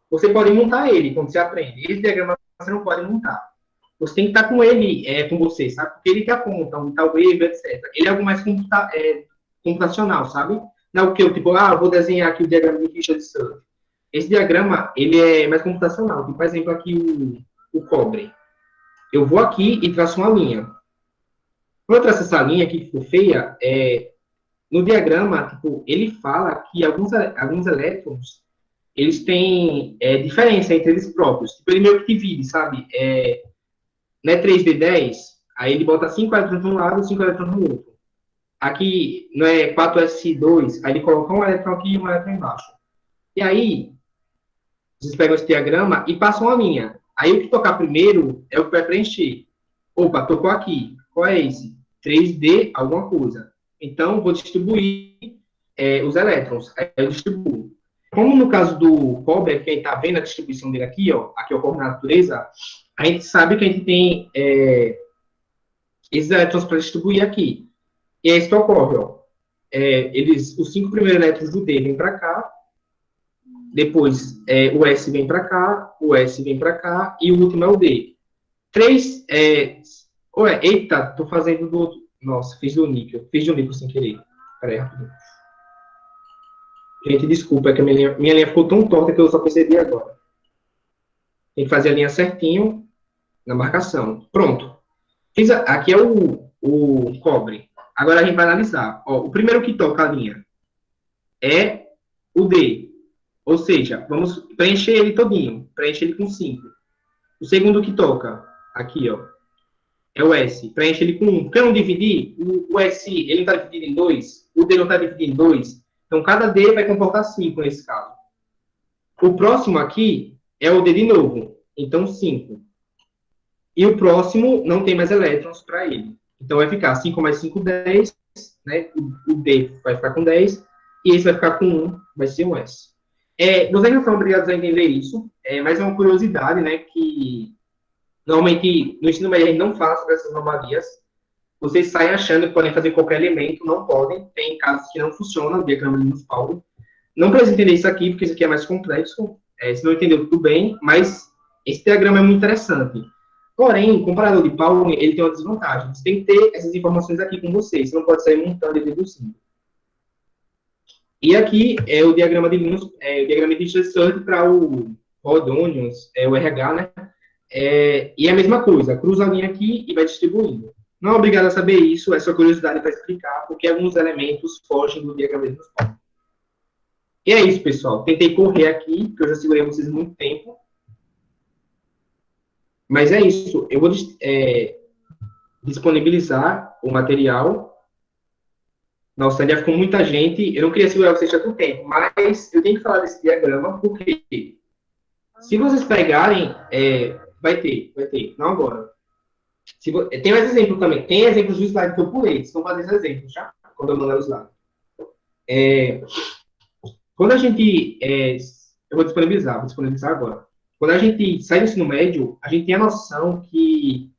você pode montar ele quando você aprende. Esse diagrama você não pode montar. Você tem que estar com ele, com você, sabe? Porque ele que aponta onde está o erro, etc. Ele é algo mais computacional, sabe? Não o que eu, tipo, eu vou desenhar aqui o diagrama de ficha de surf. Esse diagrama, ele é mais computacional. Tipo, por exemplo, aqui o cobre. Eu vou aqui e traço uma linha. Quando eu traço essa linha aqui que ficou feia, no diagrama, tipo, ele fala que alguns elétrons, eles têm diferença entre eles próprios. Tipo, ele meio que divide, sabe? Não é 3D10, aí ele bota 5 elétrons de um lado e 5 elétrons no outro. Aqui, não é 4s2, aí ele coloca um elétron aqui e um elétron embaixo. E aí, vocês pegam esse diagrama e passam a linha. Aí o que tocar primeiro é o que vai preencher. Opa, tocou aqui. Qual é esse? 3D alguma coisa. Então, vou distribuir os elétrons. Aí eu distribuo. Como no caso do cobre, que a gente está vendo a distribuição dele aqui, ó, aqui é o cobre na natureza, a gente sabe que a gente tem esses elétrons para distribuir aqui. E é isso que ocorre, ó. Os 5 primeiros elétrons do D vêm para cá, depois o S vem para cá, o S vem para cá, e o último é o D. Eita, tô fazendo do outro. Nossa, fiz do níquel sem querer. Peraí, rapidinho. Gente, desculpa, é que a minha linha ficou tão torta que eu só percebi agora. Tem que fazer a linha certinho na marcação. Pronto. Aqui é o cobre. Agora a gente vai analisar. Ó, o primeiro que toca a linha é o D. Ou seja, vamos preencher ele todinho. Preenche ele com 5. O segundo que toca, aqui, ó, é o S. Preenche ele com 1. Por que não dividir? O S, ele não está dividido em 2. O D não está dividido em 2. Então, cada D vai comportar 5 nesse caso. O próximo aqui é o D de novo. Então, 5. E o próximo não tem mais elétrons para ele. Então, vai ficar 5 mais 5, 10. Né? O D vai ficar com 10. E esse vai ficar com 1. Vai ser um S. Vocês não são obrigados a entender isso. Mas é uma curiosidade, né? Que normalmente no ensino médio a gente não fala sobre essas anomalias. Vocês saem achando que podem fazer qualquer elemento. Não podem. Tem casos que não funcionam. O diagrama de Linus-Pauling. Não precisa entender isso aqui, porque isso aqui é mais complexo. Se não entendeu, tudo bem. Mas esse diagrama é muito interessante. Porém, o comparador de Pauling, ele tem uma desvantagem. Você tem que ter essas informações aqui com vocês. Você não pode sair montando e deduzindo. E aqui é o diagrama de Linus, o diagrama de Richardson para o Rodonius, o RH, né? E é a mesma coisa. Cruza a linha aqui e vai distribuindo. Não é obrigado a saber isso, é só curiosidade para explicar, porque alguns elementos fogem do diagrama de Linus Pauling. E é isso, pessoal. Tentei correr aqui, porque eu já segurei vocês muito tempo. Mas é isso. Eu vou disponibilizar o material. Nossa, já ficou muita gente. Eu não queria segurar vocês tanto tempo, mas eu tenho que falar desse diagrama, porque se vocês pegarem, vai ter. Não agora. Tem mais exemplo também. Tem exemplos do slide que eu pulei. Vocês vão fazer esses exemplos, já? Quando eu mandar o slide. Quando a gente... eu vou disponibilizar agora. Quando a gente sai do ensino médio, a gente tem a noção que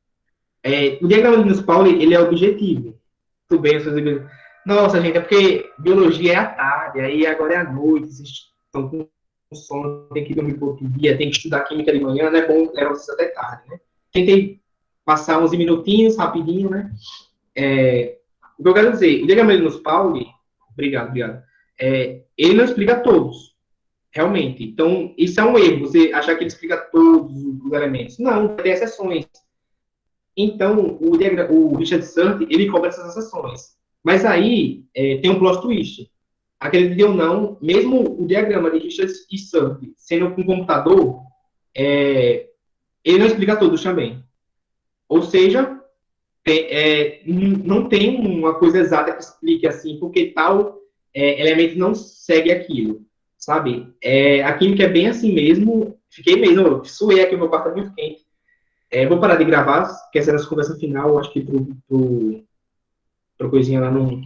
o diagrama de Linus-Pauling, ele é objetivo. Tudo bem, nossa, gente, é porque biologia é à tarde, aí agora é à noite, vocês estão com sono, tem que dormir por outro dia, tem que estudar química de manhã, não é bom levar vocês até tarde, né? Tentei passar 11 minutinhos, rapidinho, né? O que eu quero dizer, o diagrama de Linus-Pauling, obrigado, ele não explica todos. Realmente. Então, isso é um erro, você achar que ele explica todos os elementos. Não, tem exceções. Então, o Richard Surf, ele cobra essas exceções. Mas aí, tem um plot twist. Acredite ou não, mesmo o diagrama de Richard e Surf, sendo com computador, ele não explica todos também. Ou seja, não tem uma coisa exata que explique assim, porque tal elemento não segue aquilo. Sabe? A química é bem assim mesmo. Fiquei mesmo, suei aqui, o meu quarto tá muito quente. Vou parar de gravar, que essa é a nossa conversa final, acho que pro coisinha lá não